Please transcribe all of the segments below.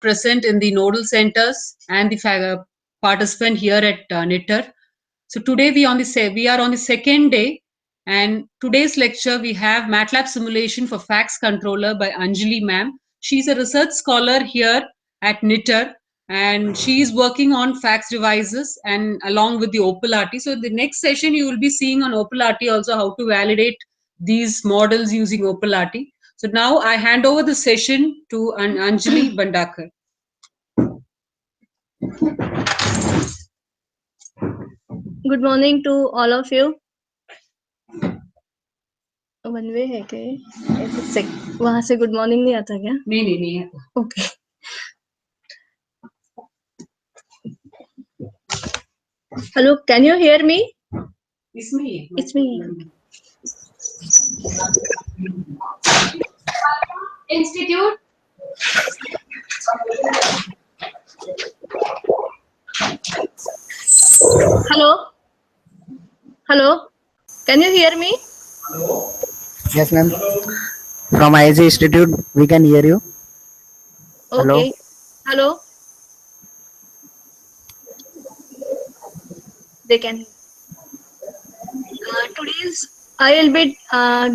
present in the nodal centers and the participant here at NITTER. So today we are on the second day, and today's lecture we have MATLAB simulation for fax controller by Anjali ma'am. She's a research scholar here at NITTER, and she is working on fax devices and along with the OpenRT. So the next session you will be seeing on OpenRT also how to validate these models using OpenRT. So now I hand over the session to Anjali Bandakar. Good morning to all of you. One way है क्या? वहां से good morning नहीं आता क्या? नहीं आता. Okay. Hello, can you hear me? It's me. It's me. Institute. Hello. Hello. Can you hear me? Yes, ma'am. From ICT Institute, we can hear you. Okay. Hello. They can. Today's I will be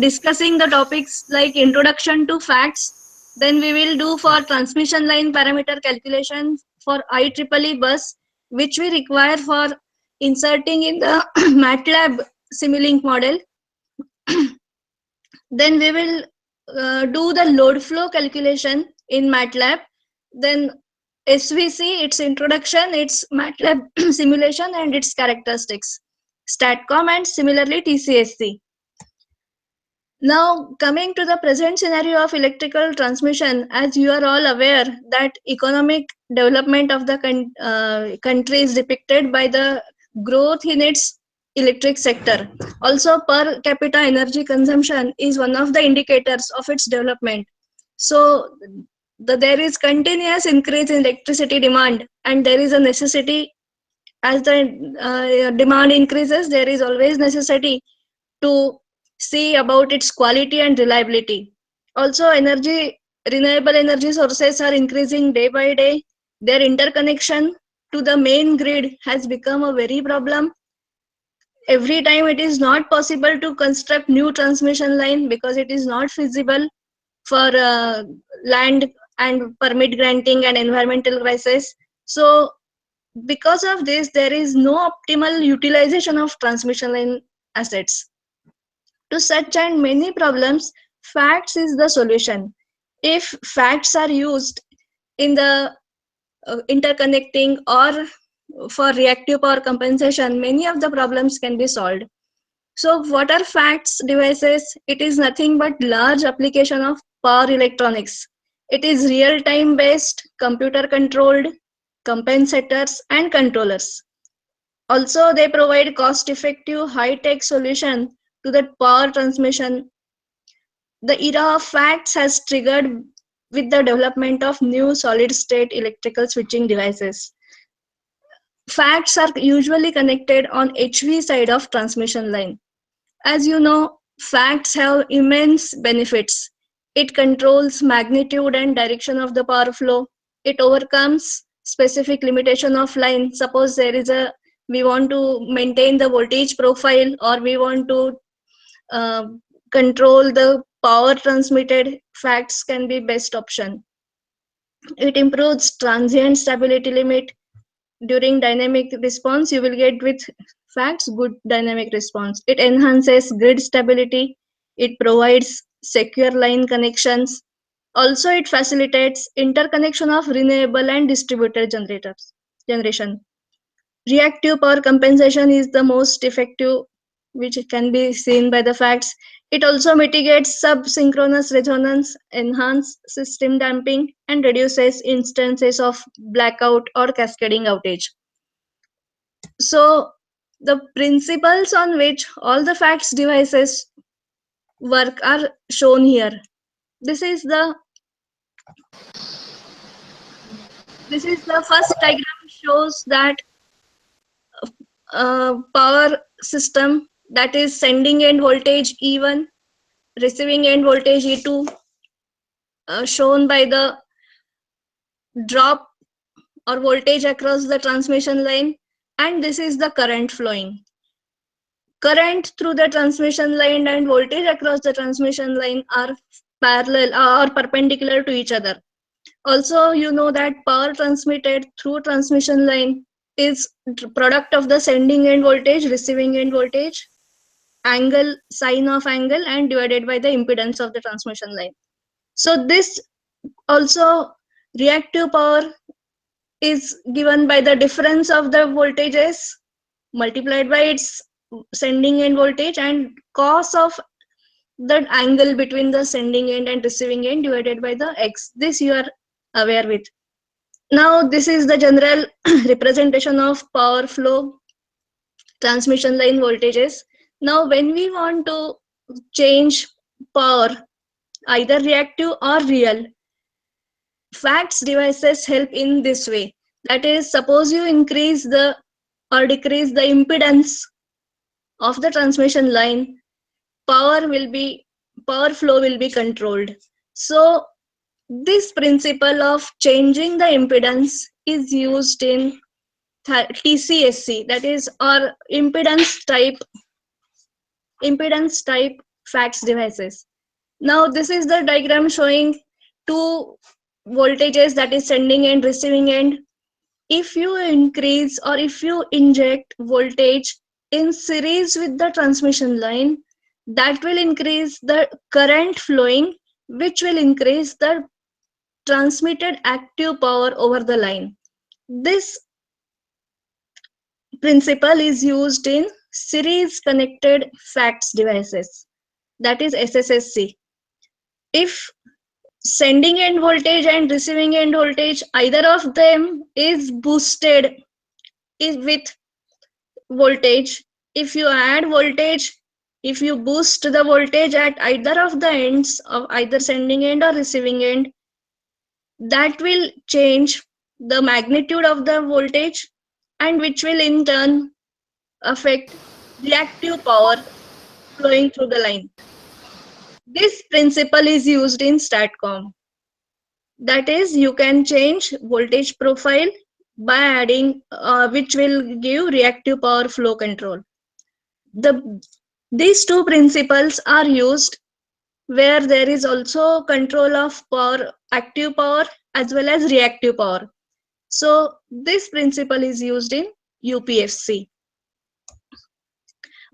discussing the topics like introduction to facts. Then we will do for transmission line parameter calculation for IEEE bus, which we require for inserting in the MATLAB Simulink model. Then we will do the load flow calculation in MATLAB. Then SVC, its introduction, its MATLAB simulation and its characteristics. StatCom and similarly TCSC. Now coming to the present scenario of electrical transmission, as you are all aware that economic development of the country is depicted by the growth in its electric sector. Also per capita energy consumption is one of the indicators of its development. So there is continuous increase in electricity demand, and there is a necessity as the demand increases, there is always necessity to see about its quality and reliability. Also renewable energy sources are increasing day by day. Their interconnection to the main grid has become a very problem. Every time it is not possible to construct new transmission line because it is not feasible for land and permit granting and environmental crisis. So because of this, there is no optimal utilization of transmission line assets. To such and many problems, facts is the solution. If facts are used in the interconnecting or for reactive power compensation, many of the problems can be solved. So what are facts devices? It is nothing but large application of power electronics. It is real-time based, computer controlled, compensators and controllers. Also, they provide cost-effective, high-tech solution to the power transmission. The era of facts has triggered with the development of new solid-state electrical switching devices. Facts are usually connected on HV side of transmission line. As you know, facts have immense benefits. It controls magnitude and direction of the power flow. It overcomes specific limitation of line. Suppose we want to maintain the voltage profile, or we want to control the power transmitted, facts can be best option. It improves transient stability limit. During dynamic response, you will get with facts good dynamic response. It enhances grid stability. It provides secure line connections. Also, it facilitates interconnection of renewable and distributed generation. Reactive power compensation is the most effective, which can be seen by the facts. It also mitigates subsynchronous resonance, enhances system damping, and reduces instances of blackout or cascading outage. So the principles on which all the facts devices work are shown here. This is the first diagram, shows that power system, that is sending end voltage E1, receiving end voltage E2, shown by the drop or voltage across the transmission line, and this is the current flowing. Current through the transmission line and voltage across the transmission line are parallel or perpendicular to each other. Also, you know that power transmitted through transmission line is product of the sending end voltage, receiving end voltage, angle, sine of angle, and divided by the impedance of the transmission line. So this also reactive power is given by the difference of the voltages multiplied by its sending end voltage and cos of the angle between the sending end and receiving end divided by the x. This you are aware with. Now this is the general representation of power flow transmission line voltages. Now when we want to change power, either reactive or real, facts devices help in this way. That is, suppose you increase the or decrease the impedance of the transmission line, power flow will be controlled. So this principle of changing the impedance is used in TCSC, that is, or impedance type fax devices. Now this is the diagram showing two voltages, that is sending and receiving end. If you increase or if you inject voltage in series with the transmission line, that will increase the current flowing, which will increase the transmitted active power over the line. This principle is used in series connected fax devices, that is SSSC. If sending end voltage and receiving end voltage, either of them is boosted with voltage, if you add voltage, if you boost the voltage at either of the ends of either sending end or receiving end, that will change the magnitude of the voltage, and which will in turn affect reactive power flowing through the line. This principle is used in STATCOM. That is, you can change voltage profile by adding, which will give reactive power flow control. These two principles are used where there is also control of power, active power as well as reactive power. So this principle is used in UPFC.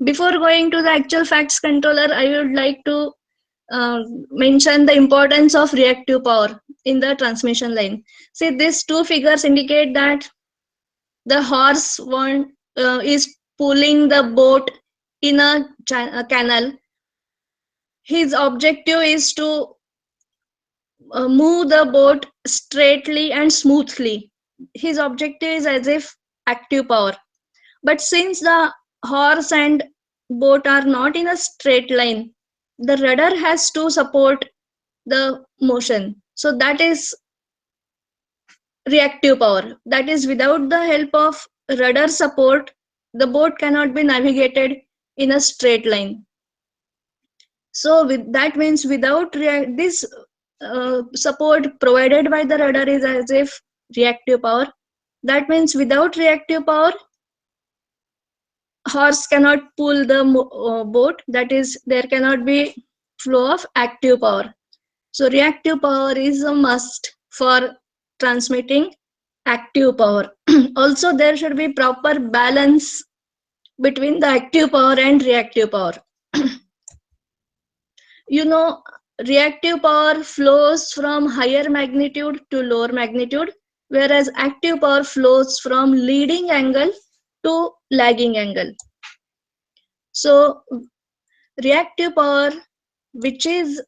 Before going to the actual facts controller, I would like to mention the importance of reactive power in the transmission line. See, these two figures indicate that the horse is pulling the boat in a canal. His objective is to move the boat straightly and smoothly. His objective is as if active power. But since the horse and boat are not in a straight line, the rudder has to support the motion. So that is reactive power. That is, without the help of rudder support, the boat cannot be navigated in a straight line. So that means without this support provided by the rudder is as if reactive power. That means without reactive power, horse cannot pull the boat. That is, there cannot be flow of active power. So reactive power is a must for transmitting active power. Also, there should be proper balance between the active power and reactive power. You know, reactive power flows from higher magnitude to lower magnitude, whereas active power flows from leading angle to lagging angle. So reactive power, which is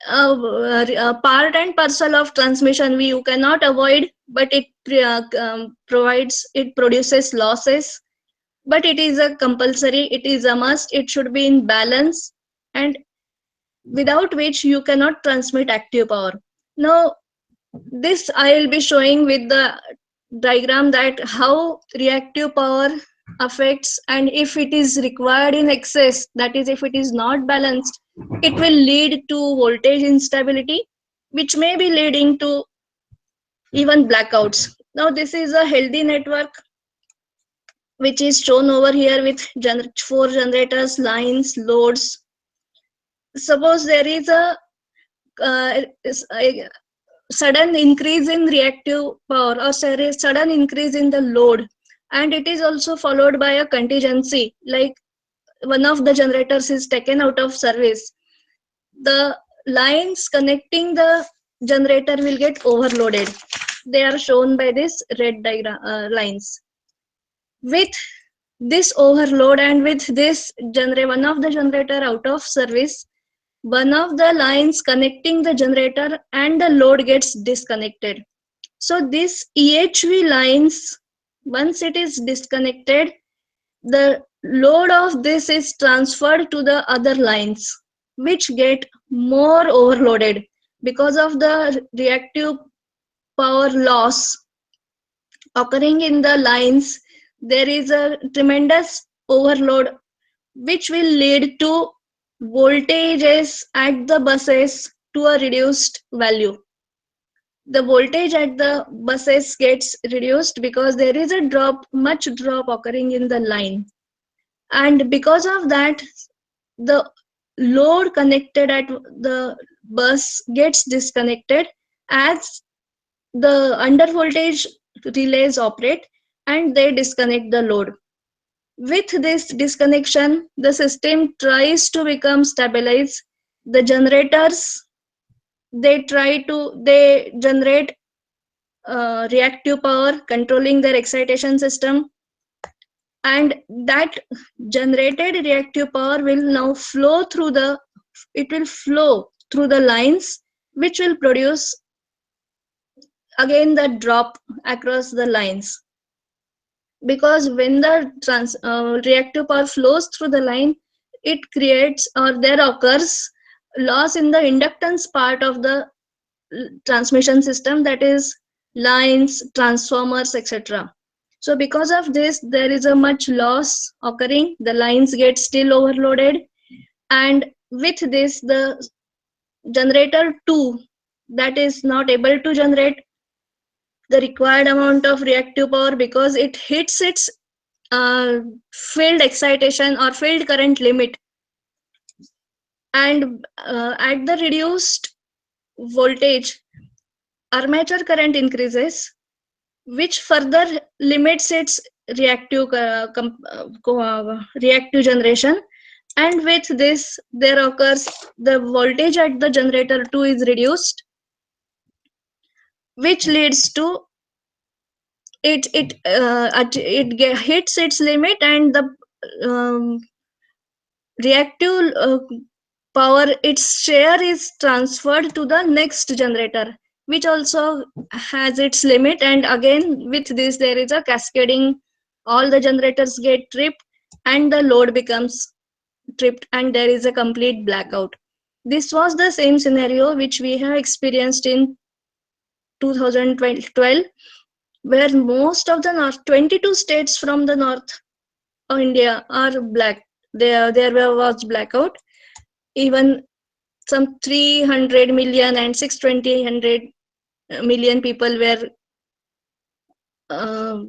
a part and parcel of transmission, you cannot avoid, but it produces losses, but it is a compulsory, it is a must, it should be in balance, and without which you cannot transmit active power. Now this I will be showing with the diagram that how reactive power affects, and if it is required in excess, that is if it is not balanced, it will lead to voltage instability, which may be leading to even blackouts. Now this is a healthy network which is shown over here with four generators, lines, loads. Suppose there is a sudden increase in reactive power or sudden increase in the load, and it is also followed by a contingency, like one of the generators is taken out of service. The lines connecting the generator will get overloaded. They are shown by this red diagram lines. With this overload and with this one of the generator out of service, one of the lines connecting the generator and the load gets disconnected. So this EHV lines, once it is disconnected, the load of this is transferred to the other lines, which get more overloaded because of the reactive power loss occurring in the lines. There is a tremendous overload which will lead to voltages at the buses to a reduced value. The voltage at the buses gets reduced because there is a much drop occurring in the line, and because of that the load connected at the bus gets disconnected as the under voltage relays operate and they disconnect the load. With this disconnection, the system tries to become stabilized. The generators, they generate reactive power controlling their excitation system, and that generated reactive power will now flow through the lines, which will produce again the drop across the lines. Because when the reactive power flows through the line, it creates or there occurs loss in the inductance part of the transmission system, that is lines, transformers, etc. So because of this there is a much loss occurring, the lines get still overloaded, and with this the generator 2 that is not able to generate the required amount of reactive power because it hits its uh, field excitation or field current limit, and at the reduced voltage armature current increases, which further limits its reactive generation, and with this there occurs the voltage at the generator 2 is reduced, which leads to hits its limit, and the um, reactive power, its share is transferred to the next generator, which also has its limit, and again with this there is a cascading, all the generators get tripped and the load becomes tripped and there is a complete blackout. This was the same scenario which we have experienced in 2012, where most of the north 22 states from the north India are black. There was blackout. Even some 300 million and 620 million people were uh,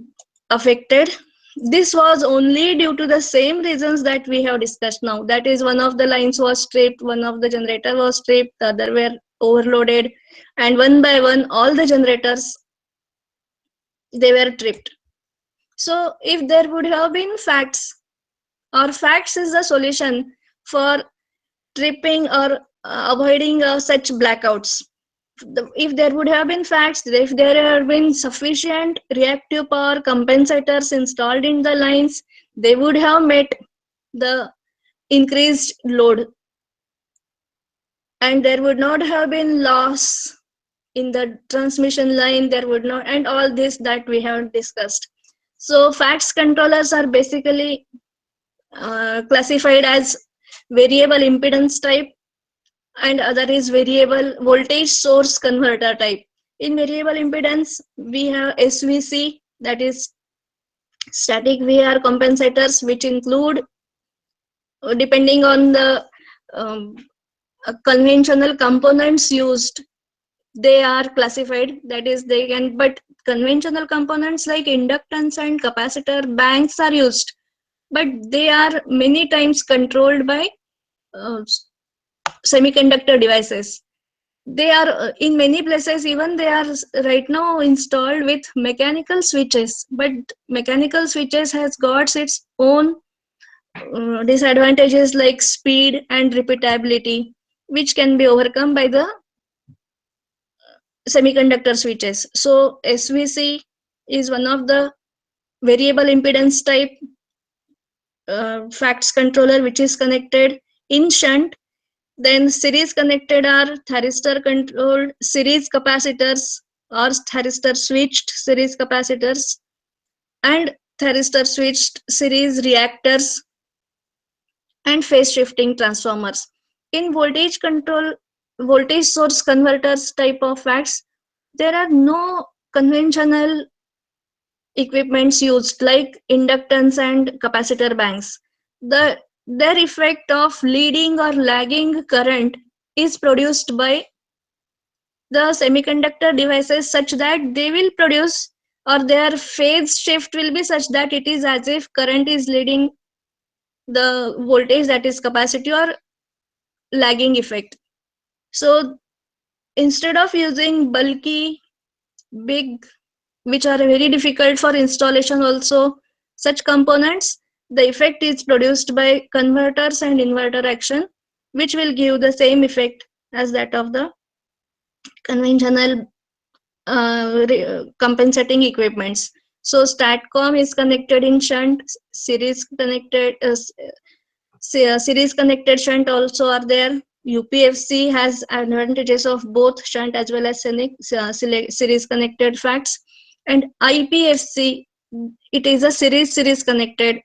affected. This was only due to the same reasons that we have discussed now. That is, one of the lines was stripped, one of the generator was stripped, the other were overloaded, and one by one all the generators, they were tripped. So if there would have been facts, or facts is the solution for tripping or avoiding such blackouts. If there would have been facts, if there have been sufficient reactive power compensators installed in the lines, they would have met the increased load, and there would not have been loss in the transmission line, there would not, and all this that we have discussed. So facts controllers are basically classified as variable impedance type, and other is variable voltage source converter type. In variable impedance, we have SVC, that is static VR compensators, which include, depending on the um, conventional components used, they are classified, that is they can, but conventional components like inductance and capacitor banks are used, but they are many times controlled by uh, semiconductor devices. They are in many places, even they are right now installed with mechanical switches, but mechanical switches has got its own disadvantages like speed and repeatability, which can be overcome by the semiconductor switches. So SVC is one of the variable impedance type facts controller which is connected in shunt. Then series connected are thyristor controlled series capacitors or thyristor switched series capacitors and thyristor switched series reactors and phase shifting transformers. In voltage source converters type of facts, there are no conventional equipments used like inductance and capacitor banks. Their effect of leading or lagging current is produced by the semiconductor devices such that they will produce, or their phase shift will be such that it is as if current is leading the voltage, that is capacity, or lagging effect. So instead of using bulky, big, which are very difficult for installation also, such components, the effect is produced by converters and inverter action, which will give the same effect as that of the conventional compensating equipments. So STATCOM is connected in shunt, series connected shunt also are there. UPFC has advantages of both shunt as well as series connected facts. And IPFC, it is a series connected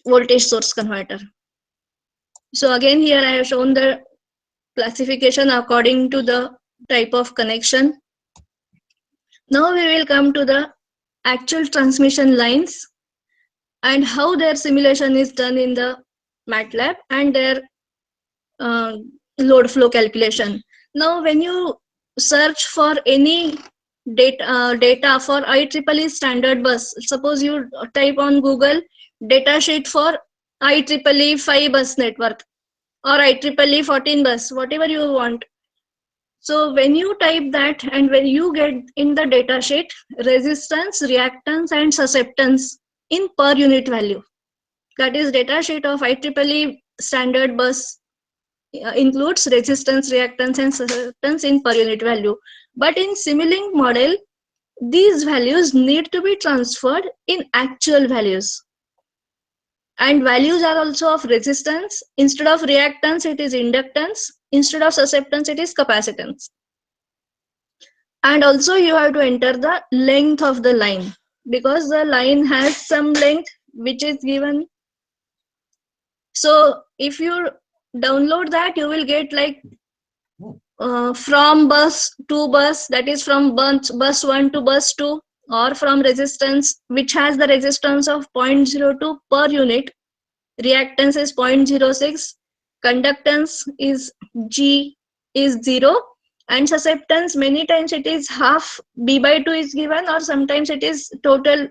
voltage source converter. So again here I have shown the classification according to the type of connection. Now we will come to the actual transmission lines and how their simulation is done in the MATLAB and their uh, load flow calculation. Now when you search for any data for IEEE standard bus, suppose you type on Google datasheet for IEEE 5 bus network or IEEE 14 bus, whatever you want. So when you type that and when you get in the datasheet resistance, reactance and susceptance in per unit value, that is datasheet of IEEE standard bus includes resistance, reactance and susceptance in per unit value. But in Simulink model, these values need to be transferred in actual values. And values are also of resistance. Instead of reactance, it is inductance. Instead of susceptance, it is capacitance. And also you have to enter the length of the line, because the line has some length which is given. So if you download that, you will get like from bus to bus, that is from bus 1 to bus 2, or from resistance which has the resistance of 0.02 per unit, reactance is 0.06, conductance is G is 0, and susceptance many times it is half B by 2 is given, or sometimes it is total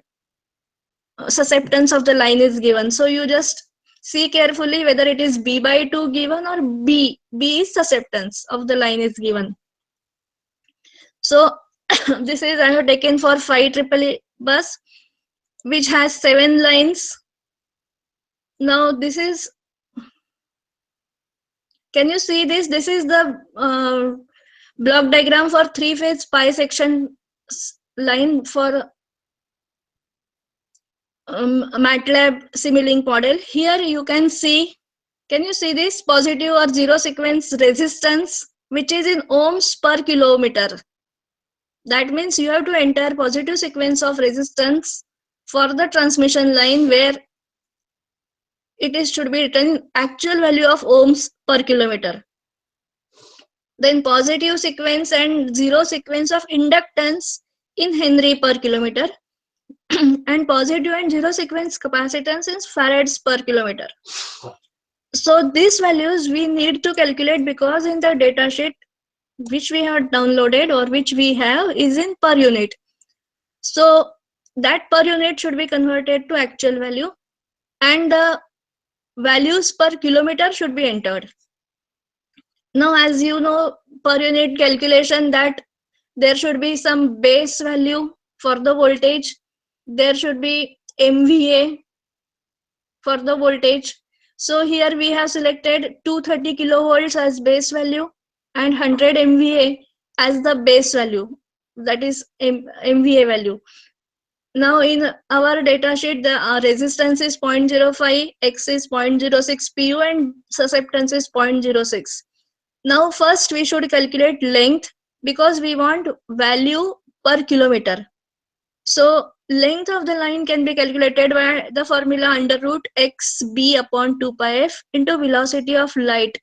susceptance of the line is given. So you just see carefully whether it is B by 2 given or B is susceptance of the line is given. So this is I have taken for 5 triple bus which has 7 lines. Now this is, can you see this? This is the block diagram for 3-phase pi section line for MATLAB Simulink model. Here you can see, can you see this positive or zero sequence resistance which is in ohms per kilometer? That means you have to enter positive sequence of resistance for the transmission line where should be written actual value of ohms per kilometer. Then positive sequence and zero sequence of inductance in Henry per kilometer and positive and zero sequence capacitance in farads per kilometer. So these values we need to calculate because in the datasheet which we have downloaded or which we have is in per unit. So that per unit should be converted to actual value, and the values per kilometer should be entered. Now, as you know, per unit calculation, that there should be some base value for the voltage, there should be MVA for the voltage. So here we have selected 230 kilovolts as base value and 100 MVA as the base value, that is MVA value. Now in our data sheet, the resistance is 0.05, X is 0.06 pu, and susceptance is 0.06. Now first we should calculate length, because we want value per kilometer. So length of the line can be calculated by the formula under root xb upon 2 pi f into velocity of light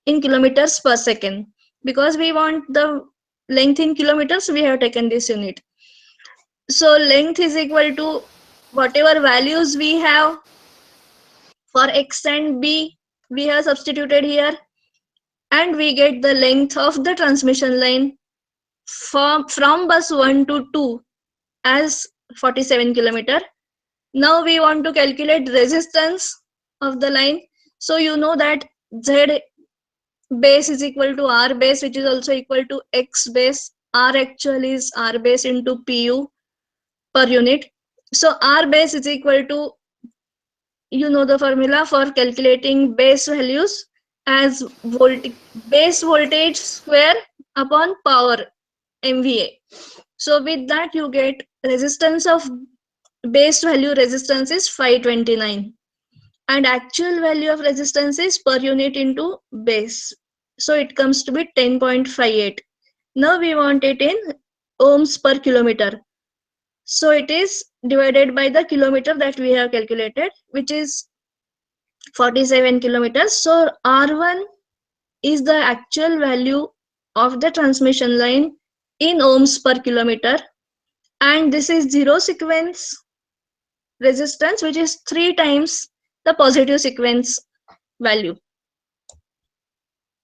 in kilometers per second. Because we want the length in kilometers, we have taken this unit. So length is equal to whatever values we have for x and b, we have substituted here, and we get the length of the transmission line from bus 1 to 2 as 47 kilometer. Now we want to calculate resistance of the line. So you know that Z base is equal to R base, which is also equal to X base. R actual is R base into PU per unit. So R base is equal to, you know the formula for calculating base values as base voltage square upon power, MVA. So with that you get resistance of base value resistance is 529, and actual value of resistance is per unit into base. So it comes to be 10.58. Now we want it in ohms per kilometer. So it is divided by the kilometer that we have calculated, which is 47 kilometers. So R1 is the actual value of the transmission line in ohms per kilometer, and this is zero sequence resistance, which is 3 times the positive sequence value.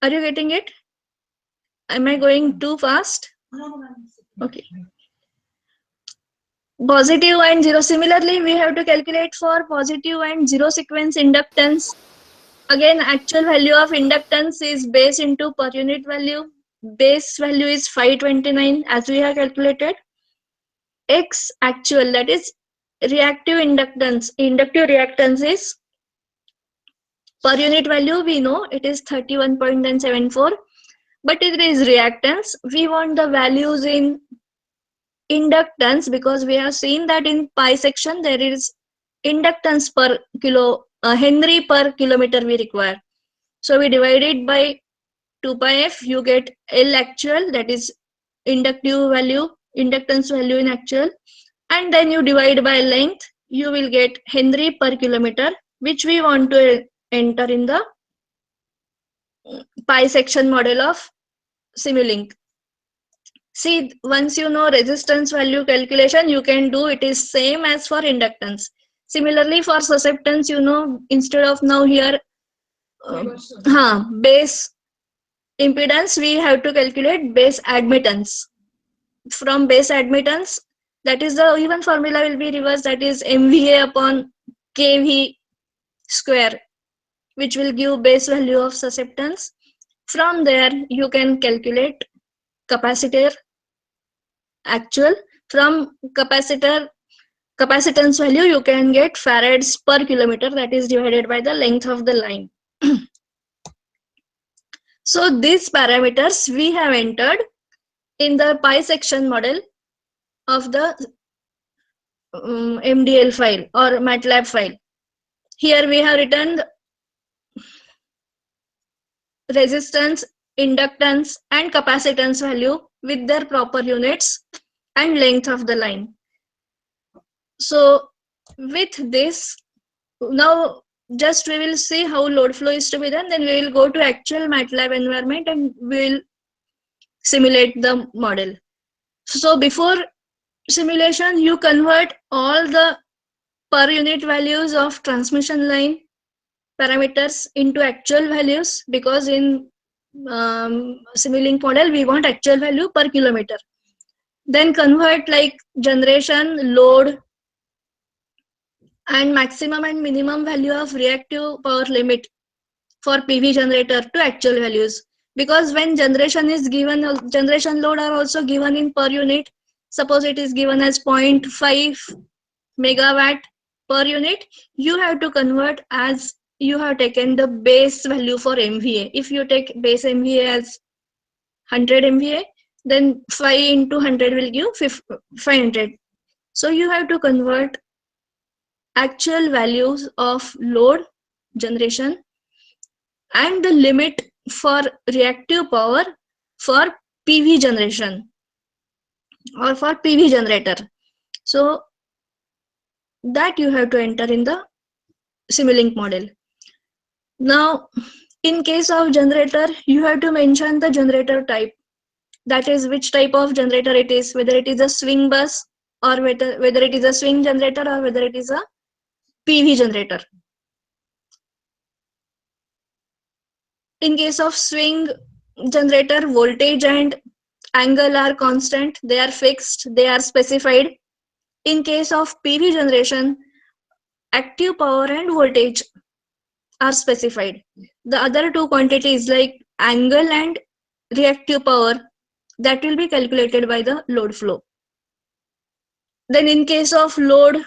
Are you getting it? Am I going too fast? Okay. Positive and zero. Similarly, we have to calculate for positive and zero sequence inductance. Again, actual value of inductance is base into per unit value. Base value is 529 as we have calculated. X actual, that is reactive inductance. Inductive reactance is per unit value, we know it is 31.974, but it is reactance. We want the values in inductance, because we have seen that in pi section there is inductance per Henry per kilometer we require. So we divide it by 2 pi f, you get L actual, that is inductive value, inductance value in actual, and then you divide by length, you will get Henry per kilometer, which we want to enter in the pi section model of Simulink. See, once you know resistance value calculation, you can do it is same as for inductance. Similarly, for susceptance, you know, instead of now here base impedance, we have to calculate base admittance. From base admittance, that is the even formula will be reversed, that is MVA upon KV square, which will give base value of susceptance. From there, you can calculate capacitor actual. From capacitance value, you can get farads per kilometer, that is divided by the length of the line. So these parameters we have entered in the pi section model of the MDL file or MATLAB file. Here we have written resistance, inductance, and capacitance value with their proper units and length of the line. So with this, now just we will see how load flow is to be done, then we will go to actual MATLAB environment and we will simulate the model. So before simulation, you convert all the per unit values of transmission line parameters into actual values, because in Simulink model, we want actual value per kilometer. Then convert like generation, load, and maximum and minimum value of reactive power limit for PV generator to actual values. Because when generation is given, generation load are also given in per unit. Suppose it is given as 0.5 megawatt per unit, you have to convert as you have taken the base value for MVA. If you take base MVA as 100 MVA, then 5 into 100 will give 500. So you have to convert actual values of load generation and the limit for reactive power for PV generation or for PV generator. So that you have to enter in the Simulink model. Now, in case of generator, you have to mention the generator type. That is which type of generator it is, whether it is a swing bus or whether it is a swing generator or whether it is a PV generator. In case of swing generator, voltage and angle are constant, they are fixed, they are specified. In case of PV generation, active power and voltage are specified. The other two quantities like angle and reactive power, that will be calculated by the load flow. Then in case of load,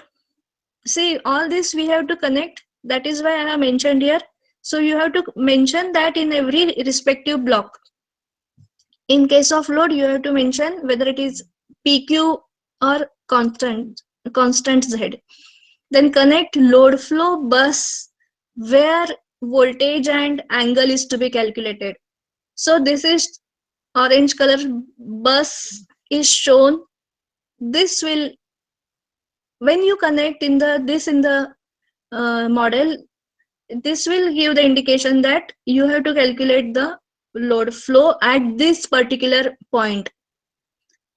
see all this we have to connect. That is why I have mentioned here. So you have to mention that in every respective block. In case of load, you have to mention whether it is PQ or constant Z. Then connect load flow bus where voltage and angle is to be calculated. So this is orange color bus is shown. This will, when you connect in the this in the model, this will give the indication that you have to calculate the load flow at this particular point.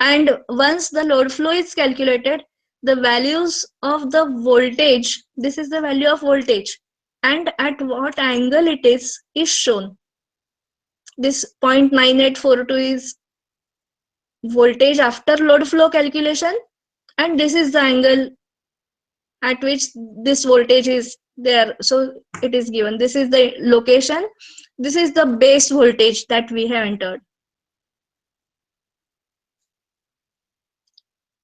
And once the load flow is calculated, the values of the voltage, this is the value of voltage, and at what angle it is shown. This 0.9842 is voltage after load flow calculation, and this is the angle at which this voltage is there. So it is given. This is the location. This is the base voltage that we have entered.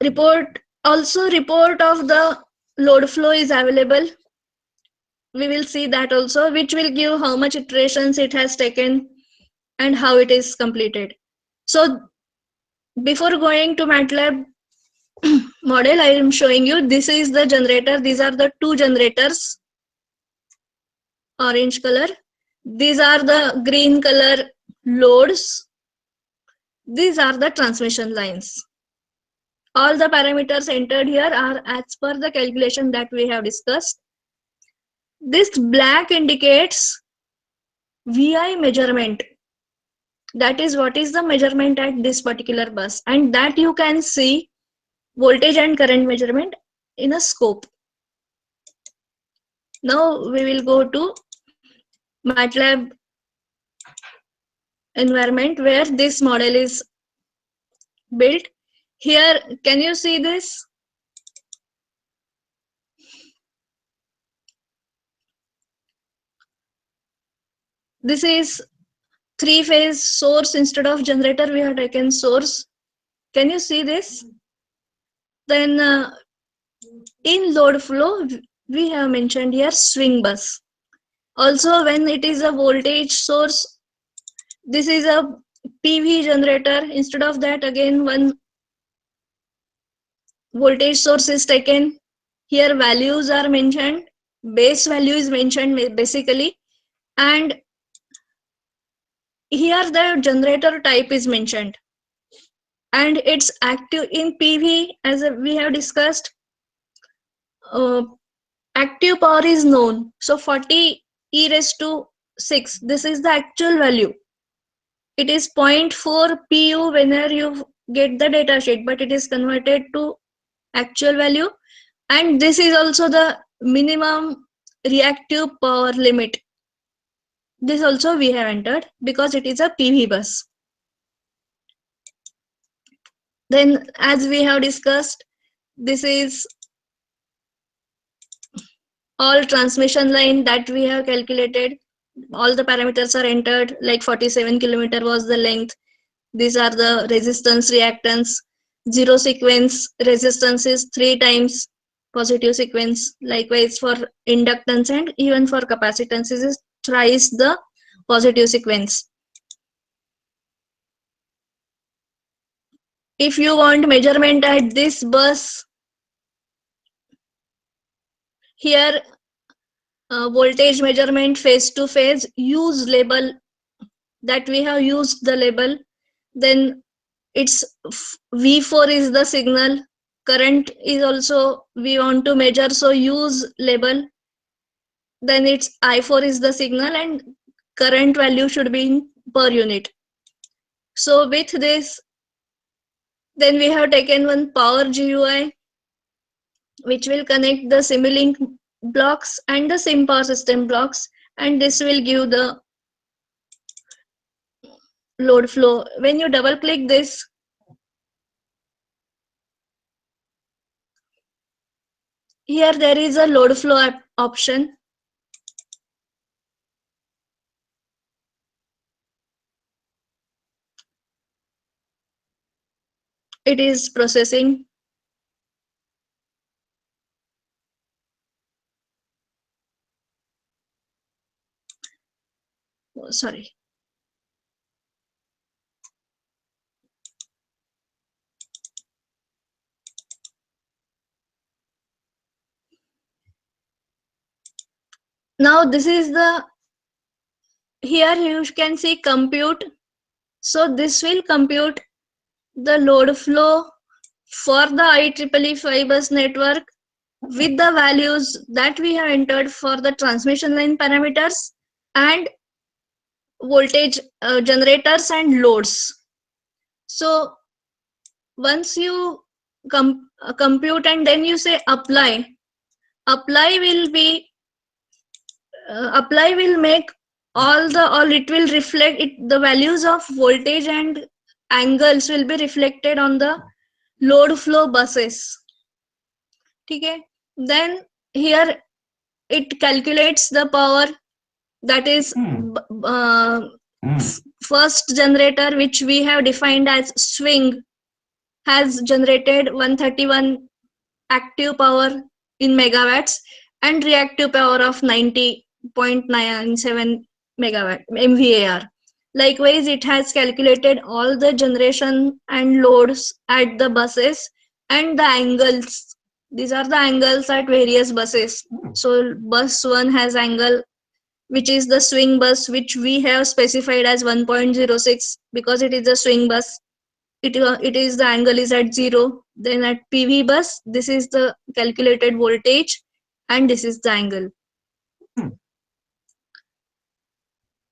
Report of the load flow is available. We will see that also, which will give how much iterations it has taken and how it is completed. So before going to MATLAB model, I am showing you this is the generator. These are the two generators, orange color. These are the green color loads. These are the transmission lines. All the parameters entered here are as per the calculation that we have discussed. This black indicates VI measurement. That is what is the measurement at this particular bus, and that you can see voltage and current measurement in a scope. Now we will go to MATLAB environment where this model is built. Here, can you see this? This is three-phase source. Instead of generator, we have taken source. Can you see this? Then in load flow, we have mentioned here swing bus. Also, when it is a voltage source, this is a PV generator. Instead of that, again one voltage source is taken. Here values are mentioned. Base value is mentioned basically, and here the generator type is mentioned, and it's active in PV. As we have discussed, active power is known. So 40 e raised to 6, this is the actual value. It is 0.4 pu whenever you get the data sheet, but it is converted to actual value. And this is also the minimum reactive power limit. This also we have entered because it is a PV bus. Then, as we have discussed, this is all transmission line that we have calculated. All the parameters are entered, like 47 kilometer was the length. These are the resistance, reactance. Zero sequence resistance is 3 times positive sequence. Likewise for inductance and even for capacitance is thrice the positive sequence. If you want measurement at this bus, here voltage measurement face to phase, use label that we have used the label. Then it's V4 is the signal, current is also we want to measure, so use label. Then it's I4 is the signal and current value should be in per unit. So with this, then we have taken one power GUI which will connect the Simulink blocks and the sim power system blocks, and this will give the load flow. When you double click this, here there is a load flow option. It is processing. Oh, sorry. Now this is the, here you can see compute. So this will compute the load flow for the IEEE 5 bus network with the values that we have entered for the transmission line parameters and voltage generators and loads. So once you compute and then you say apply, apply will be apply will make all it will reflect it, the values of voltage and angles will be reflected on the load flow buses. Okay, then here it calculates the power, that is first generator which we have defined as swing has generated 131 active power in megawatts and reactive power of 90.97 megawatt MVAR. Likewise, it has calculated all the generation and loads at the buses and the angles. These are the angles at various buses. So bus 1 has angle which is the swing bus, which we have specified as 1.06 because it is a swing bus. It is the angle is at 0. Then at PV bus, this is the calculated voltage and this is the angle.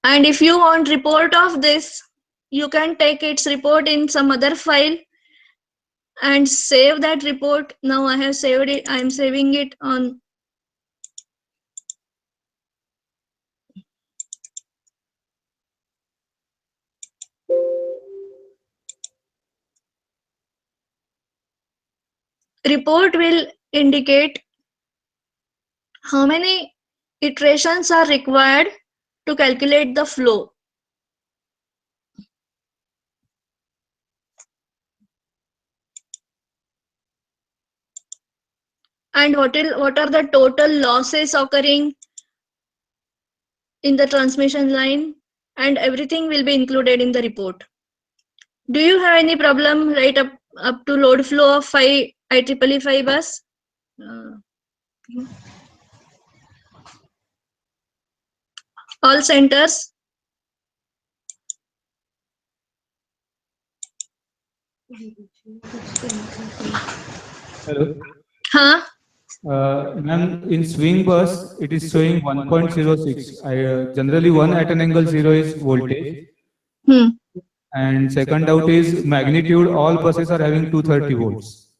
And if you want report of this, you can take its report in some other file and save that report. Now I have saved it. I am saving it on report will indicate how many iterations are required to calculate the flow. And what are the total losses occurring in the transmission line, and everything will be included in the report. Do you have any problem right up to load flow of 5 IEEE 5 bus? All centers? Hello. Huh? Ma'am, in swing bus, it is showing 1.06. Generally, 1 at an angle 0 is voltage. And second doubt is magnitude. All buses are having 230 volts.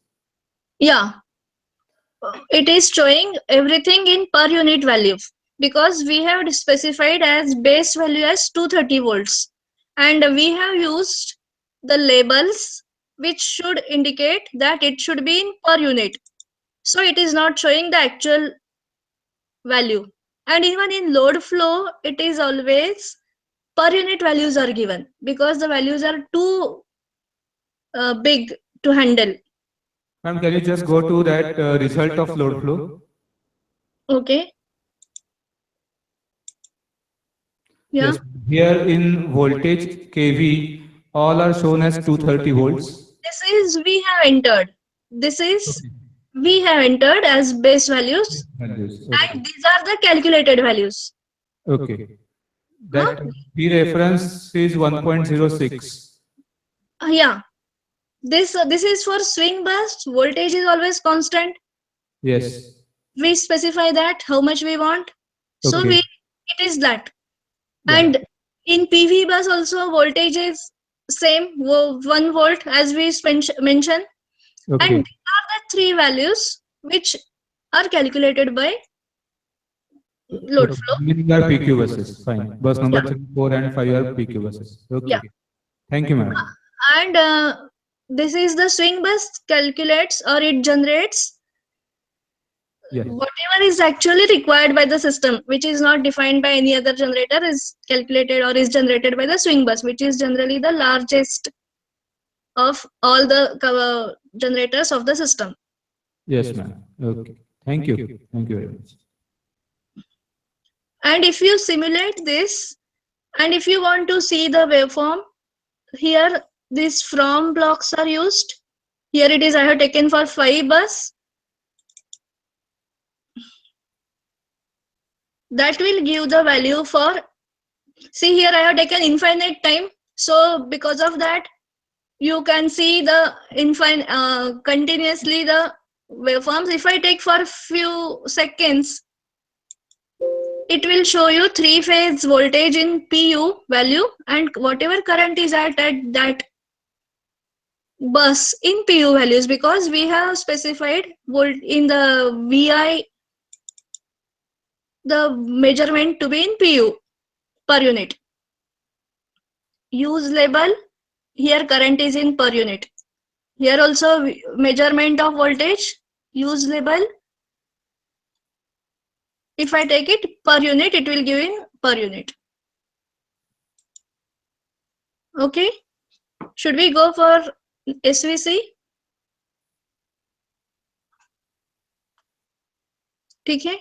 Yeah. It is showing everything in per unit value. because we have specified as base value as 230 volts, and we have used the labels which should indicate that it should be in per unit, so it is not showing the actual value. And even in load flow, it is always per unit values are given because the values are too big to handle. Ma'am, can you just go to that result of load flow? Okay. Yeah. Yes. Here in voltage kV, all are shown as 230 volts. This is we have entered. This is Okay. we have entered as base values, Values. and Okay. these are the calculated values. Okay. Huh? That V reference is 1.06. Yeah. This is for swing burst. Voltage is always constant. Yes. We specify that how much we want. So we Okay. it is that. Yeah. And in PV bus also voltage is same 1 volt as we mentioned. And Okay. these are the three values which are calculated by load flow. These are PQ buses. Fine. Bus number Yeah. 3, 4, and 5 are PQ buses. Yeah. Okay. Thank you, madam. And this is the swing bus calculates or it generates Yes. whatever is actually required by the system, which is not defined by any other generator, is calculated or is generated by the swing bus, which is generally the largest of all the generators of the system. Yes, ma'am. Okay. Thank you. Thank you very much. And if you simulate this, and if you want to see the waveform, here these from blocks are used. Here it is I have taken for 5 bus. That will give the value for, see here I have taken infinite time. So because of that, you can see the continuously the waveforms. If I take for few seconds, it will show you 3-phase voltage in PU value and whatever current is at that bus in PU values, because we have specified volt in the VI the measurement to be in PU per unit. Use label, here current is in per unit. Here also measurement of voltage, use label. If I take it per unit, it will give in per unit. Okay. Should we go for SVC? ठीक है.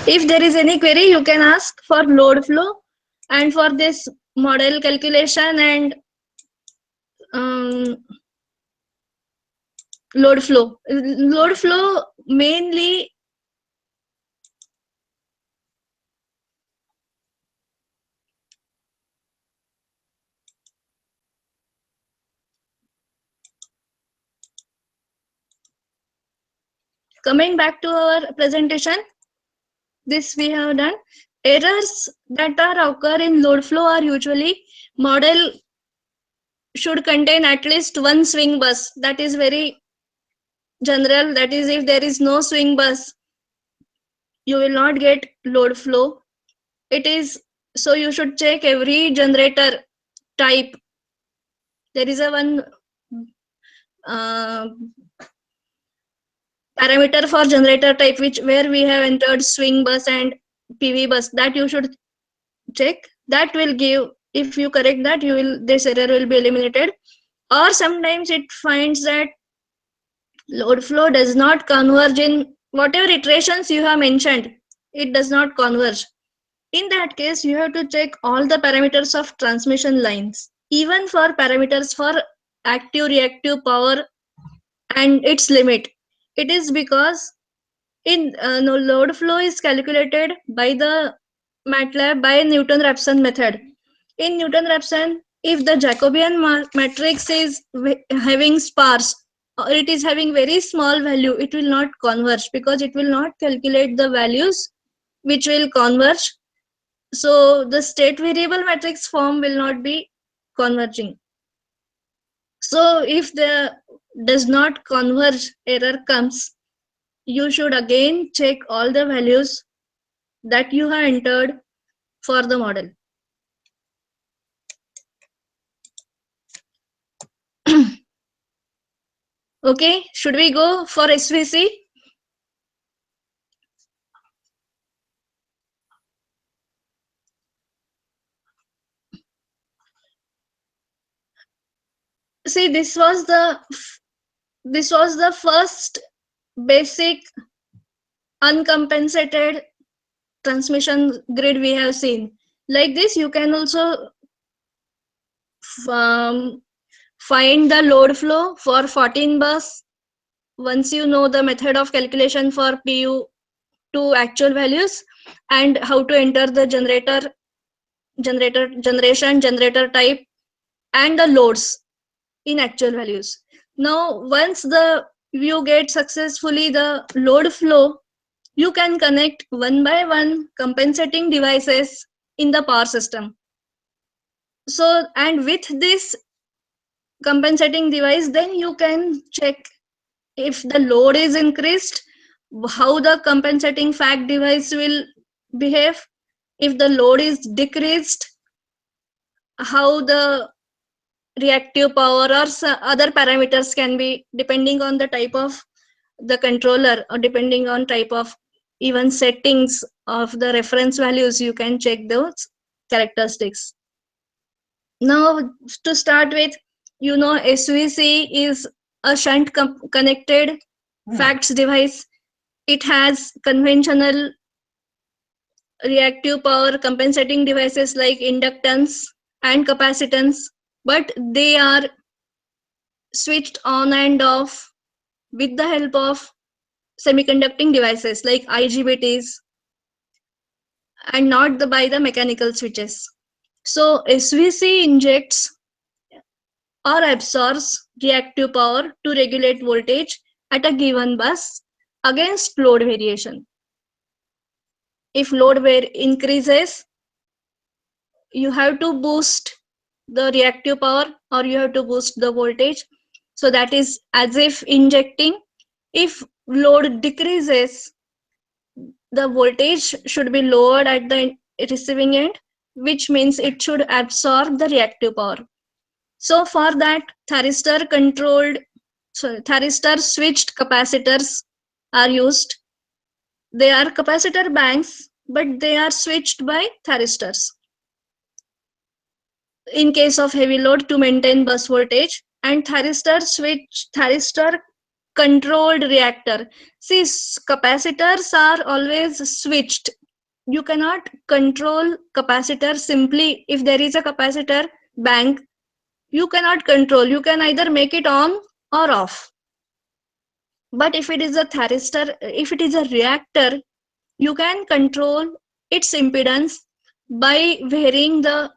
If there is any query, you can ask for load flow and for this model calculation and load flow. Load flow mainly coming back to our presentation. This we have done. Errors that are occur in load flow are usually model should contain at least one swing bus. That is very general. That is, if there is no swing bus, you will not get load flow. It is so you should check every generator type. There is a one uh, parameter for generator type which where we have entered swing bus and PV bus, that you should check. That will give, if you correct that, you will, this error will be eliminated. Or sometimes it finds that load flow does not converge in whatever iterations you have mentioned, it does not converge. In that case, you have to check all the parameters of transmission lines, even for parameters for active reactive power and its limit. It is because in no, load flow is calculated by the MATLAB by Newton-Raphson method. In Newton-Raphson, if the Jacobian matrix is having sparse or it is having very small value, it will not converge because it will not calculate the values which will converge. So the state variable matrix form will not be converging. So if the does not converge error comes, you should again check all the values that you have entered for the model. Okay, should we go for SVC? See, this was the first basic uncompensated transmission grid we have seen. Like this, you can also find the load flow for 14 bus. Once you know the method of calculation for PU to actual values and how to enter the generation, generator type, and the loads in actual values. Now, once you get successfully the load flow, you can connect one by one compensating devices in the power system. So, and with this compensating device, then you can check if the load is increased, how the compensating fact device will behave. If the load is decreased, how the reactive power or other parameters can be, depending on the type of the controller or depending on type of even settings of the reference values, you can check those characteristics. Now, to start with, SVC is a shunt connected facts device. It has conventional reactive power compensating devices like inductance and capacitance, but they are switched on and off with the help of semiconducting devices like IGBTs and not by the mechanical switches. So SVC injects or absorbs reactive power to regulate voltage at a given bus against load variation. If load increases, you have to boost the reactive power or you have to boost the voltage. So that is as if injecting. If load decreases, the voltage should be lowered at the receiving end, which means it should absorb the reactive power. So for that, thyristor switched capacitors are used. They are capacitor banks, but they are switched by thyristors in case of heavy load to maintain bus voltage, and thyristor controlled reactor. See, capacitors are always switched. You cannot control capacitor simply. If there is a capacitor bank, you cannot control. You can either make it on or off. But if it is a thyristor, if it is a reactor, you can control its impedance by varying the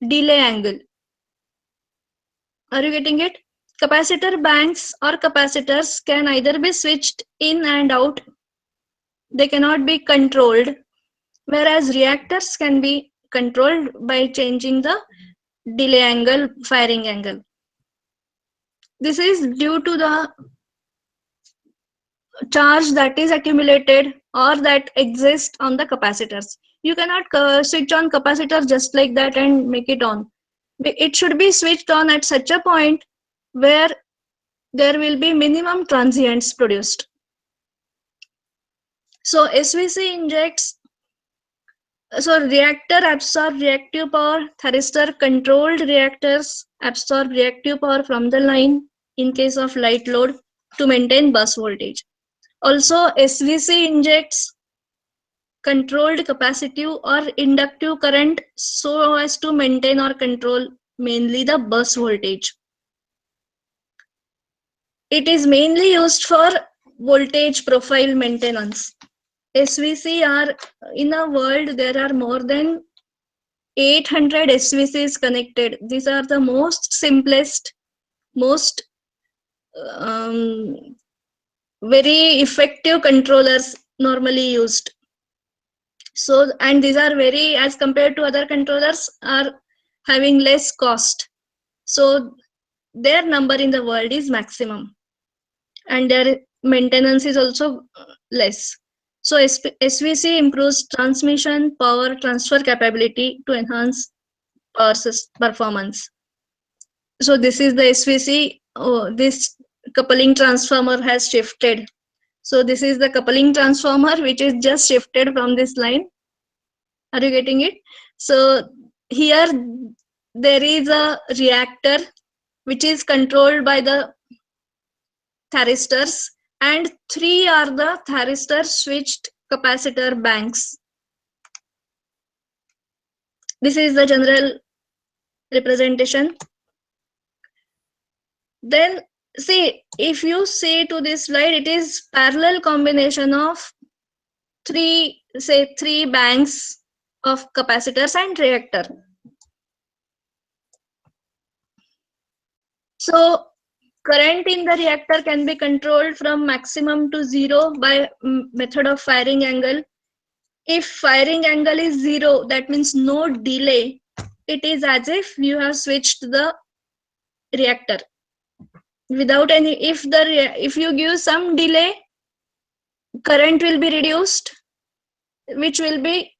delay angle. Are you getting it? Capacitor banks or capacitors can either be switched in and out. They cannot be controlled, whereas reactors can be controlled by changing the delay angle, firing angle. This is due to the charge that is accumulated or that exists on the capacitors. You cannot switch on capacitor just like that and make it on. It should be switched on at such a point where there will be minimum transients produced. So SVC injects, so reactor absorb reactive power, thyristor controlled reactors absorb reactive power from the line in case of light load to maintain bus voltage. Also, SVC injects controlled capacitive or inductive current so as to maintain or control mainly the bus voltage. It is mainly used for voltage profile maintenance. SVC are, in a world, there are more than 800 SVCs connected. These are the most simplest, most very effective controllers normally used. So, and these are very, as compared to other controllers, are having less cost. So their number in the world is maximum. And maintenance is also less. So SVC improves transmission power transfer capability to enhance power performance. So this is the SVC. Oh, this coupling transformer has shifted. So this is the coupling transformer which is just shifted from this line. Are you getting it? So here there is a reactor which is controlled by the thyristors, and 3 are the thyristor switched capacitor banks. This is the general representation. Then see, if you see to this slide, it is parallel combination of three banks of capacitors and reactor. So current in the reactor can be controlled from maximum to 0 by method of firing angle. If firing angle is 0, that means no delay. It is as if you have switched the reactor without any. If you give some delay, current will be reduced, which will be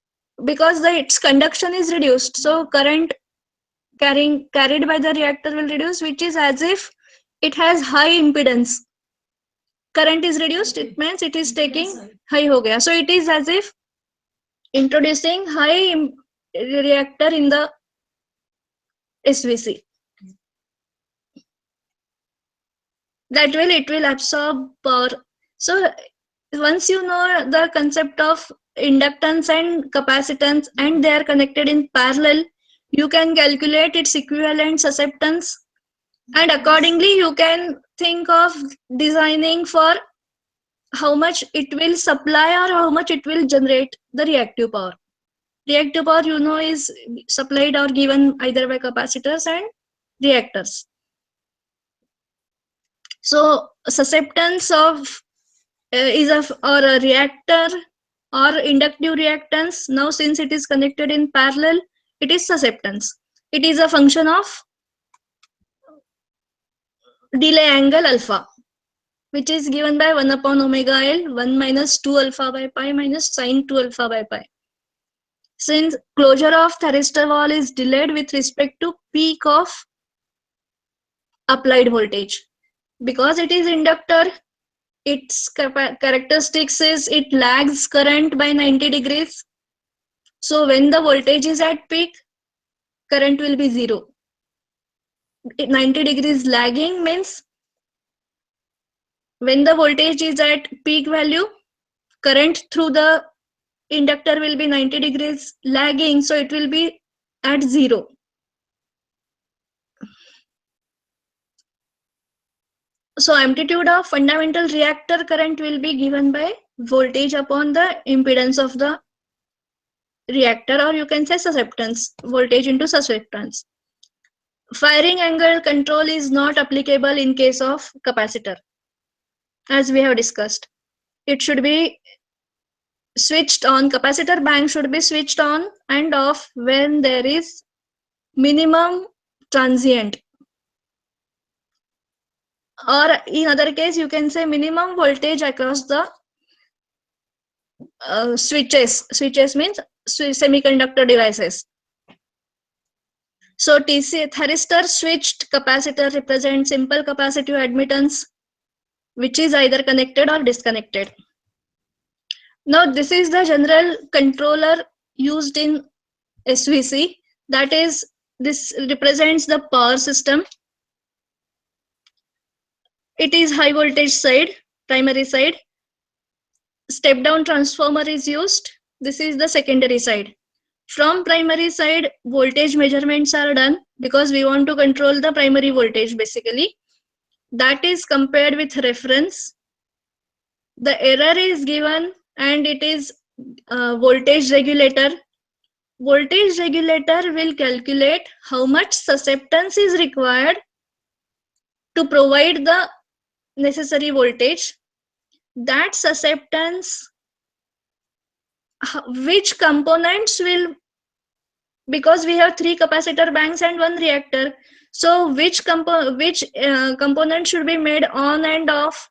because its conduction is reduced. So current carried by the reactor will reduce, which is as if it has high impedance. Current is reduced, it means it is taking high ho gaya. So it is as if introducing high reactor in the SVC. That will it will absorb power. So once you know the concept of inductance and capacitance and they are connected in parallel, you can calculate its equivalent susceptance, and accordingly you can think of designing for how much it will supply or how much it will generate the reactive power. Reactive power, you know, is supplied or given either by capacitors and reactors. So susceptance of is or a reactor or inductive reactance. Now since it is connected in parallel, it is susceptance. It is a function of delay angle alpha, which is given by 1 upon omega L, 1 minus 2 alpha by pi minus sine 2 alpha by pi. Since closure of thyristor wall is delayed with respect to peak of applied voltage, because it is inductor, its characteristics is it lags current by 90 degrees. So when the voltage is at peak, current will be 0. 90 degrees lagging means when the voltage is at peak value, current through the inductor will be 90 degrees lagging, so it will be at 0. So amplitude of fundamental reactor current will be given by voltage upon the impedance of the reactor, or you can say susceptance, voltage into susceptance. Firing angle control is not applicable in case of capacitor, as we have discussed. It should be switched on, capacitor bank should be switched on and off when there is minimum transient, or in other case you can say minimum voltage across the switches means semiconductor devices. So TC thyristor switched capacitor represents simple capacitive admittance which is either connected or disconnected. Now this is the general controller used in SVC, that is, this represents the power system. It is high voltage side, primary side. Step down transformer is used. This is the secondary side. From primary side, voltage measurements are done because we want to control the primary voltage basically. That is compared with reference. The error is given and it is voltage regulator. Voltage regulator will calculate how much susceptance is required to provide the necessary voltage. That susceptance, which components will, because we have 3 capacitor banks and 1 reactor, so which component should be made on and off,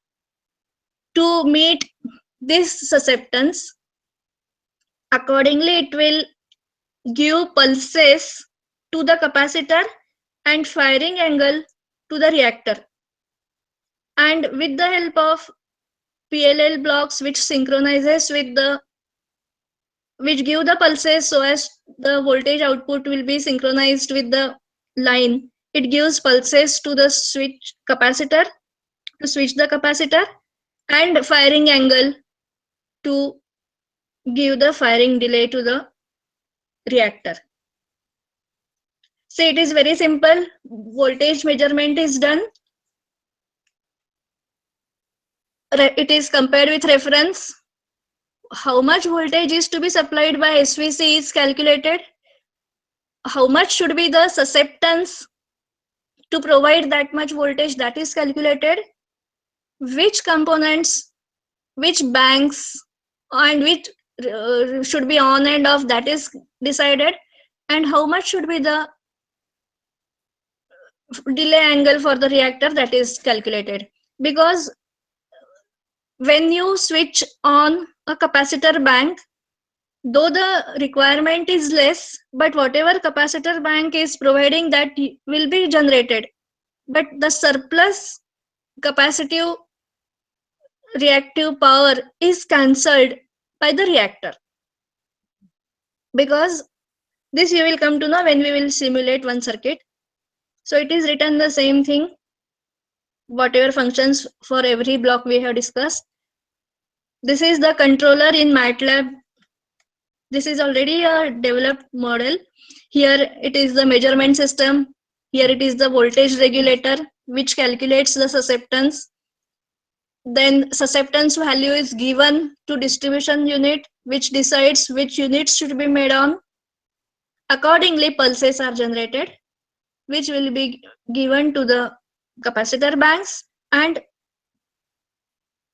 to meet this susceptance. Accordingly, it will give pulses to the capacitor and firing angle to the reactor. And with the help of PLL blocks, which synchronizes with the, which give the pulses so as the voltage output will be synchronized with the line, it gives pulses to the switch capacitor, to switch the capacitor, and firing angle to give the firing delay to the reactor. So it is very simple. Voltage measurement is done. It is compared with reference. How much voltage is to be supplied by SVC is calculated. How much should be the susceptance to provide that much voltage, that is calculated. Which components, which banks, and which should be on and off, that is decided. And how much should be the delay angle for the reactor, that is calculated. Because when you switch on a capacitor bank, though the requirement is less, but whatever capacitor bank is providing, that will be generated. But the surplus capacitive reactive power is cancelled by the reactor. Because this you will come to know when we will simulate one circuit. So it is written the same thing, whatever functions for every block we have discussed. This is the controller in MATLAB. This is already a developed model. Here it is the measurement system. Here it is the voltage regulator, which calculates the susceptance. Then susceptance value is given to distribution unit, which decides which units should be made on. Accordingly, pulses are generated, which will be given to the capacitor banks, and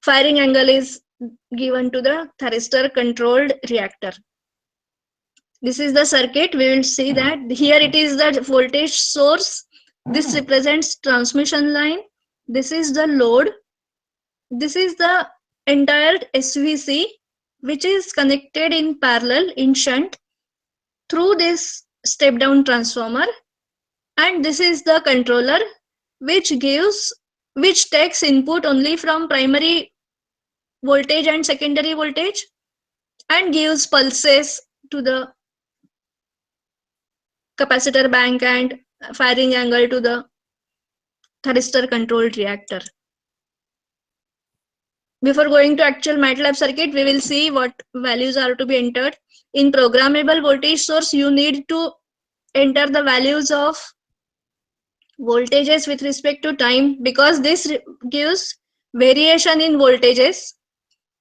firing angle is given to the thyristor controlled reactor. This is the circuit. We will see that here it is the voltage source. This represents transmission line. This is the load. This is the entire SVC, which is connected in parallel, in shunt, through this step down transformer. And this is the controller, which takes input only from primary voltage and secondary voltage, and gives pulses to the capacitor bank and firing angle to the thyristor controlled reactor. Before going to actual MATLAB circuit, we will see what values are to be entered. In programmable voltage source, you need to enter the values of voltages with respect to time, because this gives variation in voltages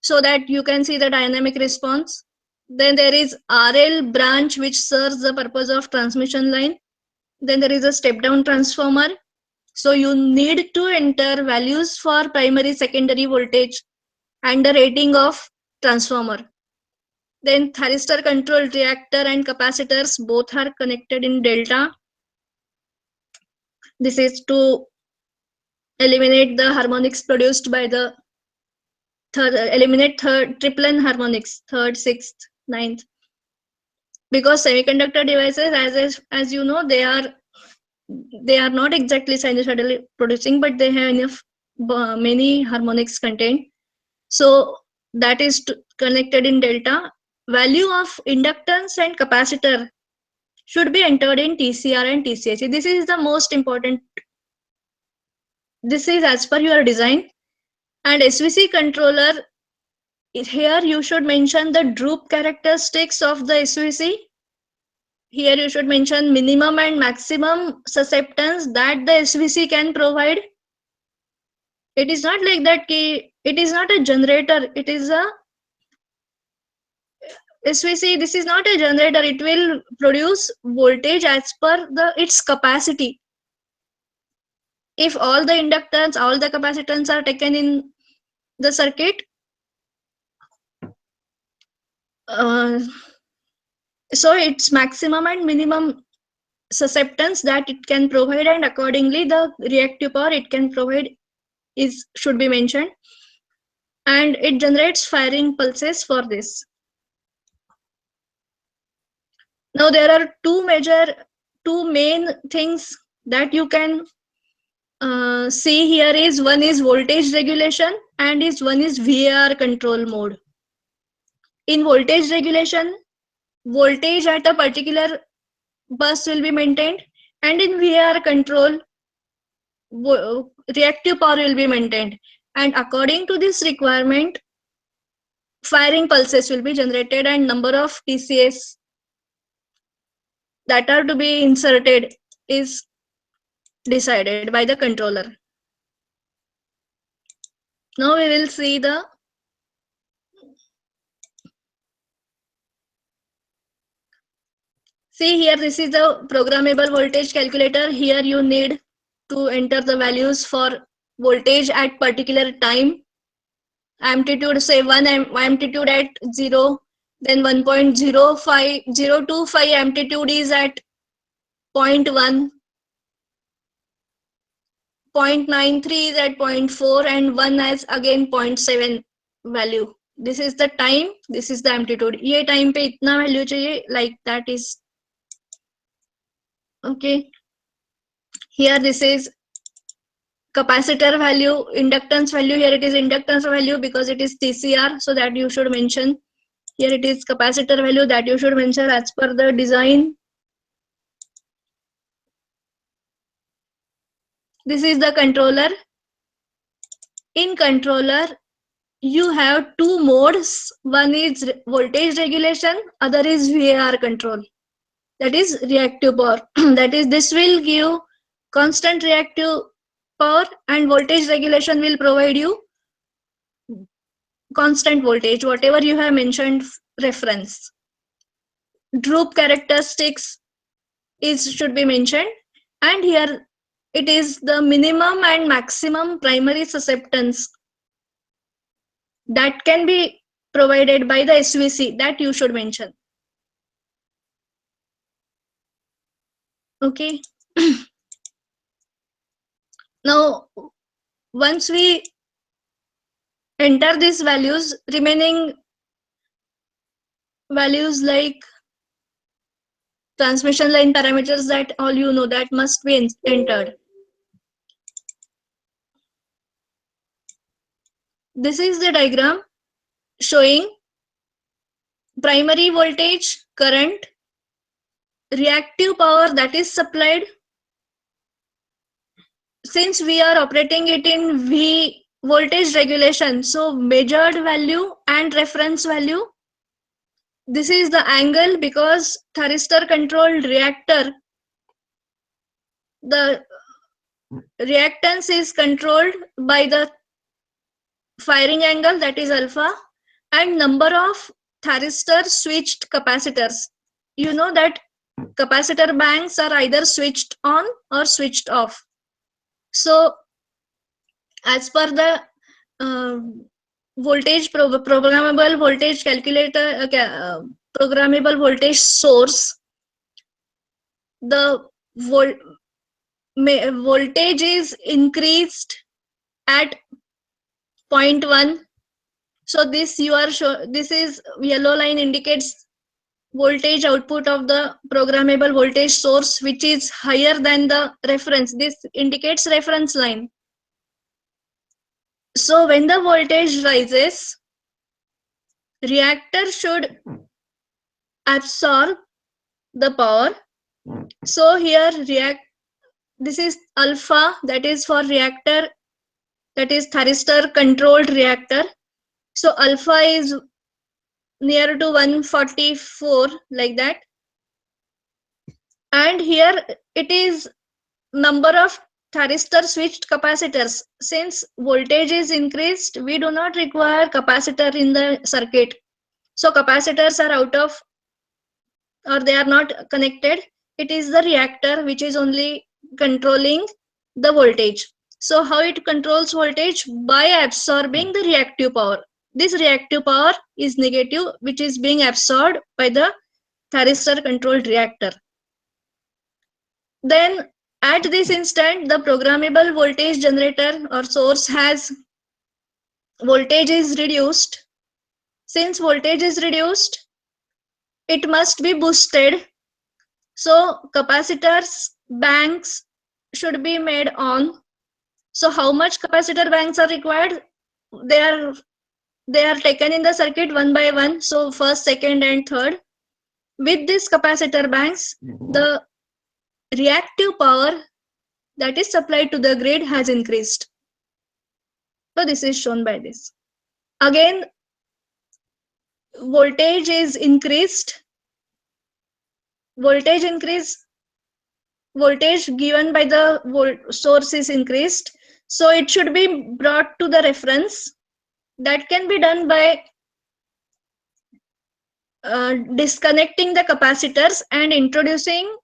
so that you can see the dynamic response. Then there is RL branch, which serves the purpose of transmission line. Then there is a step down transformer. So you need to enter values for primary, secondary voltage and the rating of transformer. Then thyristor controlled reactor and capacitors both are connected in delta. This is to eliminate the harmonics produced by the triplen harmonics, third, sixth, ninth. Because semiconductor devices, as you know, they are not exactly sinusoidally producing, but they have enough many harmonics contained. So that is connected in delta. Value of inductance and capacitor should be entered in TCR and TCH. This is the most important. This is as per your design. And SVC controller, here you should mention the droop characteristics of the SVC. Here you should mention minimum and maximum susceptance that the SVC can provide. It is not like that it is not a generator, it is a SVC. This is not a generator. It will produce voltage as per its capacity. If all the inductance, all the capacitance are taken in the circuit, so its maximum and minimum susceptance that it can provide, and accordingly the reactive power it can provide should be mentioned. and it generates firing pulses for this. Now there are two main things that you can see here is one is voltage regulation and one is VAR control mode. In voltage regulation, voltage at a particular bus will be maintained, and in VAR control, reactive power will be maintained. And according to this requirement, firing pulses will be generated and number of TCS that are to be inserted is decided by the controller. Now we will see the here this is the programmable voltage calculator. Here you need to enter the values for voltage at particular time, amplitude say 1 amplitude at 0, then 1.05025 amplitude is at 0.1, 0.93 is at 0.4 and 1 as again 0.7 value. This is the time, this is the amplitude. ये time पे इतना value चाहिए, like that is okay. Here this is capacitor value, inductance value. Here it is inductance value because it is TCR, so that you should mention. Here it is capacitor value that you should mention as per the design. This is the controller. In controller, you have two modes. One is voltage regulation, other is VAR control. That is reactive power. That is, this will give constant reactive power, and voltage regulation will provide you constant voltage, whatever you have mentioned reference. Droop characteristics should be mentioned, and here it is the minimum and maximum primary susceptance that can be provided by the SVC that you should mention. Okay. Now once we enter these values, remaining values like transmission line parameters, that all you know, that must be entered. This is the diagram showing primary voltage, current, reactive power that is supplied. Since we are operating it in V voltage regulation, so measured value and reference value. This is the angle because thyristor controlled reactor, the reactance is controlled by the firing angle, that is alpha, and number of thyristor switched capacitors. You know that capacitor banks are either switched on or switched off. So as per the voltage programmable voltage calculator, programmable voltage source, the voltage is increased at 0.1. So this this is yellow line indicates voltage output of the programmable voltage source, which is higher than the reference. This indicates reference line. So when the voltage rises, reactor should absorb the power. So here this is alpha, that is for reactor, that is thyristor controlled reactor. So alpha is near to 144, like that. And here it is number of thyristor switched capacitors. Since voltage is increased, we do not require capacitor in the circuit. So capacitors are out of, or they are not connected. It is the reactor which is only controlling the voltage. So how it controls voltage? By absorbing the reactive power. This reactive power is negative, which is being absorbed by the thyristor controlled reactor. Then at this instant, the programmable voltage generator or source has voltage is reduced. Since voltage is reduced, it must be boosted. So capacitors banks should be made on. So how much capacitor banks are required? They are taken in the circuit one by one. So first, second, and third. With this capacitor banks, the reactive power that is supplied to the grid has increased. So this is shown by this. Again, voltage is increased. Voltage increase, voltage given by the source is increased. So it should be brought to the reference. That can be done by disconnecting the capacitors and introducing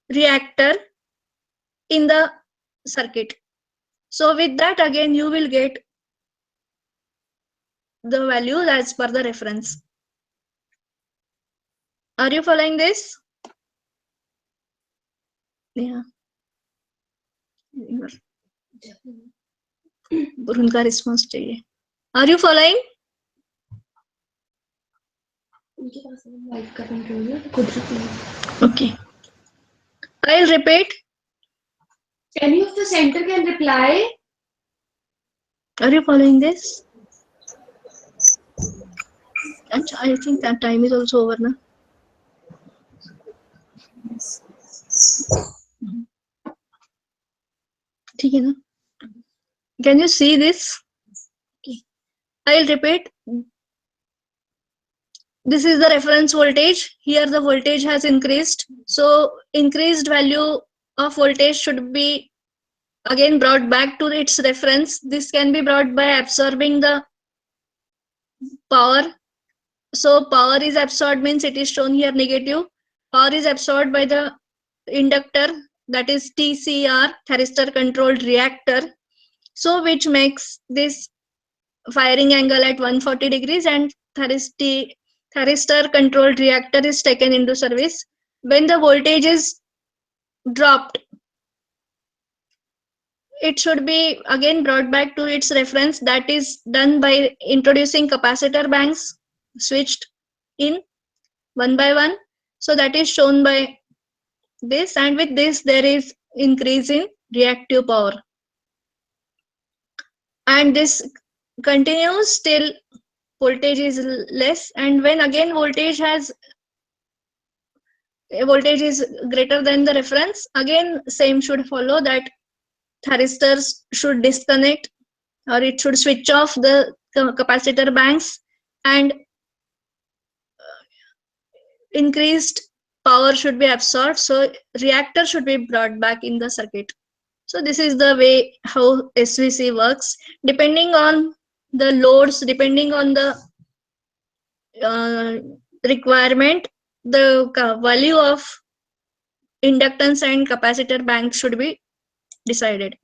reactor in the circuit. So with that, again, you will get the value as per the reference. Are you following this? Yeah. उनका response चाहिए. Are you following? Okay. I'll repeat. Any of the center can reply. Are you following this? I think that time is also over now. ठीक है ना? Can you see this? Okay. I'll repeat. This is the reference voltage. Here the voltage has increased. So increased value of voltage should be again brought back to its reference. This can be brought by absorbing the power. So power is absorbed means it is shown here negative. Power is absorbed by the inductor, that is TCR, thyristor controlled reactor. So which makes this firing angle at 140 degrees, and thyristor controlled reactor is taken into service. When the voltage is dropped, it should be again brought back to its reference. That is done by introducing capacitor banks switched in one by one. So that is shown by this, and with this there is increase in reactive power, and this continues till voltage is less. And when again voltage is greater than the reference, again same should follow, that thyristors should disconnect, or it should switch off the capacitor banks, and increased power should be absorbed. So reactor should be brought back in the circuit. So this is the way how SVC works. Depending on the loads, depending on the requirement, the value of inductance and capacitor banks should be decided.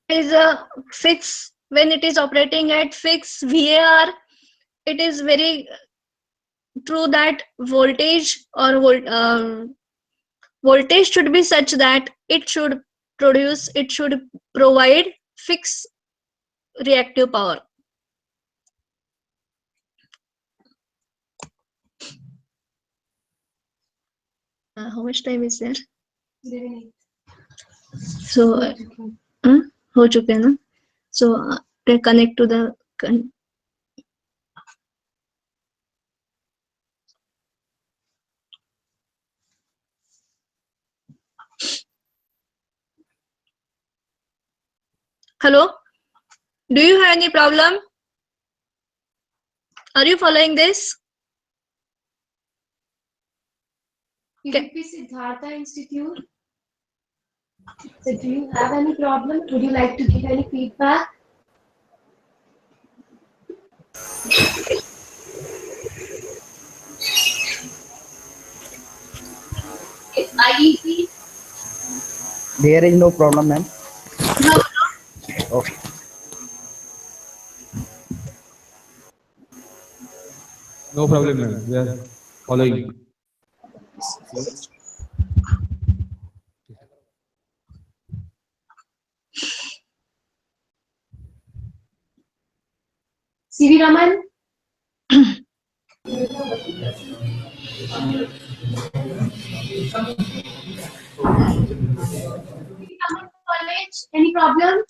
Is a fix, when it is operating at fixed VAR, it is very true that voltage or voltage should be such that it should provide fixed reactive power. How much time is there? So हो चुके हैं ना? So connect to the Hello? Do you have any problem? Are you following this? PVP Siddhartha Institute. So do you have any problem? Would you like to give any feedback? It's IEP. There is no problem, ma'am. No. Okay. No problem, ma'am. We are following. CV Raman, college, any problem?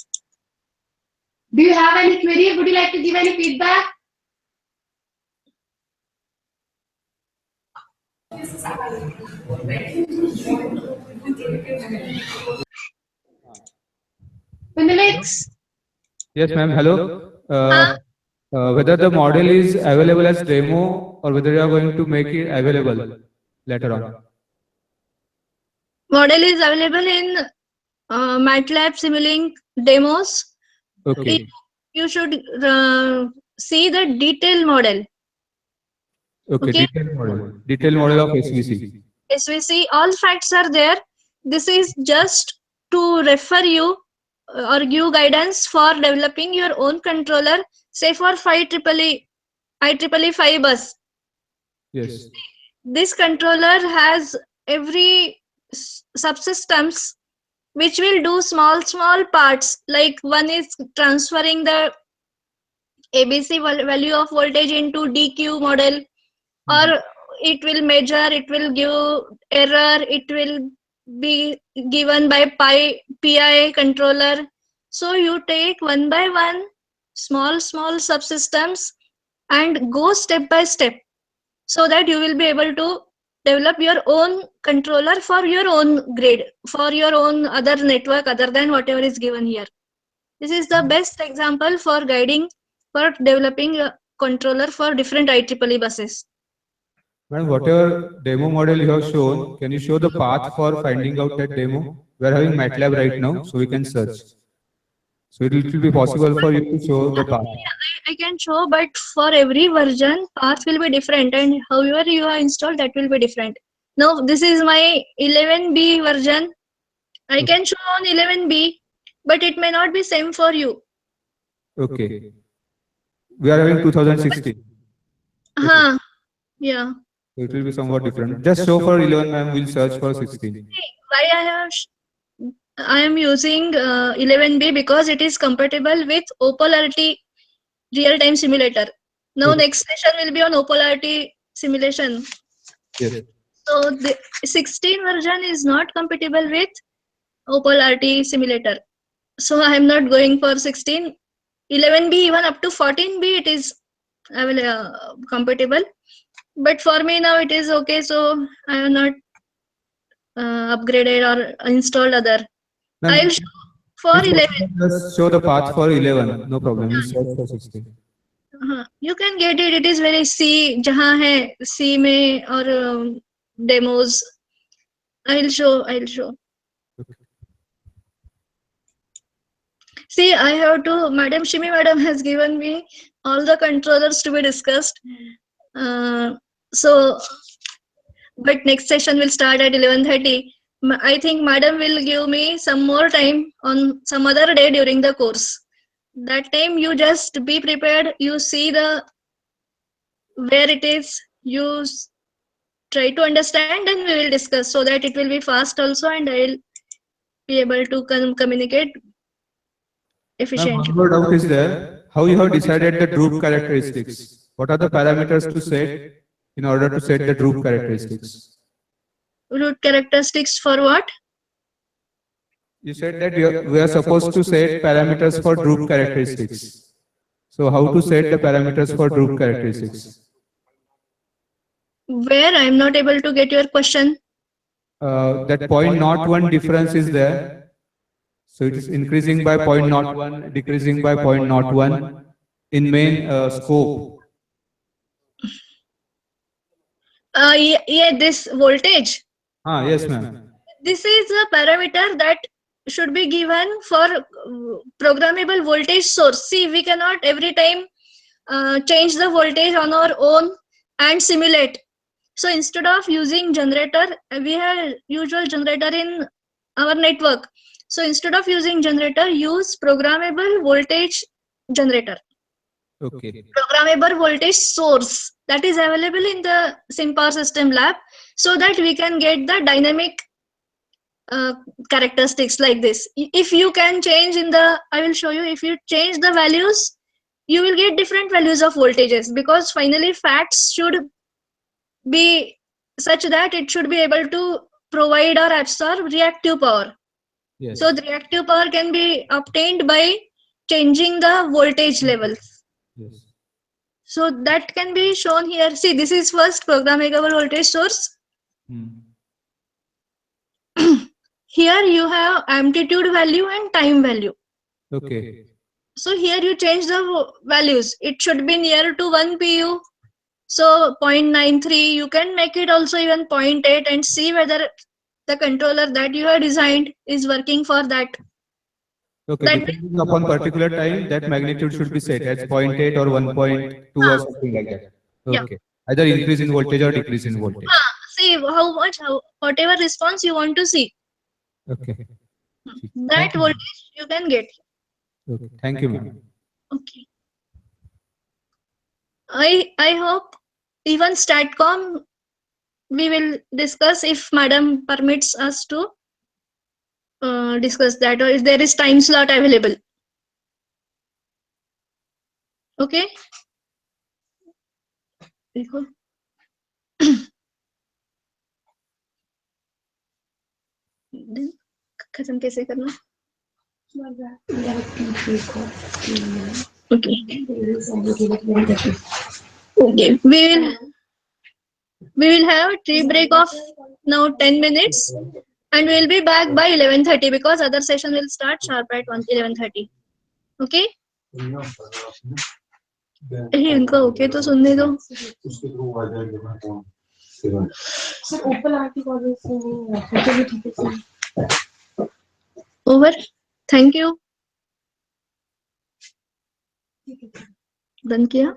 Do you have any query? Would you like to give any feedback? Pindalix, Yes, ma'am. Hello. Whether the model is available as demo or whether you are going to make it available later on. Model is available in MATLAB Simulink demos. Okay. You should see the detailed model. Okay. Okay. Detailed model of SVC. SVC, all facts are there. This is just to refer you or give guidance for developing your own controller, say for 5EEE, IEEE 5 bus. Yes. This controller has every subsystems which will do small parts, like one is transferring the ABC value of voltage into DQ model, or it will measure, it will give error, it will be given by PI controller. So you take one by one small subsystems and go step by step, so that you will be able to develop your own controller for your own grade, for your own other network other than whatever is given here. This is the best example for guiding, for developing a controller for different IEEE buses. And whatever demo model you have shown, can you show the path for finding out that demo? We are having MATLAB right now, so we can search. So it will be possible for you to show the path. I can show, but for every version, path will be different, and however you have installed, that will be different. Now, this is my 11B version. I can show on 11B, but it may not be same for you. Okay. We are having 2016. Yeah. So it will be somewhat different. Just show for 11, ma'am. We'll search for 16. Why I am using 11B because it is compatible with O-polarity real-time simulator. Now next session will be on O-polarity simulation. Yes. So the 16 version is not compatible with O-polarity simulator. So I am not going for 16. 11B even up to 14B it is compatible. But for me now it is okay. So I have not upgraded or installed other. I'll show for 11. Just show the path for 11. No problem. We'll search for 16. You can get it. It is very C जहाँ है C में और demos. I'll show. Okay. See, I have to. Madam Shimi Madam has given me all the controllers to be discussed. So, but next session will start at 11:30. I think Madam will give me some more time on some other day during the course. That time you just be prepared. You see the where it is. You try to understand, and we will discuss so that it will be fast also, and I will be able to communicate efficiently. One more doubt is there. How you have decided the droop characteristics? What are the parameters to set in order to set the droop characteristics? Root characteristics for what? You said that we are supposed to set parameters for droop characteristics. So how to set the parameters for droop characteristics? Where I am not able to get your question. That 0.01 difference is there. So it is increasing by 0.01, decreasing by 0.01 in main scope. Yeah, this voltage. Yes, ma'am. This is a parameter that should be given for programmable voltage source. See, we cannot every time change the voltage on our own and simulate. So instead of using generator, we have usual generator in our network. So instead of using generator, use programmable voltage generator. Okay. programmable voltage source that is available in the SimPower System lab, so that we can get the dynamic characteristics like this. If you can change in the, I will show you, if you change the values, you will get different values of voltages, because finally facts should be such that it should be able to provide or absorb reactive power. Yes. So the reactive power can be obtained by changing the voltage levels. Yes. So that can be shown here. See, this is first programmable voltage source. Hmm. Here you have amplitude value and time value. Okay. So here you change the values. It should be near to 1 pu. So 0.93, you can make it also even 0.8 and see whether the controller that you have designed is working for that. Okay. That Depending upon particular time, that magnitude should be set as 0.8 or 1.2 or something like that. yeah. Okay. Either increase in voltage or decrease in voltage. See how much, whatever response you want to see. Okay. That Thank you. voltage you can get. Okay. Thank you, ma'am. Okay. I hope even StatCom we will discuss if madam permits us to discuss that, or if there is time slot available. Okay. देखो खत्म कैसे करना? Okay. Okay. We will have a tea break of now 10 minutes, and we will be back by 11:30, because other session will start sharp at 11:30. Okay. इनको okay तो सुनने दो. Sir ऊपर आके कॉलेज से नहीं है तो भी ठीक है sir. Over. Thank you. Done किया?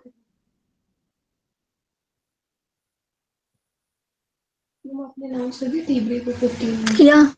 तुम अपने अनाउंस कर दी टी ब्रेक को 15 Yeah.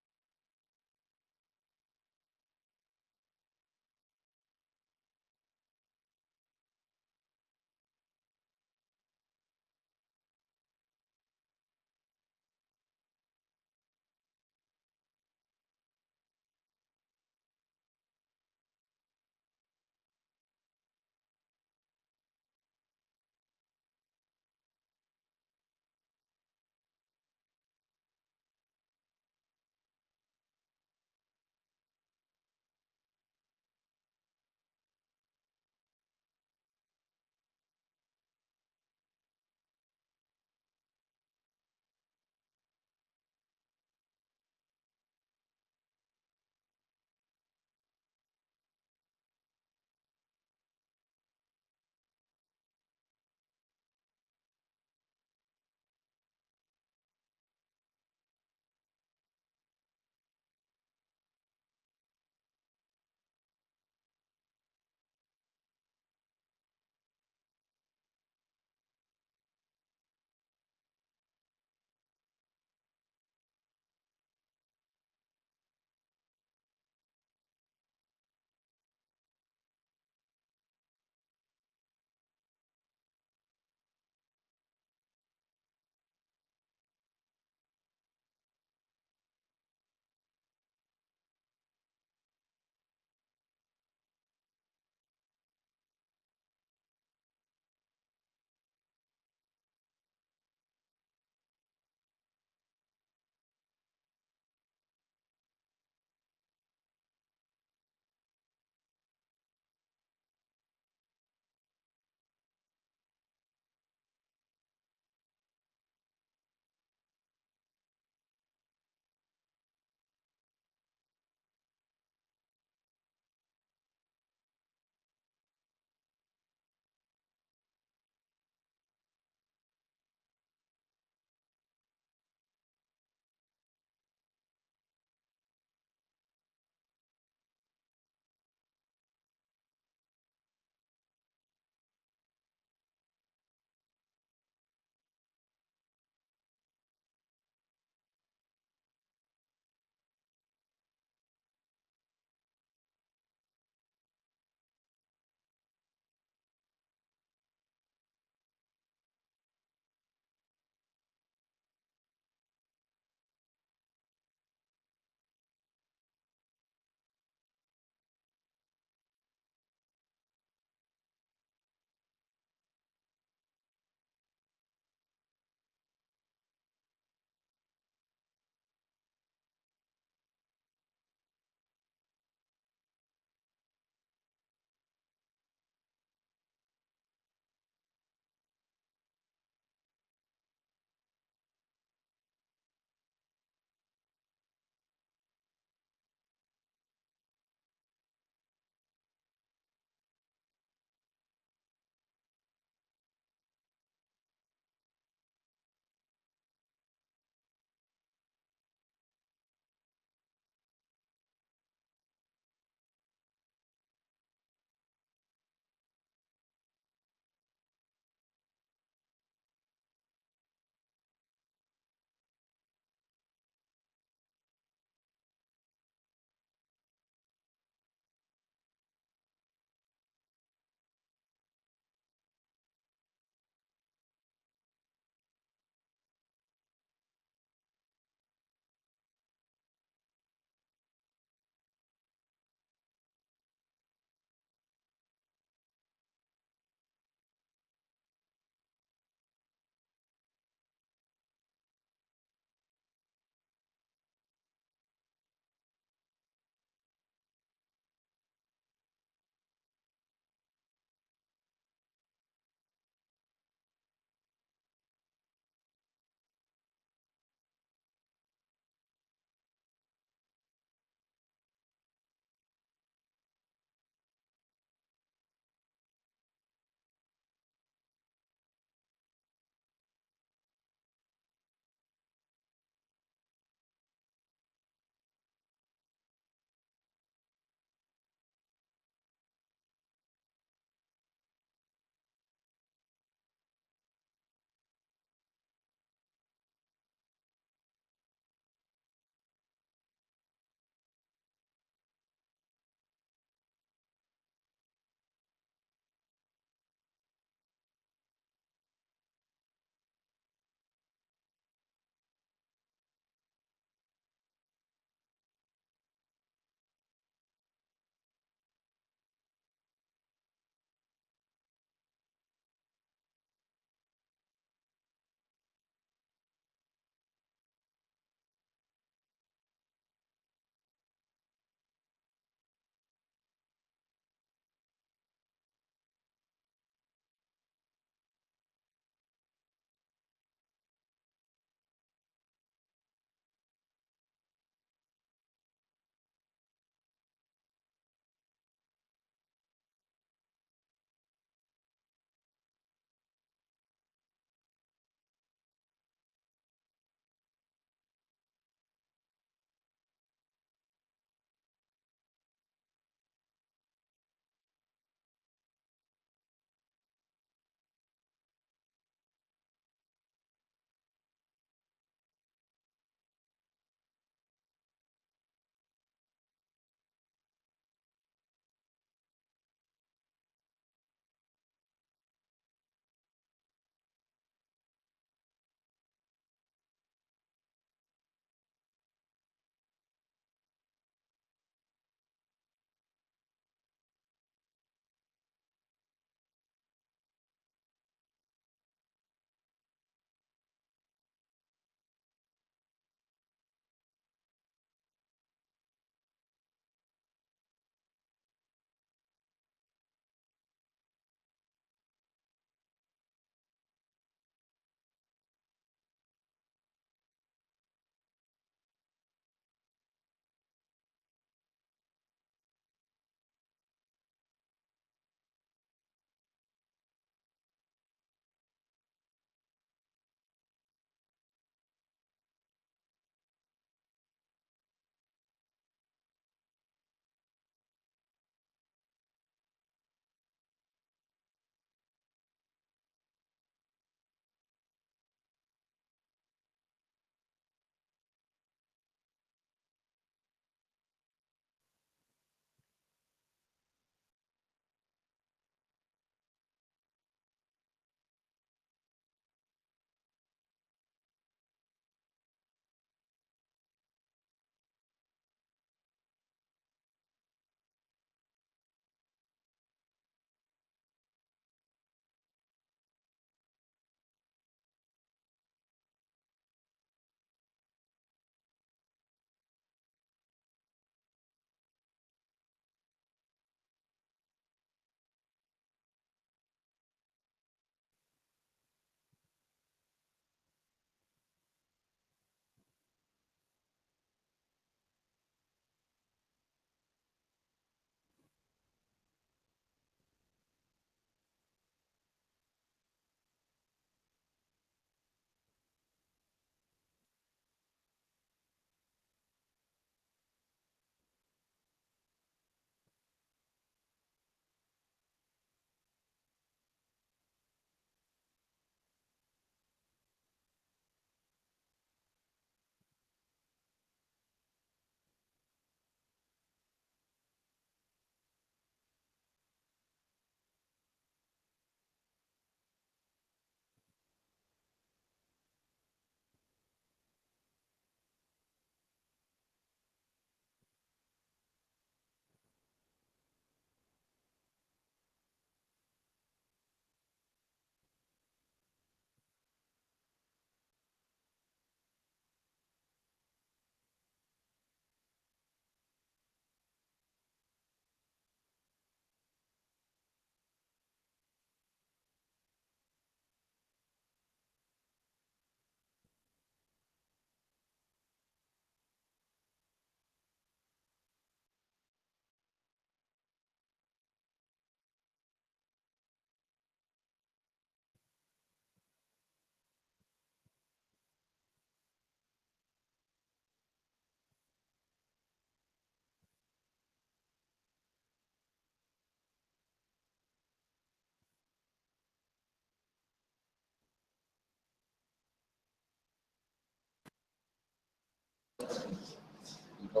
मैं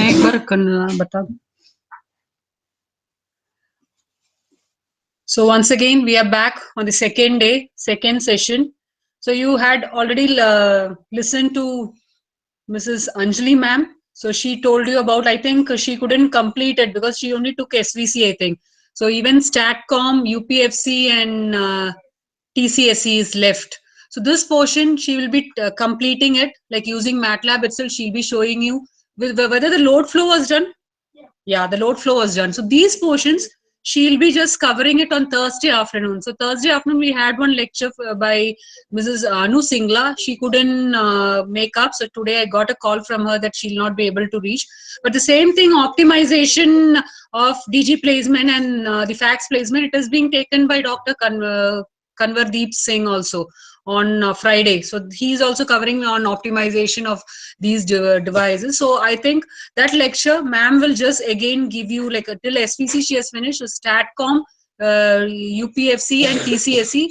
एक बार बता दूं. So once again, we are back on the second day, second session. So you had already listened to Mrs. Anjali ma'am. So she told you about, I think she couldn't complete it because she only took SVC, I think. So even StatCom, UPFC and TCSE is left. So this portion, she will be completing it, like using MATLAB itself, she'll be showing you whether the load flow was done. Yeah, the load flow was done. So these portions, she'll be just covering it on Thursday afternoon. So Thursday afternoon, we had one lecture by Mrs. Anu Singla. She couldn't make up. So today I got a call from her that she'll not be able to reach. But the same thing, optimization of DG placement and the fax placement, it is being taken by Dr. Kanwardeep Singh also on Friday. So he's also covering on optimization of these devices. So I think that lecture, ma'am will just again give you like till SPC she has finished, so StatCom, UPFC and TCSE,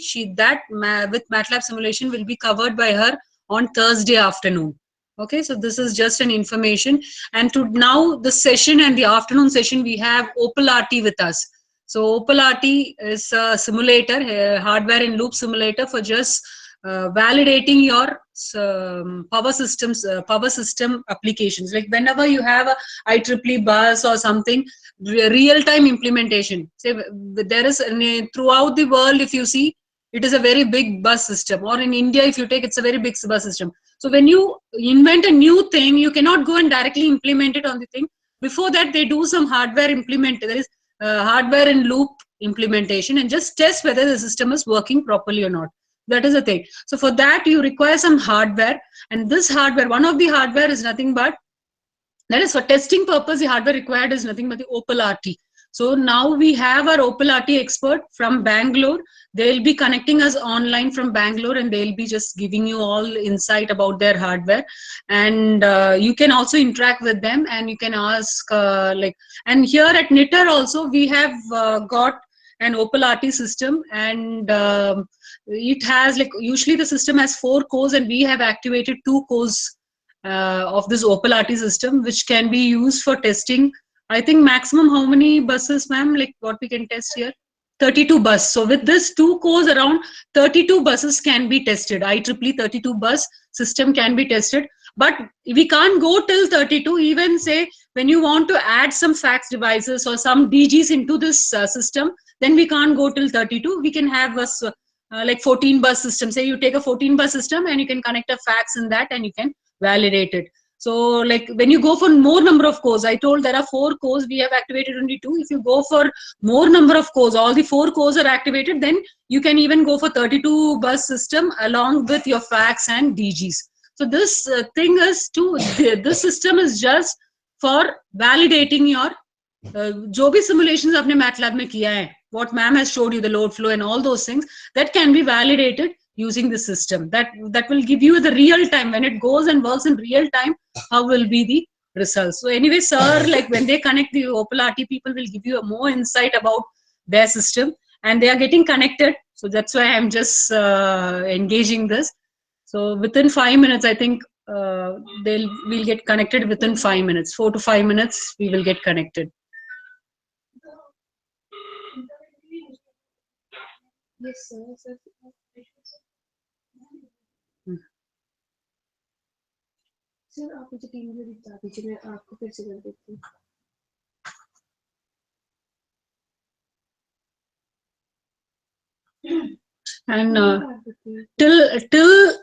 with MATLAB simulation will be covered by her on Thursday afternoon. Okay, so this is just an information. And to now the session and the afternoon session, we have Opal RT with us. So Opal RT is a simulator, hardware in loop simulator for just validating your power system applications. Like whenever you have a IEEE bus or something, real-time implementation. Say there is throughout the world, if you see, it is a very big bus system. Or in India, if you take, it's a very big bus system. So when you invent a new thing, you cannot go and directly implement it on the thing. Before that, they do some hardware implement. There is hardware in loop implementation and just test whether the system is working properly or not. That is the thing. So for that, you require some hardware. And this hardware, one of the hardware is nothing but, that is for testing purpose, the hardware required is nothing but the Opal RT. So now we have our Opal RT expert from Bangalore. They'll be connecting us online from Bangalore and they'll be just giving you all insight about their hardware. And you can also interact with them and you can ask and here at Knitter also we have got an Opal RT system, and it has usually the system has 4 cores and we have activated 2 cores of this Opal RT system, which can be used for testing. I think maximum how many buses, ma'am? Like what we can test here? 32 bus. So with this 2 cores, around 32 buses can be tested. IEEE 32 bus system can be tested. But we can't go till 32. Even say when you want to add some fax devices or some DGs into this system, then we can't go till 32. We can have a like 14 bus system. Say you take a 14 bus system and you can connect a fax in that and you can validate it. So like when you go for more number of cores, I told there are 4 cores, we have activated only 2. If you go for more number of cores, all the 4 cores are activated, then you can even go for 32 bus system along with your fax and DGs. So this thing is this system is just for validating your जो भी simulations आपने MATLAB में किया है, what ma'am has showed you, the load flow and all those things, that can be validated using the system. That will give you the real time, when it goes and works in real time, how will be the results. So anyway, sir, like when they connect, the Opal RT people will give you a more insight about their system, and they are getting connected. So that's why I'm just engaging this. So within 5 minutes, I think we'll get connected within 5 minutes, 4 to 5 minutes, we will get connected. Yes, sir. Sir आप मुझे team में बता दीजिए, मैं आपको फिर से कर देती हूँ. And till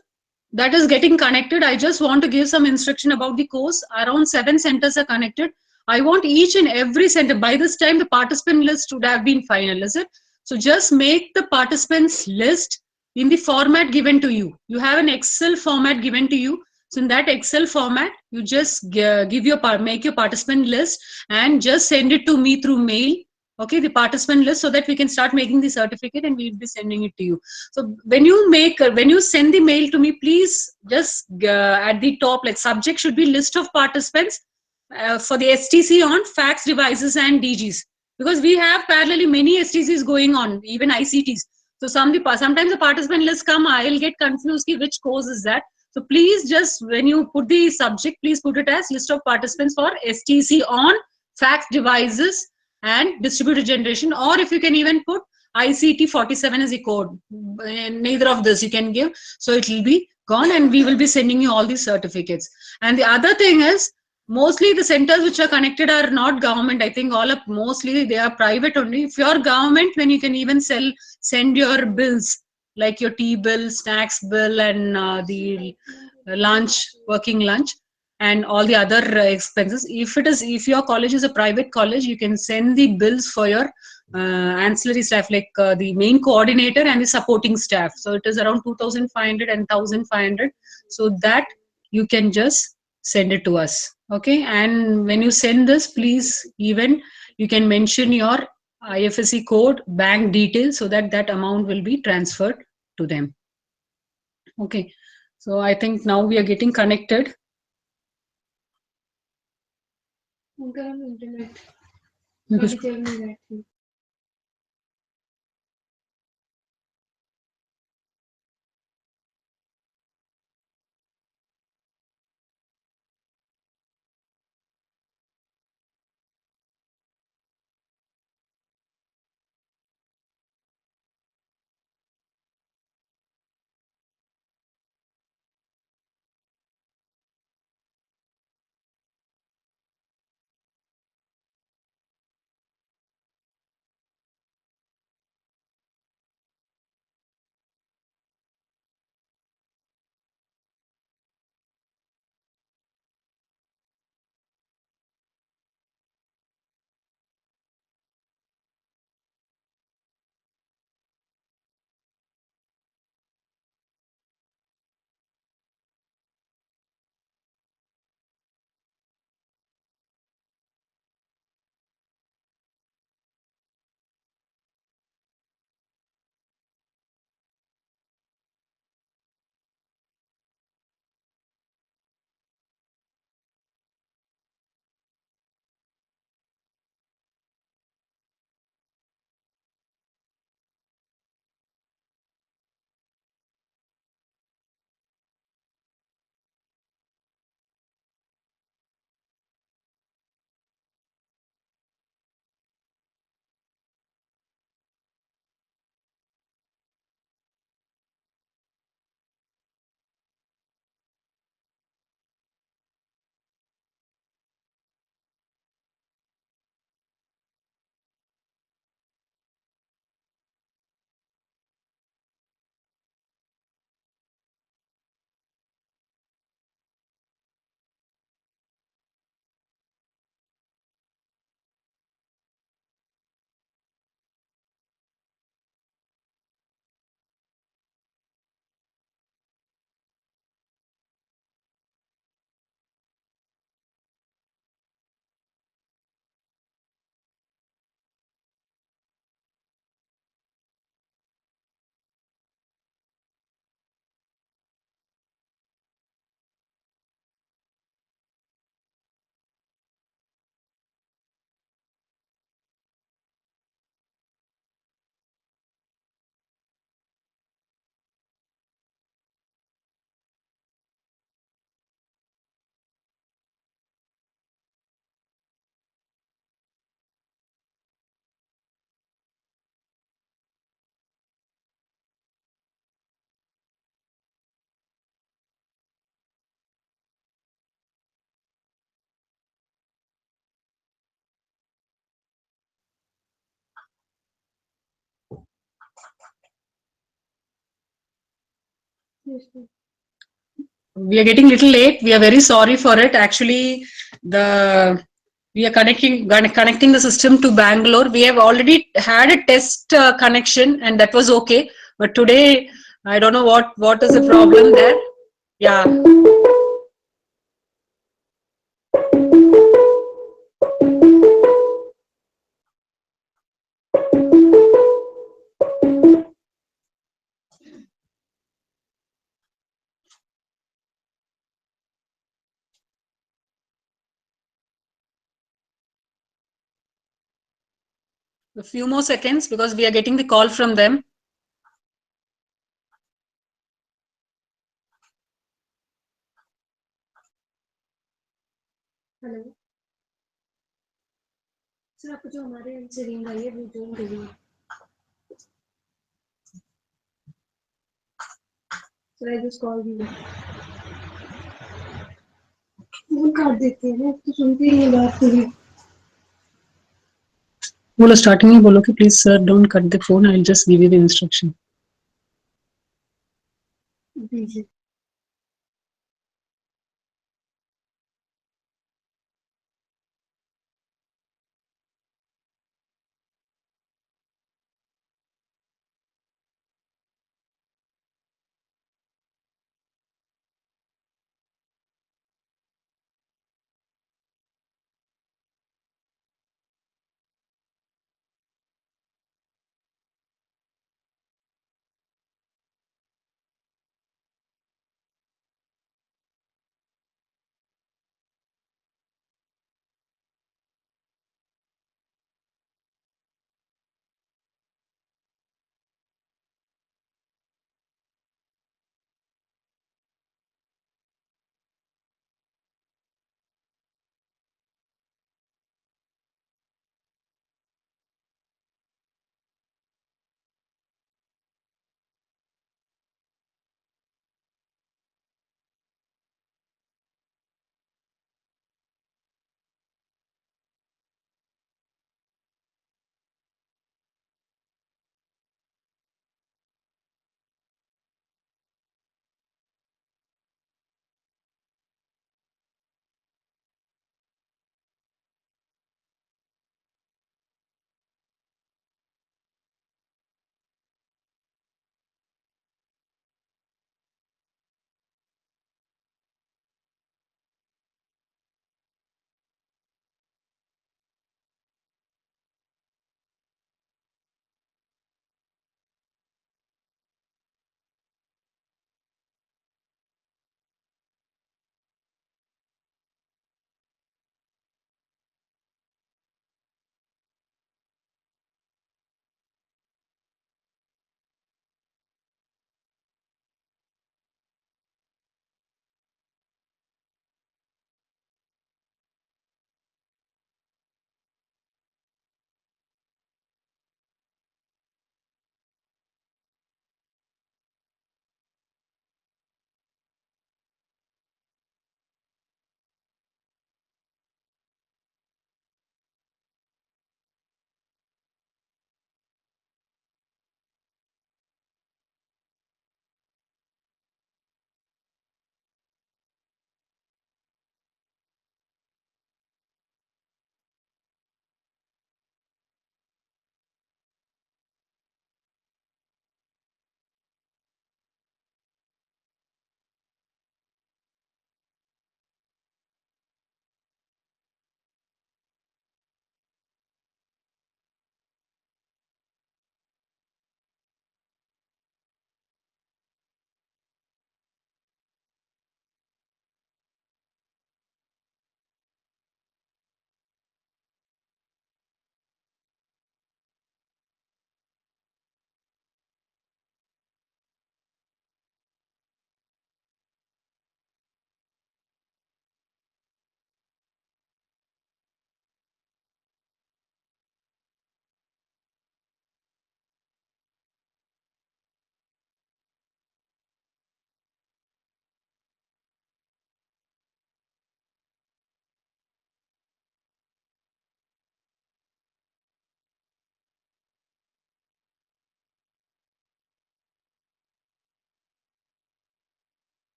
that is getting connected, I just want to give some instruction about the course. Around 7 centers are connected. I want each and every center, by this time the participant list would have been finalized. So just make the participants list in the format given to you. You have an Excel format given to you. So in that Excel format, you just make your participant list and just send it to me through mail. Okay, the participant list, so that we can start making the certificate and we'll be sending it to you. So when you send the mail to me, please just at the top, like subject should be list of participants for the STC on fax devices and DGs, because we have parallelly many STCs going on, even ICTs. So sometimes the participant list come, I'll get confused which course is that. So please just, when you put the subject, please put it as list of participants for STC on fax devices and distributed generation, or if you can even put ICT 47 as a code. Neither of this you can give. So it will be gone and we will be sending you all these certificates. And the other thing is, mostly the centers which are connected are not government. I think all of mostly they are private only. If you're government, then you can even send your bills, like your tea bill, snacks bill, and the lunch, working lunch, and all the other expenses. If your college is a private college, you can send the bills for your ancillary staff, like the main coordinator and the supporting staff. So it is around 2,500 and 1,500. So that you can just send it to us. Okay. And when you send this, please even you can mention your IFSC code, bank details, so that that amount will be transferred to them. Okay. So I think now we are getting connected. Internet. We are getting little late. We are very sorry for it. Actually, we are connecting the system to Bangalore. We have already had a test connection, and that was okay. But today, I don't know what is the problem there. Yeah. A few more seconds because we are getting the call from them. Hello sir, आपको जो हमारे यहाँ से ring आई है वो zone गई है sir. I just call you. Phone काट देते हैं ना, तो सुनते ही नहीं बात कभी। बोलो, स्टार्टिंग में बोलो कि please sir don't cut the phone, I will just give you the instruction. दीजिए।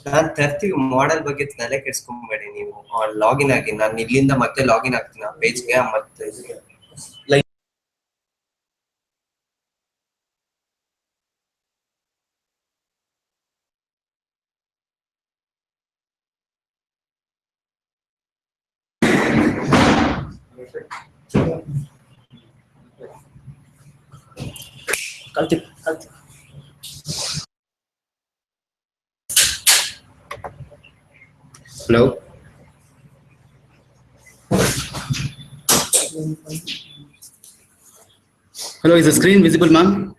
ನಾನು ತರ್ತೀವಿ ಮಾಡೆಲ್ ಬಗ್ಗೆ ತಲೆ ಕೆಡ್ಸ್ಕೊಂಬೇಡಿ ನೀವು. ಲಾಗಿನ್ ಆಗಿ ನಾನು ಇಲ್ಲಿಂದ ಮತ್ತೆ ಲಾಗಿನ್ ಆಗ್ತೀನಿ ಆ ಪೇಜ್ಗೆ. ಮತ್ತೆ ಕಲ್ತಿ hello Hello, is the screen visible, ma'am?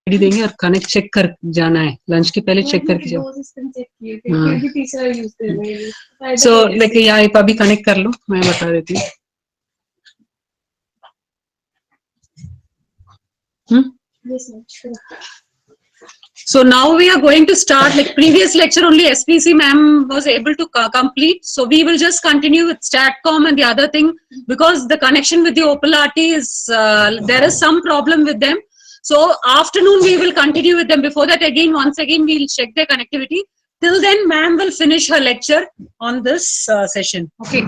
ID देंगे और कनेक्ट चेक कर जाना है, लंच के पहले चेक करके जाओ। सो लाइक यहाँ आप अभी कनेक्ट कर लो, मैं बता देती हूँ। So now we are going to start, like previous lecture only SPC ma'am was able to complete. So we will just continue with StatCom and the other thing, because the connection with the Opalati is, there is some problem with them. So afternoon we will continue with them. Before that again, once again we will check their connectivity. Till then ma'am will finish her lecture on this session. Okay.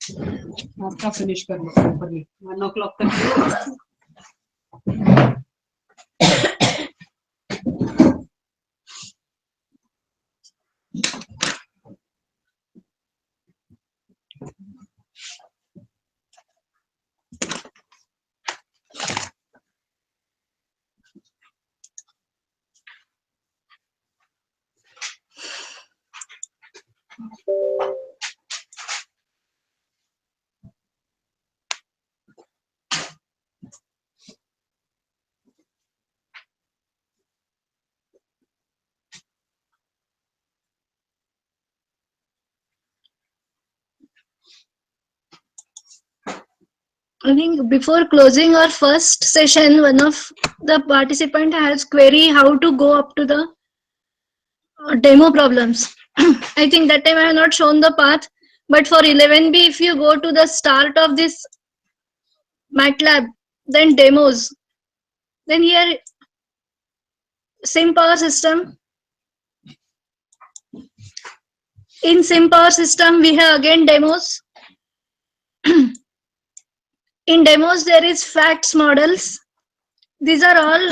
आपका finish कर लो properly. 1 o'clock तक. I think before closing our first session, one of the participant has query how to go up to the demo problems. I think that time I have not shown the path, but for 11B, if you go to the start of this MATLAB, then demos, then here sim power system. In sim power system, we have again demos. In demos, there is facts models. These are all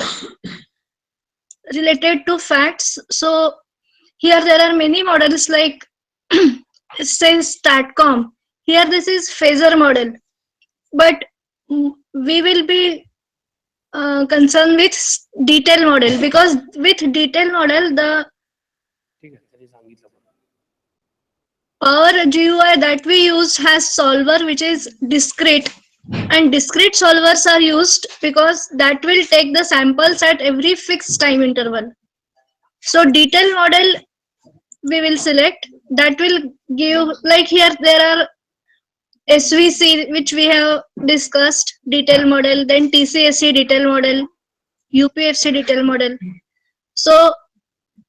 related to facts. So here there are many models like say StatCom. Here this is phasor model, but we will be concerned with detail model, because with detail model the our GUI that we use has solver which is discrete, and discrete solvers are used because that will take the samples at every fixed time interval. So detail model we will select, that will give, like here there are SVC which we have discussed detail model, then TCSC detail model, UPFC detail model. So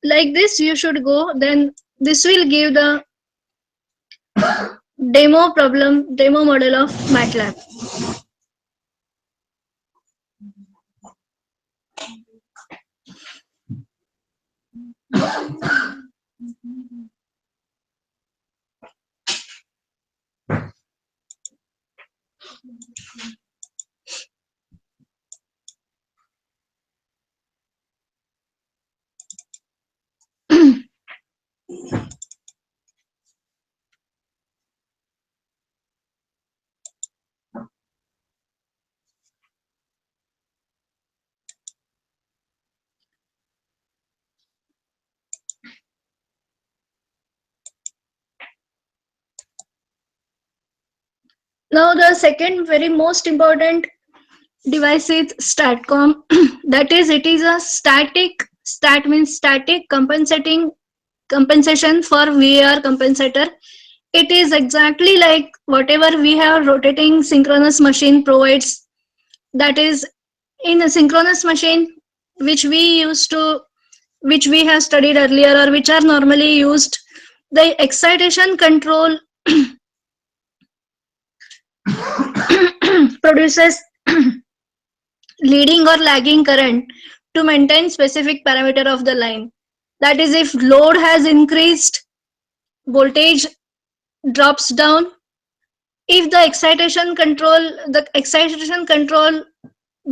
like this you should go, then this will give the demo model of MATLAB. Now the second very most important device is StatCom. That is, it is a static compensation for VAR compensator. It is exactly like whatever we have rotating synchronous machine provides. That is, in a synchronous machine which we have studied earlier, or which are normally used, the excitation control produces leading or lagging current to maintain specific parameter of the line. That is, if load has increased, voltage drops down. If the excitation control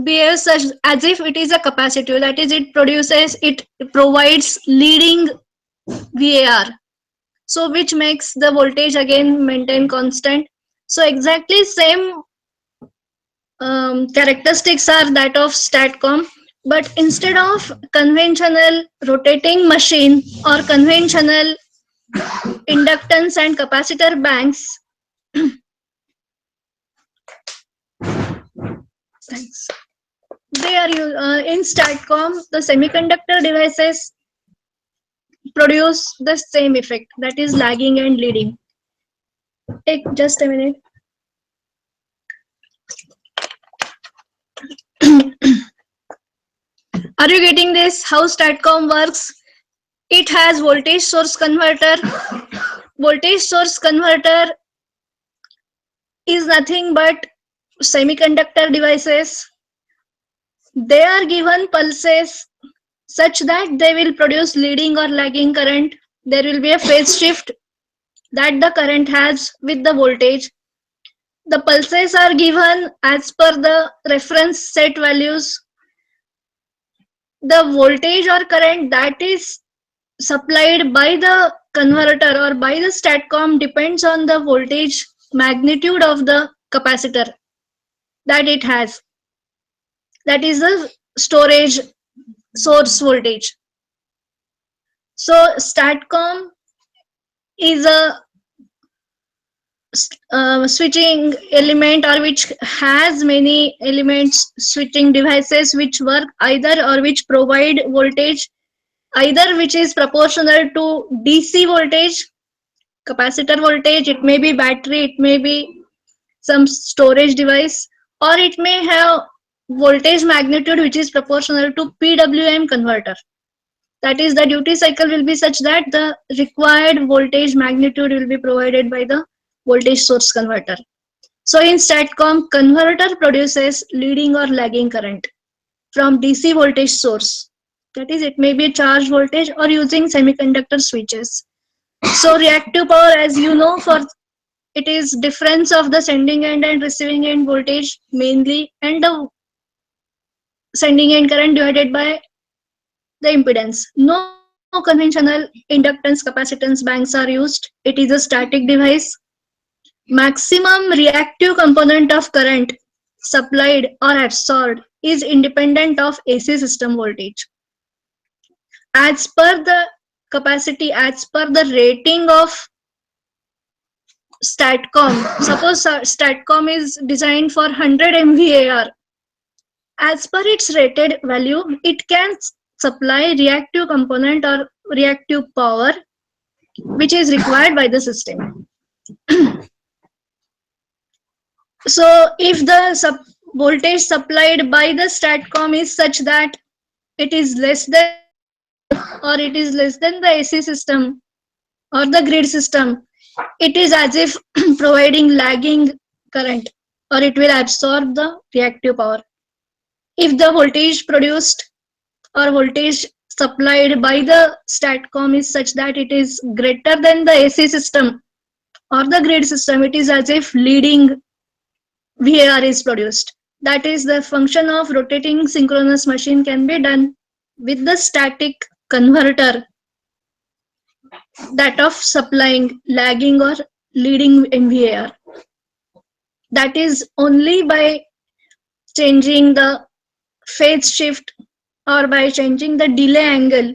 behaves as if it is a capacitive, that is, it provides leading VAR, so which makes the voltage again maintain constant. So exactly same characteristics are that of StatCom, but instead of conventional rotating machine or conventional inductance and capacitor banks, thanks. they are in STATCOM, the semiconductor devices produce the same effect, that is lagging and leading. Just a minute. Are you getting this? How STATCOM works? It has voltage source converter. Voltage source converter is nothing but semiconductor devices. They are given pulses such that they will produce leading or lagging current. There will be a phase shift that the current has with the voltage. The pulses are given as per the reference set values. The voltage or current that is supplied by the converter or by the STATCOM depends on the voltage magnitude of the capacitor that it has. That is the storage source voltage. So STATCOM is a switching element, or which has many elements, switching devices which work either or which provide voltage either which is proportional to DC voltage, capacitor voltage, it may be battery, it may be some storage device, or it may have voltage magnitude which is proportional to PWM converter. That is, the duty cycle will be such that the required voltage magnitude will be provided by the voltage source converter. So in STATCOM, converter produces leading or lagging current from DC voltage source. That is, it may be charge voltage or using semiconductor switches. So reactive power, as you know, for it is difference of the sending end and receiving end voltage mainly, and the sending end current divided by the impedance. No conventional inductance capacitance banks are used. It is a static device. Maximum reactive component of current supplied or absorbed is independent of AC system voltage. As per the capacity, as per the rating of STATCOM, suppose STATCOM is designed for 100 MVAR. As per its rated value, it can supply reactive component or reactive power which is required by the system. So if the voltage supplied by the STATCOM is such that it is less than or it is less than the AC system or the grid system, it is as if providing lagging current, or it will absorb the reactive power. If the voltage produced or voltage supplied by the STATCOM is such that it is greater than the AC system or the grid system, it is as if leading VAR is produced. That is, the function of rotating synchronous machine can be done with the static converter, that of supplying lagging or leading in VAR. That is only by changing the phase shift or by changing the delay angle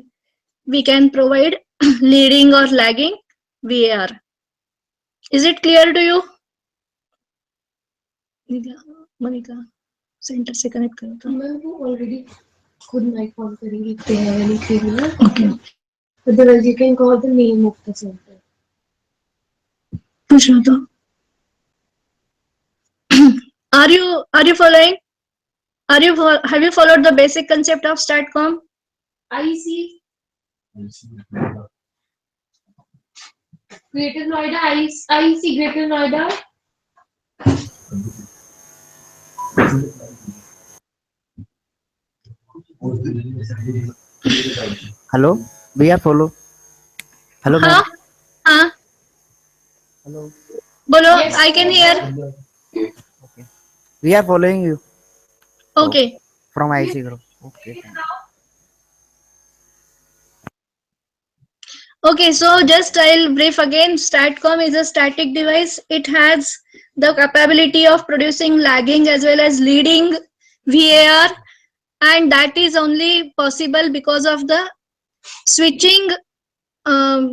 we can provide leading or lagging VAR. Is it clear to you? Monica, center से connect करो तो. मैं वो already खुद mic on करेंगे if they have anything ना. Okay. Otherwise you can call the name of the center. पूछो तो. Are you following? Have you followed the basic concept of STATCOM? IC Greater Noida, IC Greater Noida. Hello, we are follow. Hello, ma'am. हाँ हाँ Hello. बोलो. Yes. I can hear. Okay. We are following you Okay. from IC group. Okay. Okay, so just I'll brief again. STATCOM is a static device. It has the capability of producing lagging as well as leading VAR, and that is only possible because of the switching of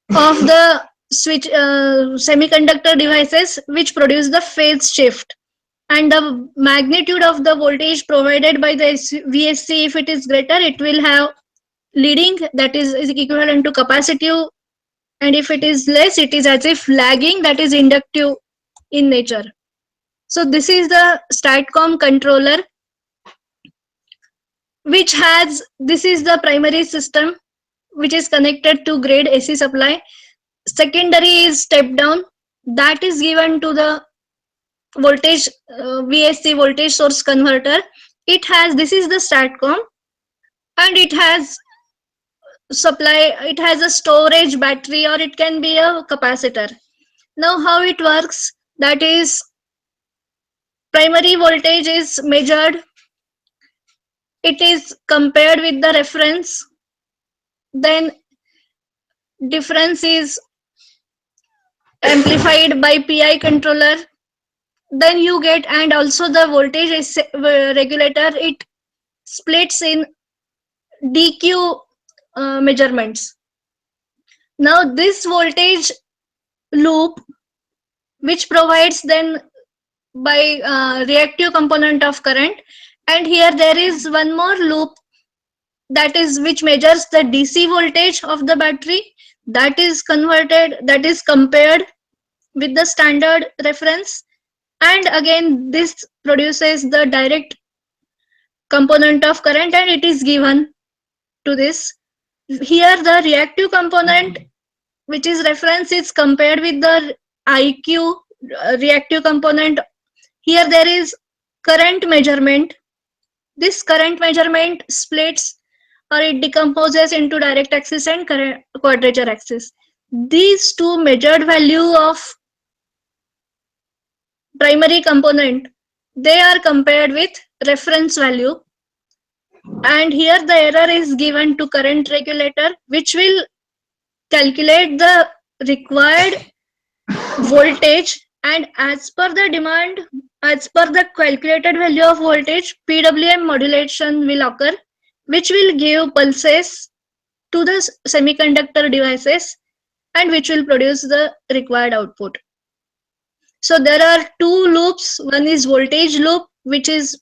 the switch semiconductor devices which produce the phase shift. and the magnitude of the voltage provided by the VSC, if it is greater, it will have leading, that is equivalent to capacitive, and if it is less, it is as if lagging, that is inductive in nature. So this is the STATCOM controller, which has, this is the primary system which is connected to grade AC supply. Secondary is step down, that is given to the voltage VSC, voltage source converter. It has, this is the STATCOM, and it has supply, it has a storage battery, or it can be a capacitor. Now how it works, that is primary voltage is measured, it is compared with the reference, then difference is amplified by PI controller, then you get, and also the voltage is regulator, it splits in DQ measurements. Now this voltage loop, which provides then by reactive component of current, and here there is one more loop, that is which measures the DC voltage of the battery, that is converted, that is compared with the standard reference, and again this produces the direct component of current, and it is given to this. Here the reactive component, which is reference, is compared with the IQ reactive component. Here there is current measurement. This current measurement splits, or it decomposes into direct axis and quadrature axis. These two measured value of primary component, they are compared with reference value, and here the error is given to current regulator, which will calculate the required voltage, and as per the demand, as per the calculated value of voltage, PWM modulation will occur, which will give pulses to the semiconductor devices, and which will produce the required output. So there are two loops. One is voltage loop, which is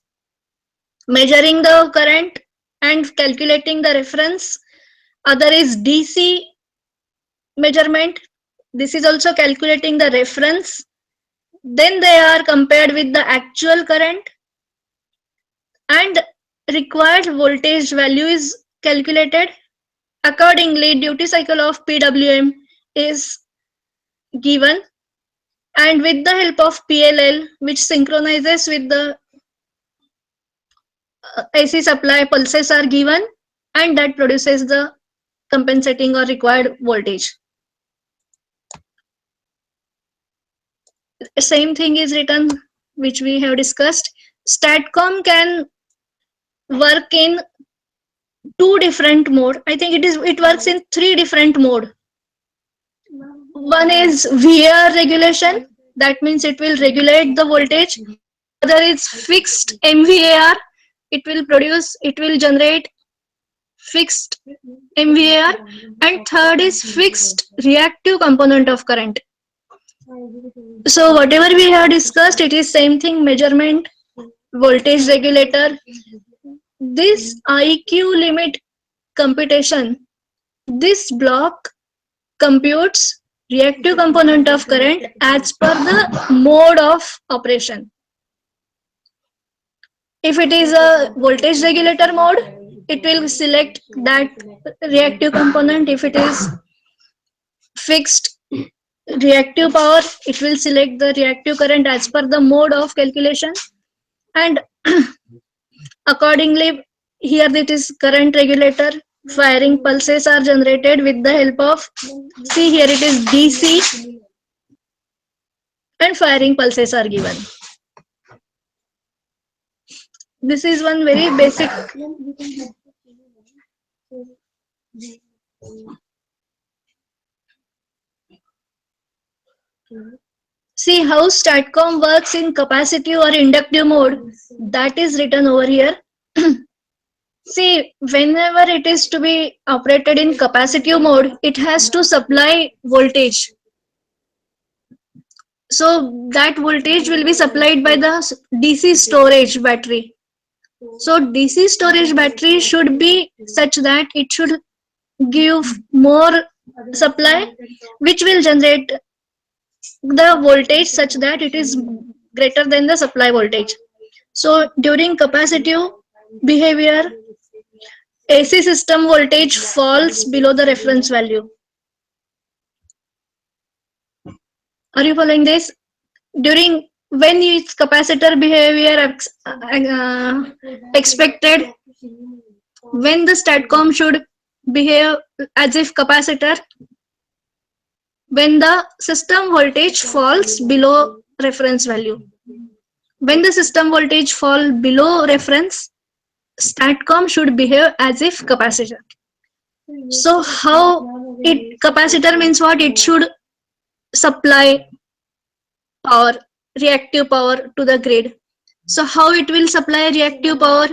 measuring the current and calculating the reference. Other is DC measurement. This is also calculating the reference. Then they are compared with the actual current, and required voltage value is calculated. Accordingly, duty cycle of PWM is given, and with the help of PLL, which synchronizes with the AC supply, pulses are given, and that produces the compensating or required voltage. Same thing is written, which we have discussed. STATCOM can work in two different mode. I think it works in three different mode. One is VAR regulation, that means it will regulate the voltage. Other is fixed MVAR, it will generate fixed MVAR, and third is fixed reactive component of current. So whatever we have discussed, it is same thing, measurement, voltage regulator. This IQ limit computation, this block computes reactive component of current as per the mode of operation. If it is a voltage regulator mode, it will select that reactive component. If it is fixed reactive power, it will select the reactive current as per the mode of calculation, and accordingly here it is current regulator, firing pulses are generated with the help of, see here it is DC, and firing pulses are given. This is one very basic. See how STATCOM works in capacitive or inductive mode, that is written over here. See, whenever it is to be operated in capacitive mode, it has to supply voltage. So that voltage will be supplied by the DC storage battery. So DC storage battery should be such that it should give more supply, which will generate the voltage such that it is greater than the supply voltage. So during capacitive behavior, AC system voltage falls below the reference value. Are you following this? During when its capacitor behavior expected, when the statcom should behave as if capacitor, when the system voltage falls below reference value. When the system voltage fall below reference, statcom should behave as if capacitor. So how it capacitor means what? It should supply power, reactive power to the grid. So how it will supply reactive power?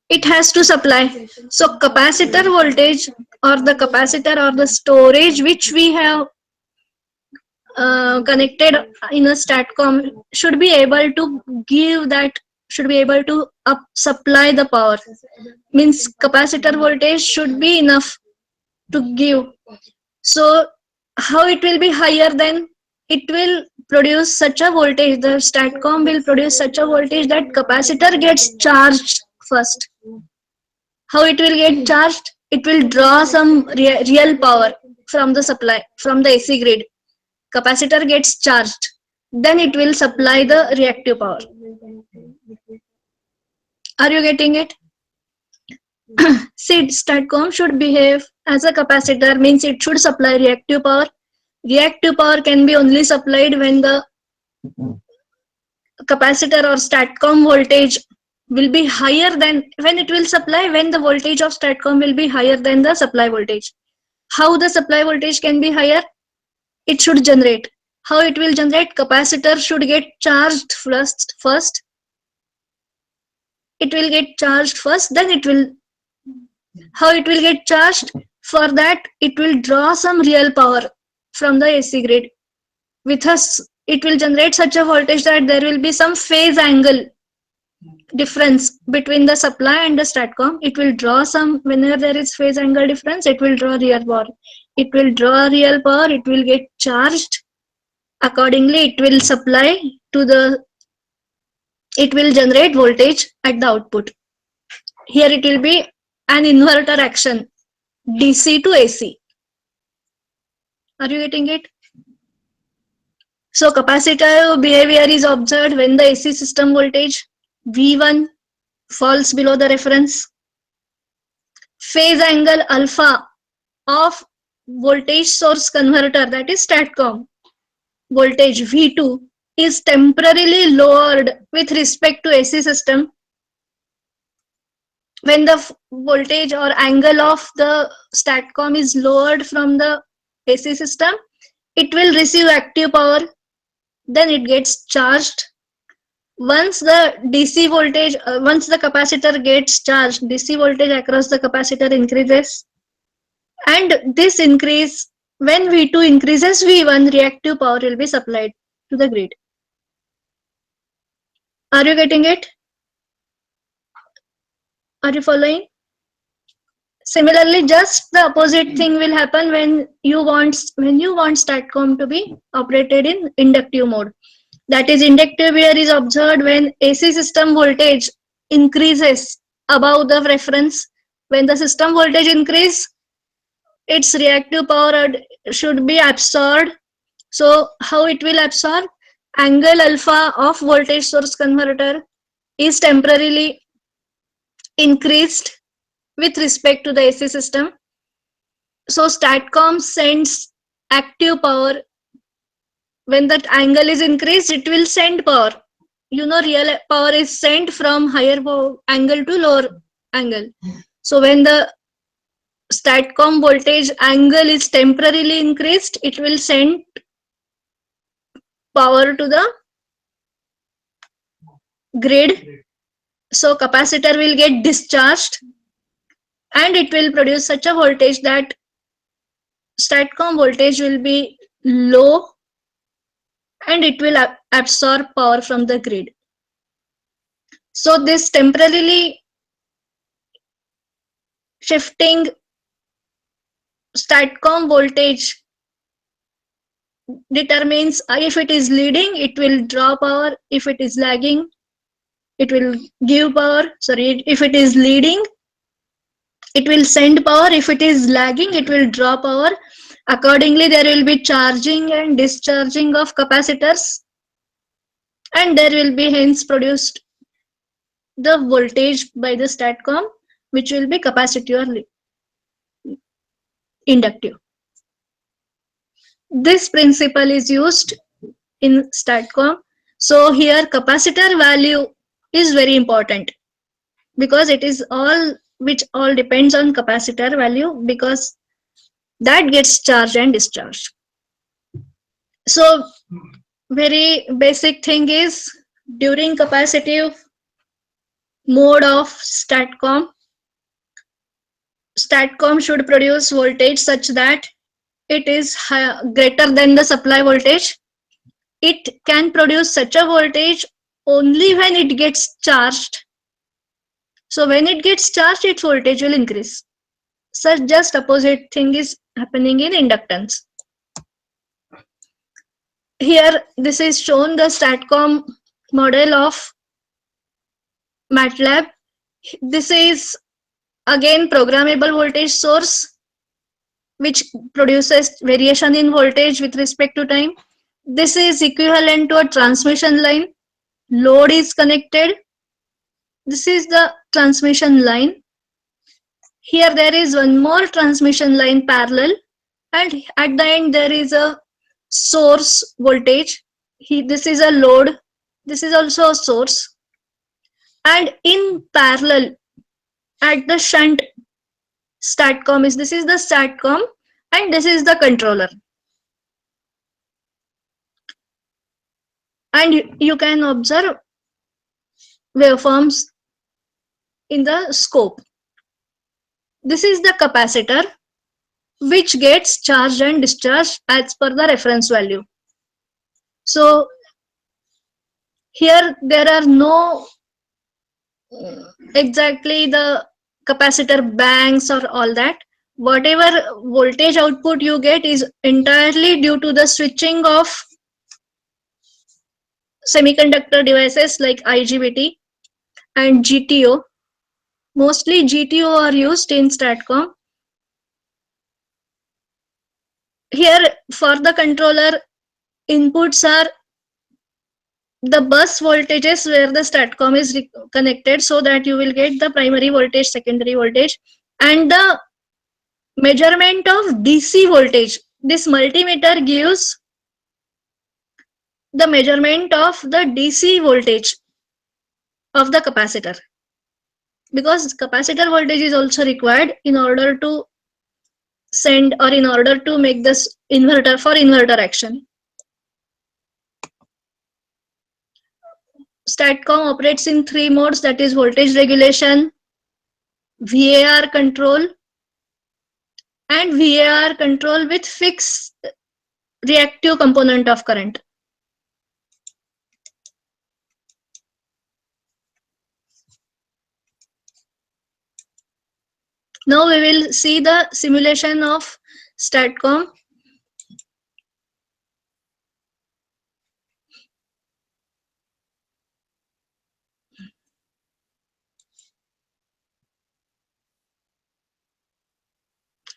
It has to supply. So capacitor voltage or the capacitor or the storage which we have connected in a statcom should be able to give that, should be able to supply the power. Means capacitor voltage should be enough to give. So how it will be higher? Then it will produce such a voltage, the statcom will produce such a voltage that capacitor gets charged first. How it will get charged? It will draw some real power from the supply, from the AC grid. Capacitor gets charged, then it will supply the reactive power. Are you getting it? See, statcom should behave as a capacitor, means it should supply reactive power. Reactive power can be only supplied when the capacitor or statcom voltage will be higher than, when it will supply, when the voltage of statcom will be higher than the supply voltage. How the supply voltage can be higher? It should generate. How it will generate? Capacitor should get charged first. It will get charged first, then it will. How it will get charged? For that, it will draw some real power from the AC grid. With us, it will generate such a voltage that there will be some phase angle difference between the supply and the statcom. It will draw some, whenever there is phase angle difference, it will draw real power. It will draw real power, it will get charged. Accordingly, it will supply to the, it will generate voltage at the output. Here it will be an inverter action, DC to AC. Are you getting it? So capacitor behavior is observed when the AC system voltage V1 falls below the reference. Phase angle alpha of voltage source converter, that is statcom, voltage V2 is temporarily lowered with respect to AC system. When the voltage or angle of the statcom is lowered from the AC system, it will receive active power, then it gets charged. Once the DC voltage, once the capacitor gets charged, DC voltage across the capacitor increases, and this increase, when V2 increases, V1 reactive power will be supplied to the grid. Are you getting it? Are you following? Similarly, just the opposite thing will happen when you want statcom to be operated in inductive mode. That is, inductive behavior is observed when AC system voltage increases above the reference. When the system voltage increase, its reactive power should be absorbed. So how it will absorb? Angle alpha of voltage source converter is temporarily increased with respect to the AC system. So statcom sends active power. When that angle is increased, it will send power. You know, real power is sent from higher angle to lower angle. So when the statcom voltage angle is temporarily increased, it will send power to the grid. So capacitor will get discharged and it will produce such a voltage that statcom voltage will be low and it will absorb power from the grid. So this temporarily shifting STATCOM voltage determines if it is leading, it will draw power. If it is lagging, it will give power. Sorry, if it is leading, it will send power. If it is lagging, it will draw power. Accordingly, there will be charging and discharging of capacitors, and there will be hence produced the voltage by the STATCOM, which will be capacitive or inductive. This principle is used in STATCOM. So here capacitor value is very important because it is all which all depends on capacitor value, because that gets charged and discharged. So very basic thing is, during capacitive mode of STATCOM should produce voltage such that it is greater than the supply voltage. It can produce such a voltage only when it gets charged. So when it gets charged, its voltage will increase. Such just opposite thing is happening in inductance. Here this is shown the STATCOM model of MATLAB. This is again programmable voltage source which produces variation in voltage with respect to time. This is equivalent to a transmission line. Load is connected. This is the transmission line. Here there is one more transmission line parallel, and at the end there is a source voltage. This is a load. This is also a source. And in parallel at the shunt STATCOM is, this is the STATCOM and this is the controller. And you can observe waveforms in the scope. This is the capacitor which gets charged and discharged as per the reference value. So here there are no exactly the capacitor banks or all that. Whatever voltage output you get is entirely due to the switching of semiconductor devices like IGBT and GTO. Mostly GTO are used in STATCOM. Here for the controller, inputs are the bus voltages where the STATCOM is connected, so that you will get the primary voltage, secondary voltage, and the measurement of DC voltage. This multimeter gives the measurement of the DC voltage of the capacitor, because capacitor voltage is also required in order to send or in order to make this inverter for inverter action. STATCOM operates in 3 modes, that is voltage regulation, VAR control, and VAR control with fixed reactive component of current. Now we will see the simulation of STATCOM.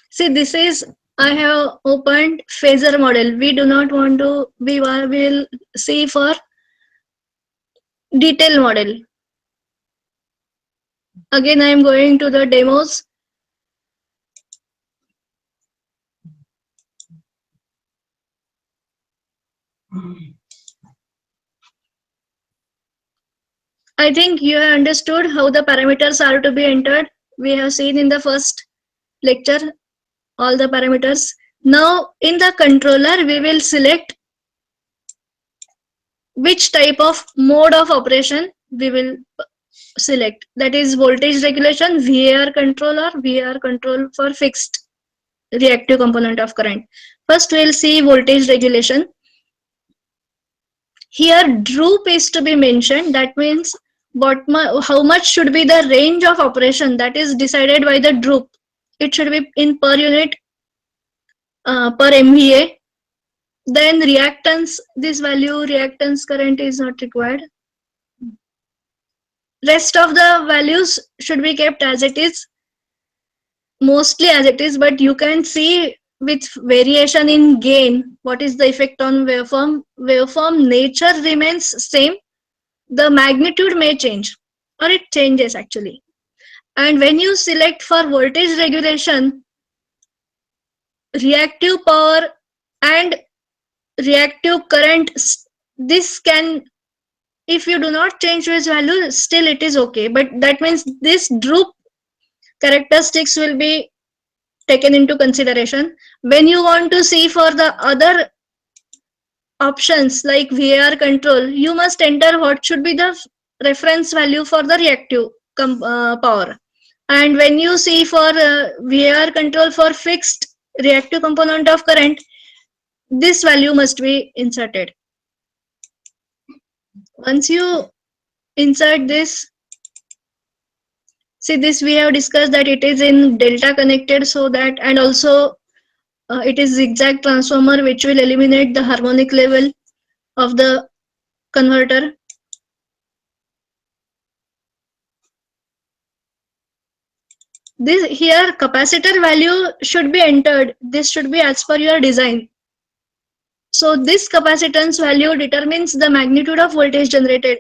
See, this is, I have opened phasor model. We do not want to, we will see for detail model. Again, I am going to the demos. I think you have understood how the parameters are to be entered. We have seen in the first lecture all the parameters. Now in the controller we will select which type of mode of operation we will select. That is voltage regulation, VAR control, or VAR control for fixed reactive component of current. First we will see voltage regulation. Here droop is to be mentioned. That means how much should be the range of operation, that is decided by the droop. It should be in per unit per MVA. Then reactance, this value reactance current is not required. Rest of the values should be kept as it is, mostly as it is, but you can see with variation in gain what is the effect on waveform. Waveform nature remains same, the magnitude may change or it changes actually. And when you select for voltage regulation, reactive power and reactive current, this can, if you do not change this value, still it is okay, but that means this droop characteristics will be taken into consideration. When you want to see for the other options like VAR control, you must enter what should be the reference value for the reactive power. And when you see for VAR control for fixed reactive component of current, this value must be inserted. Once you insert this, see this we have discussed that it is in delta connected, so that, and also it is zigzag transformer which will eliminate the harmonic level of the converter. This here capacitor value should be entered. This should be as per your design. So this capacitance value determines the magnitude of voltage generated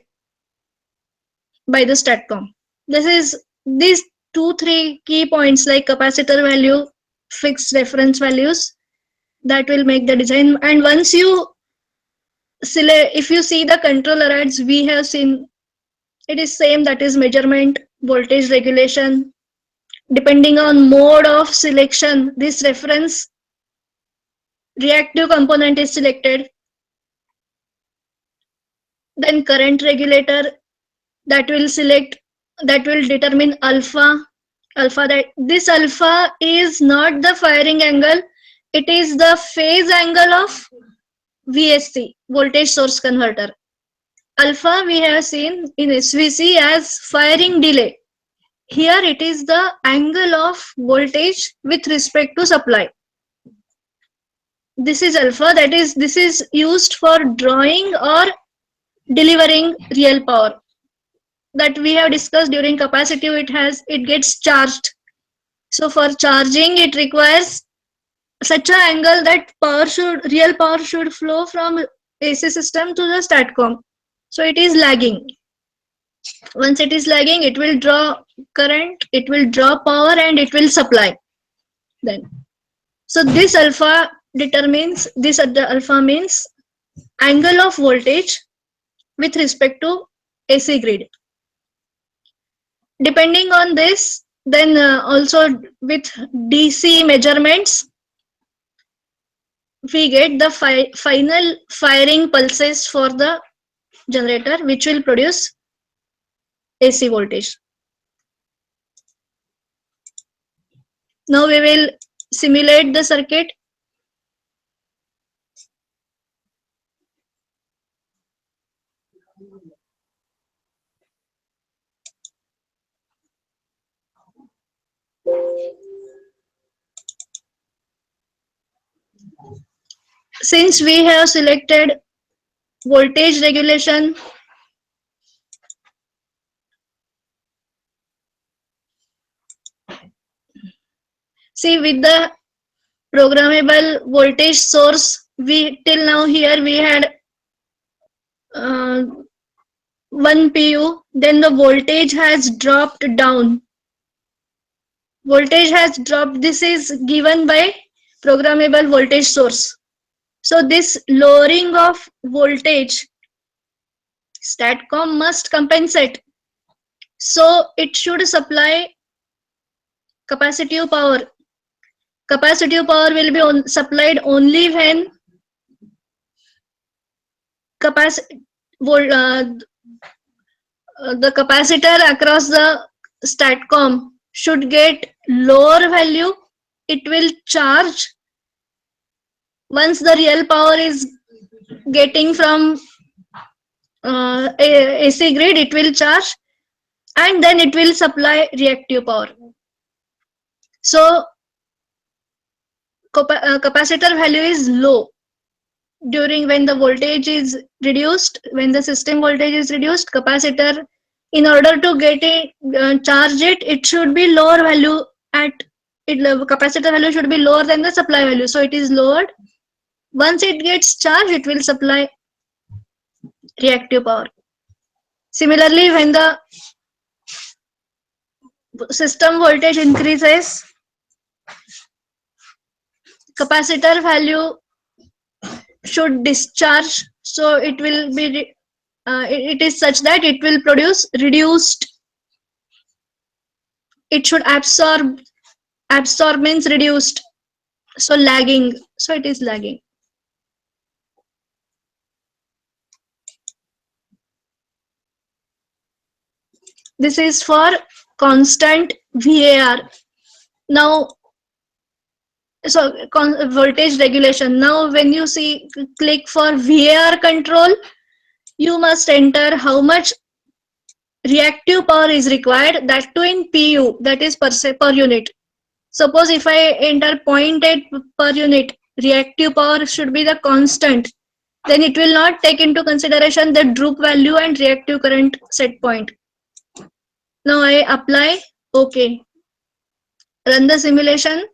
by the STATCOM. This is these 2-3 key points like capacitor value, fixed reference values, that will make the design. And once you select, if you see the controller ads we have seen, it is same, that is measurement, voltage regulation. Depending on mode of selection, this reference reactive component is selected. Then current regulator, that will select, that will determine alpha. That this alpha is not the firing angle, it is the phase angle of VSC, voltage source converter. Alpha we have seen in SVC as firing delay. Here it is the angle of voltage with respect to supply. This is alpha, that is, this is used for drawing or delivering real power. That we have discussed during capacitive, it gets charged. So for charging it requires such an angle that real power should flow from AC system to the STATCOM. So it is lagging. Once it is lagging, it will draw current, it will draw power, and it will supply. Then, so this alpha determines, this at the alpha means angle of voltage with respect to AC grid. Depending on this, then also with DC measurements, we get the final firing pulses for the generator, which will produce AC voltage. Now we will simulate the circuit. Since we have selected voltage regulation, see with the programmable voltage source, we till now here we had one PU, then the voltage has dropped down. Voltage has dropped, this is given by programmable voltage source. So this lowering of voltage, STATCOM must compensate. So it should supply capacitive power. Capacitive power will be supplied only when the capacitor across the STATCOM should get lower value. It will charge. Once the real power is getting from AC grid, it will charge and then it will supply reactive power. So capacitor value is low during when the voltage is reduced. When the system voltage is reduced, capacitor, in order to get it charge it, it should be lower value at it. Capacitor value should be lower than the supply value, so it is lowered. Once it gets charged, it will supply reactive power. Similarly, when the system voltage increases, capacitor value should discharge, so it will be it is such that it will produce reduced, it should absorb means reduced, so lagging, so it is lagging. This is for constant VAR. Now, so voltage regulation. Now when you see click for VAR control, you must enter how much reactive power is required, that too in PU, that is per unit. Suppose if I enter 0.8 per unit, reactive power should be the constant. Then it will not take into consideration the droop value and reactive current set point. Now I apply OK. Run the simulation.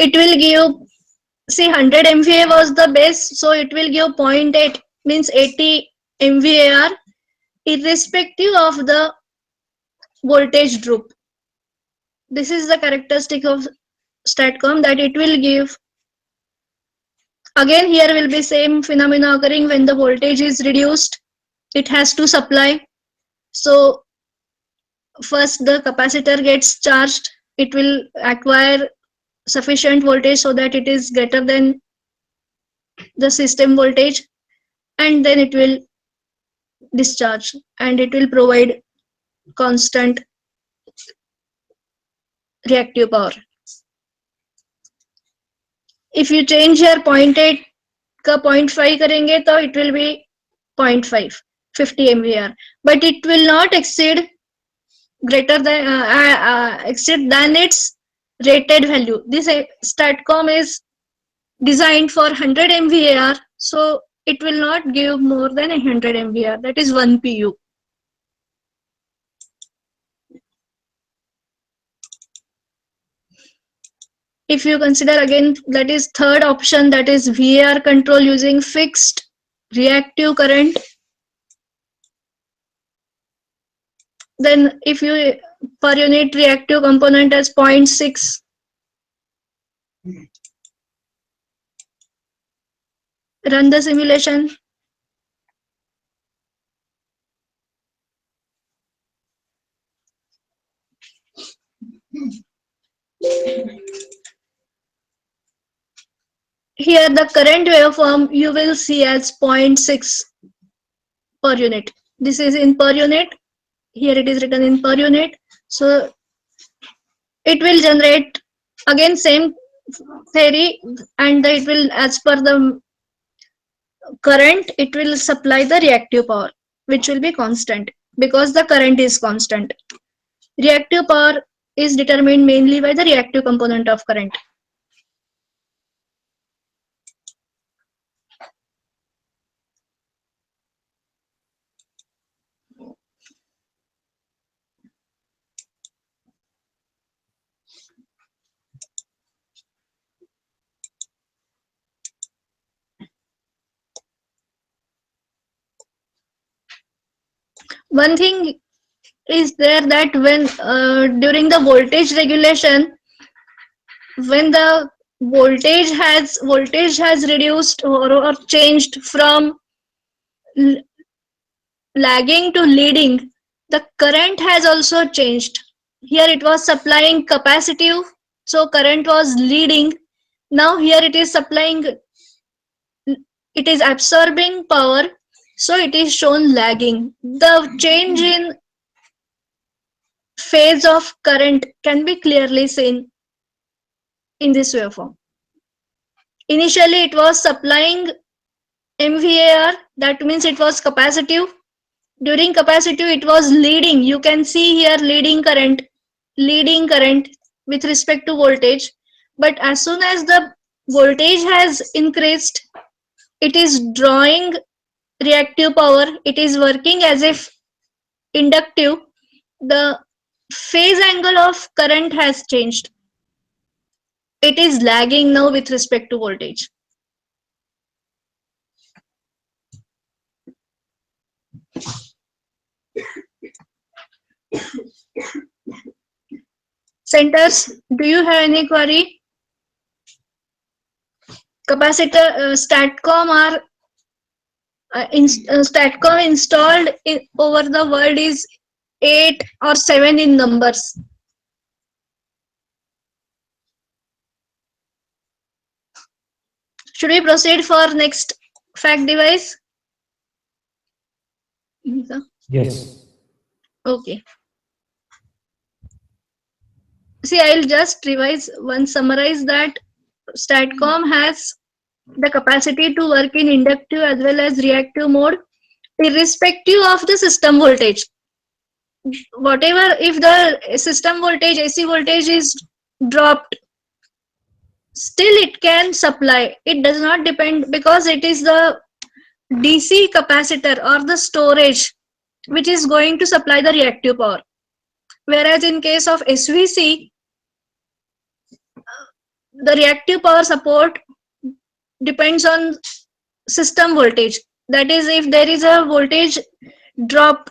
It will give, see 100 MVA was the base, so it will give 0.8 means 80 MVAR irrespective of the voltage droop. This is the characteristic of STATCOM, that it will give. Again here will be same phenomena occurring when the voltage is reduced, it has to supply. So first the capacitor gets charged, it will acquire sufficient voltage so that it is greater than the system voltage, and then it will discharge and it will provide constant reactive power. If you change here 0.8 का 0.5 करेंगे तो it will be 0.5 50 MVAR, but it will not exceed greater than exceed than its rated value. This STATCOM is designed for 100 MVAR, so it will not give more than 100 MVAR, that is 1 PU. If you consider again, that is third option, that is VAR control using fixed reactive current. Then if you per unit reactive component as 0.6, run the simulation. Here the current waveform you will see as 0.6 per unit. This is in per unit. Here it is written in per unit. So it will generate again same theory, and it will, as per the current, it will supply the reactive power, which will be constant because the current is constant. Reactive power is determined mainly by the reactive component of current. One thing is there that when during the voltage regulation, when the voltage has reduced or changed from lagging to leading, the current has also changed. Here it was supplying capacitive, so current was leading. Now here it is supplying, it is absorbing power, so it is shown lagging. The change in phase of current can be clearly seen in this waveform. Initially, it was supplying MVAR, that means it was capacitive. During capacitive, it was leading. You can see here leading current with respect to voltage. But as soon as the voltage has increased, it is drawing reactive power. It is working as if inductive. The phase angle of current has changed. It is lagging now with respect to voltage. Centers, do you have any query? Capacitor STATCOM are STATCOM installed over the world is 8 or 7 in numbers. Should we proceed for next fact device? Yes. Okay. See, I'll just summarize that STATCOM has the capacity to work in inductive as well as reactive mode, irrespective of the system voltage. Whatever, if the system voltage, AC voltage is dropped, still it can supply. It does not depend, because it is the DC capacitor or the storage which is going to supply the reactive power. Whereas in case of SVC, the reactive power support depends on system voltage. That is, if there is a voltage drop,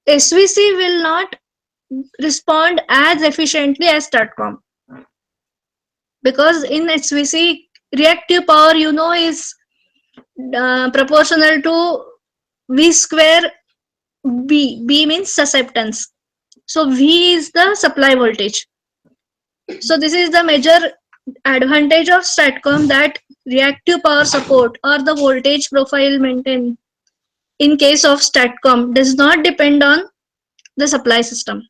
SVC will not respond as efficiently as STATCOM, because in SVC reactive power is proportional to V square B. B means susceptance. So V is the supply voltage. So this is the major advantage of STATCOM, that reactive power support or the voltage profile maintained in case of STATCOM does not depend on the supply system.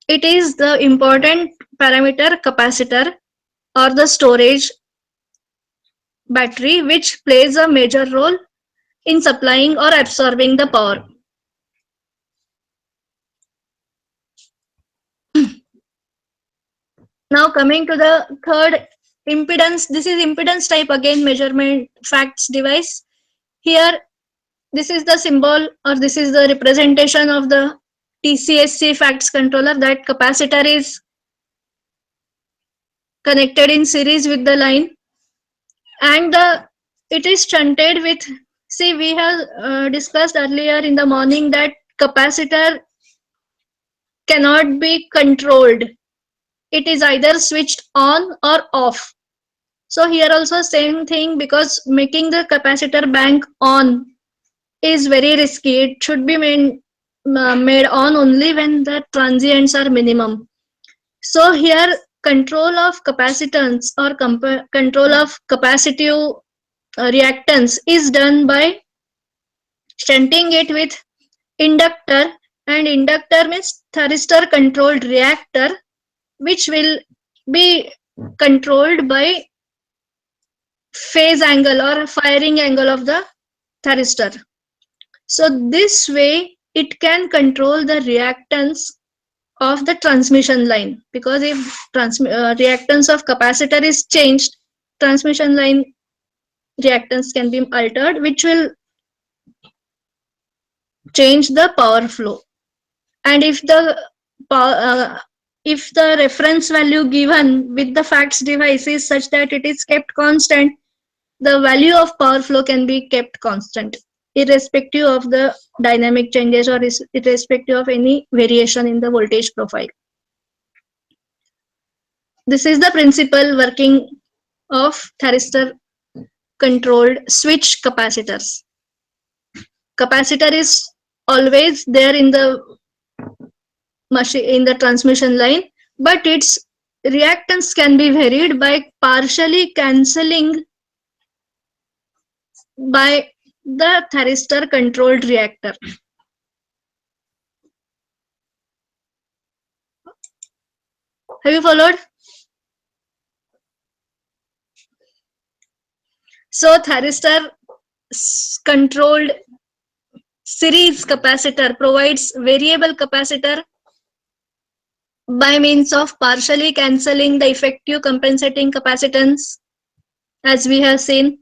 It is the important parameter capacitor or the storage battery which plays a major role in supplying or absorbing the power. Now coming to the third, impedance. This is impedance type, again measurement facts device. Here this is the symbol, or this is the representation of the TCSC facts controller. That capacitor is connected in series with the line, and it is shunted with, see, we have discussed earlier in the morning that capacitor cannot be controlled. It is either switched on or off. So here also same thing, because making the capacitor bank on is very risky. It should be made on only when the transients are minimum. So here control of capacitance or control of capacitive reactance is done by shunting it with inductor, and inductor means thyristor controlled reactor, which will be controlled by phase angle or firing angle of the thyristor. So this way it can control the reactance of the transmission line, because if reactance of capacitor is changed, transmission line reactance can be altered, which will change the power flow. And if the reference value given with the facts device is such that it is kept constant, the value of power flow can be kept constant, irrespective of the dynamic changes or irrespective of any variation in the voltage profile. This is the principal working of thyristor controlled switch capacitors. Capacitor is always there in the machine, in the transmission line, but its reactance can be varied by partially cancelling by the thyristor controlled reactor. Have you followed? So thyristor controlled series capacitor provides variable capacitor by means of partially cancelling the effective compensating capacitance, as we have seen.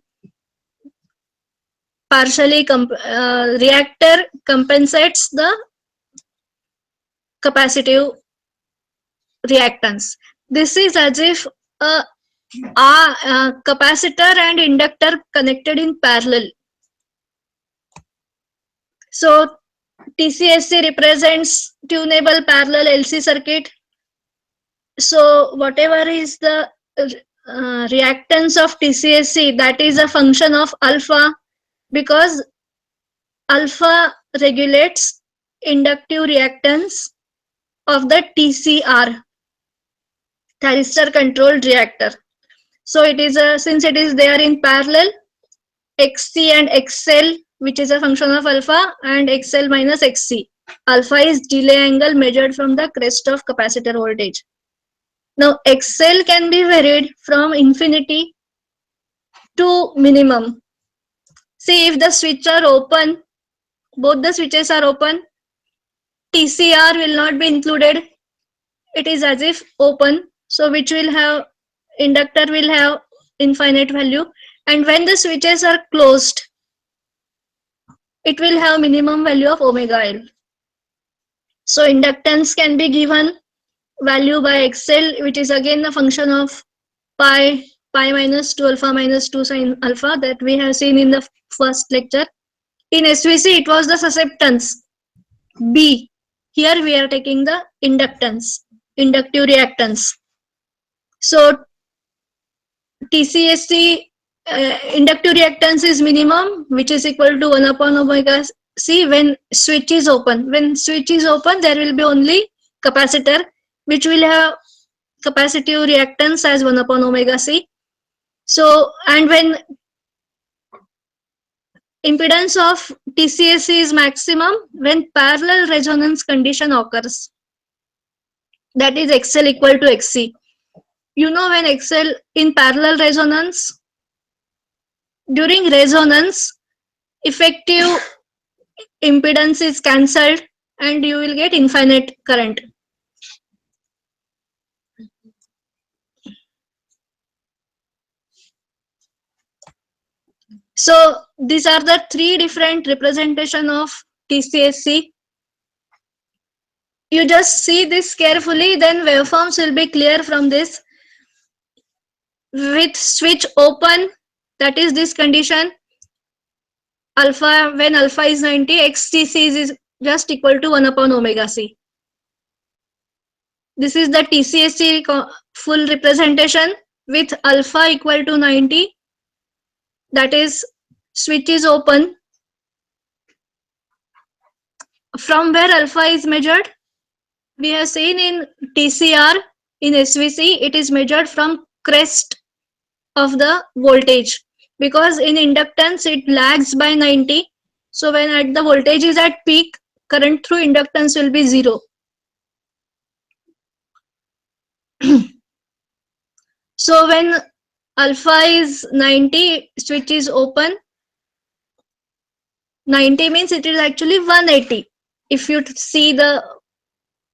Partially reactor compensates the capacitive reactance. This is as if a capacitor and inductor connected in parallel. So TCSC represents tunable parallel LC circuit. So whatever is the reactance of TCSC, that is a function of alpha, because alpha regulates inductive reactance of the TCR, thyristor controlled reactor. So it is since it is there in parallel, XC and XL, which is a function of alpha, and XL minus XC. Alpha is delay angle measured from the crest of capacitor voltage. Now XL can be varied from infinity to minimum. See, if the switch are open, both the switches are open, TCR will not be included. It is as if open, so which will have, inductor will have infinite value, and when the switches are closed, it will have minimum value of omega L. So inductance can be given value by XL, which is again a function of pi minus 2 alpha minus 2 sin alpha, that we have seen in the first lecture. In SVC, it was the susceptance B. Here we are taking the inductance, inductive reactance. So TCSC inductive reactance is minimum, which is equal to 1 upon omega C when switch is open. When switch is open, there will be only capacitor, which will have capacitive reactance as 1 upon omega C. So, and when impedance of TCSC is maximum, when parallel resonance condition occurs, that is XL equal to XC. You know, when XL in parallel resonance, during resonance, effective impedance is cancelled and you will get infinite current. So these are the three different representation of TCSC. You just see this carefully, then waveforms will be clear from this. With switch open, that is this condition, alpha, when alpha is 90, XTC is just equal to 1 upon omega C. This is the TCSC full representation with alpha equal to 90, that is switch is open. From where alpha is measured? We have seen in TCR, in SVC, it is measured from crest of the voltage, because in inductance it lags by 90. So when at the voltage is at peak, current through inductance will be 0. So when alpha is 90, switch is open. 90 means it is actually 180. If you see the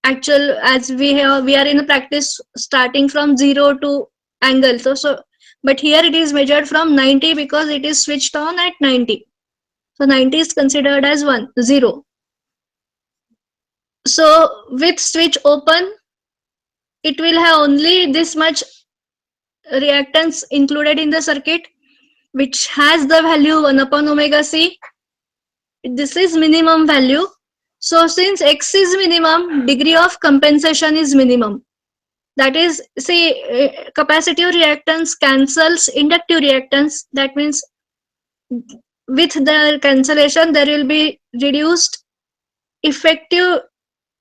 actual, as we are in a practice starting from 0 to angle. So but here it is measured from 90 because it is switched on at 90. So 90 is considered as 0. So with switch open, it will have only this much reactance included in the circuit, which has the value 1 upon omega C. This is minimum value. So since X is minimum, degree of compensation is minimum. That is, see, capacitive reactance cancels inductive reactance. That means with the cancellation, there will be reduced effective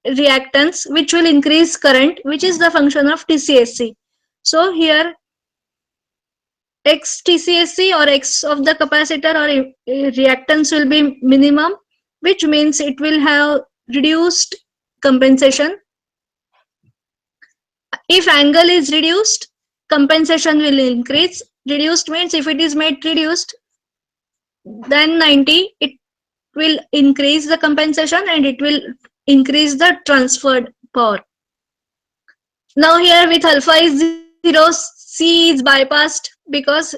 reactance, which will increase current, which is the function of TCSC. So here X TCSC or X of the capacitor or reactance will be minimum, which means it will have reduced compensation. If angle is reduced, compensation will increase. Reduced means if it is made reduced, then 90, it will increase the compensation and it will increase the transferred power. Now here with alpha is 0, C is bypassed because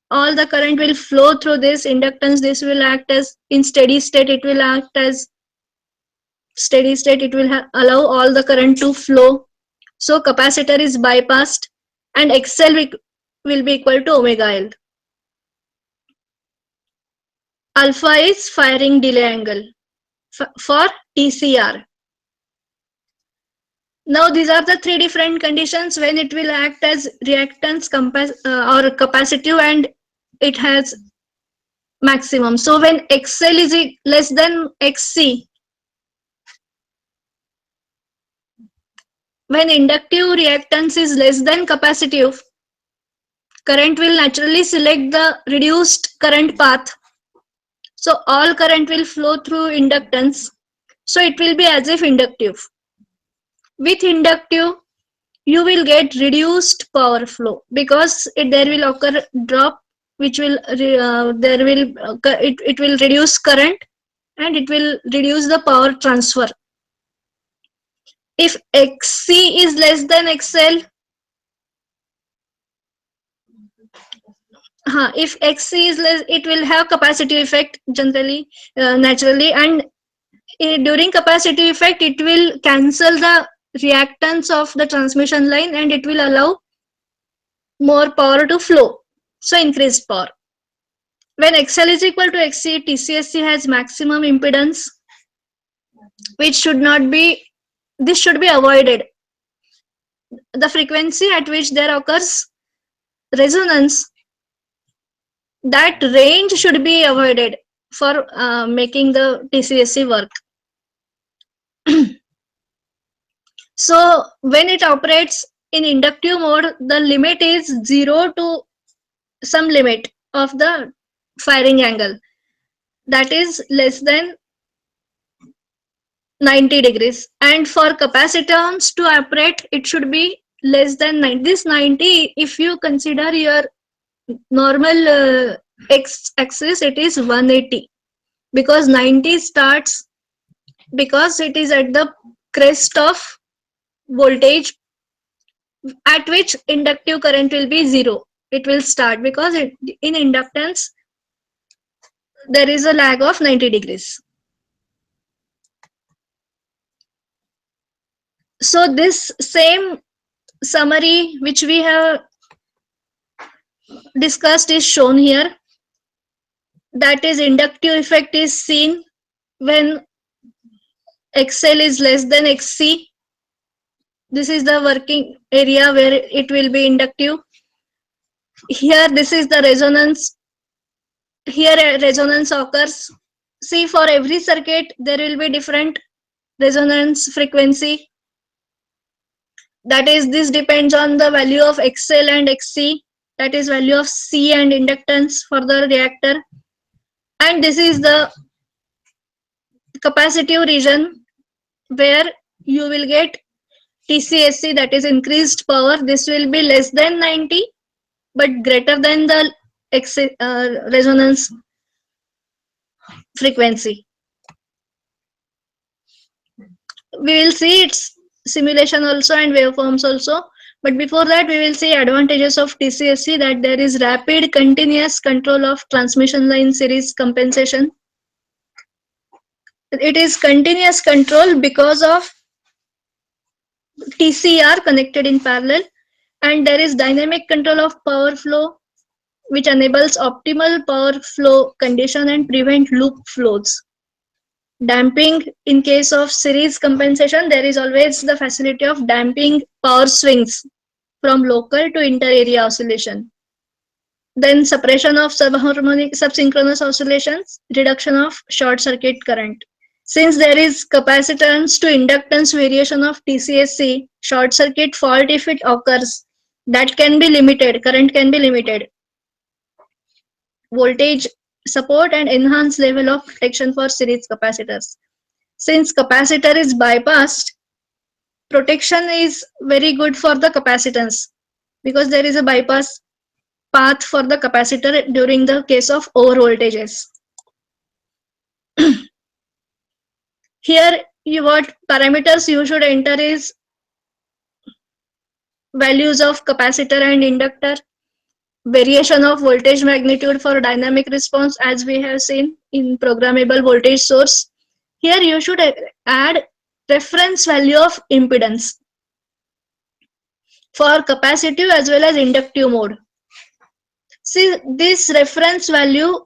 all the current will flow through this inductance. This will act as, in steady state, it will act as steady state. It will allow all the current to flow. So capacitor is bypassed and XL will be equal to omega L. Alpha is firing delay angle for TCR. Now these are the three different conditions when it will act as reactance or capacitive and it has maximum. So when XL is less than XC, when inductive reactance is less than capacitive, current will naturally select the reduced current path. So all current will flow through inductance. So it will be as if inductive. With inductive, you will get reduced power flow because there will occur drop, which will it will reduce current and it will reduce the power transfer. If XC is less than XL, if XC is less, it will have capacitive effect generally, naturally, and during capacitive effect, it will cancel the reactance of the transmission line and it will allow more power to flow. So increased power. When XL is equal to XC, TCSC has maximum impedance, which should not be, this should be avoided. The frequency at which there occurs resonance, that range should be avoided for making the TCSC work. So when it operates in inductive mode, the limit is 0 to some limit of the firing angle, that is less than 90 degrees, and for capacitance to operate it should be less than 90. This 90, if you consider your normal x-axis, it is 180 because 90 starts, because it is at the crest of voltage at which inductive current will be 0. It will start because in inductance there is a lag of 90 degrees. So this same summary which we have discussed is shown here. That is, inductive effect is seen when XL is less than XC. This is the working area where it will be inductive. Here this is the resonance. Here a resonance occurs. See, for every circuit there will be different resonance frequency. That is, this depends on the value of XL and XC, that is value of C and inductance for the reactor. And this is the capacitive region where you will get TCSC, that is increased power. This will be less than 90 but greater than the resonance frequency. We will see its simulation also and waveforms also, but before that we will see advantages of TCSC, that there is rapid continuous control of transmission line series compensation. It is continuous control because of TCR connected in parallel, and there is dynamic control of power flow which enables optimal power flow condition and prevent loop flows. Damping, in case of series compensation, there is always the facility of damping power swings from local to inter-area oscillation. Then suppression of subharmonic subsynchronous oscillations, reduction of short circuit current. Since there is capacitance to inductance variation of TCSC, short circuit fault if it occurs, that can be limited, current can be limited. Voltage support and enhanced level of protection for series capacitors. Since capacitor is bypassed, protection is very good for the capacitance because there is a bypass path for the capacitor during the case of over voltages. Here, what parameters you should enter is values of capacitor and inductor, variation of voltage magnitude for dynamic response as we have seen in programmable voltage source. Here you should add reference value of impedance for capacitive as well as inductive mode. See this reference value,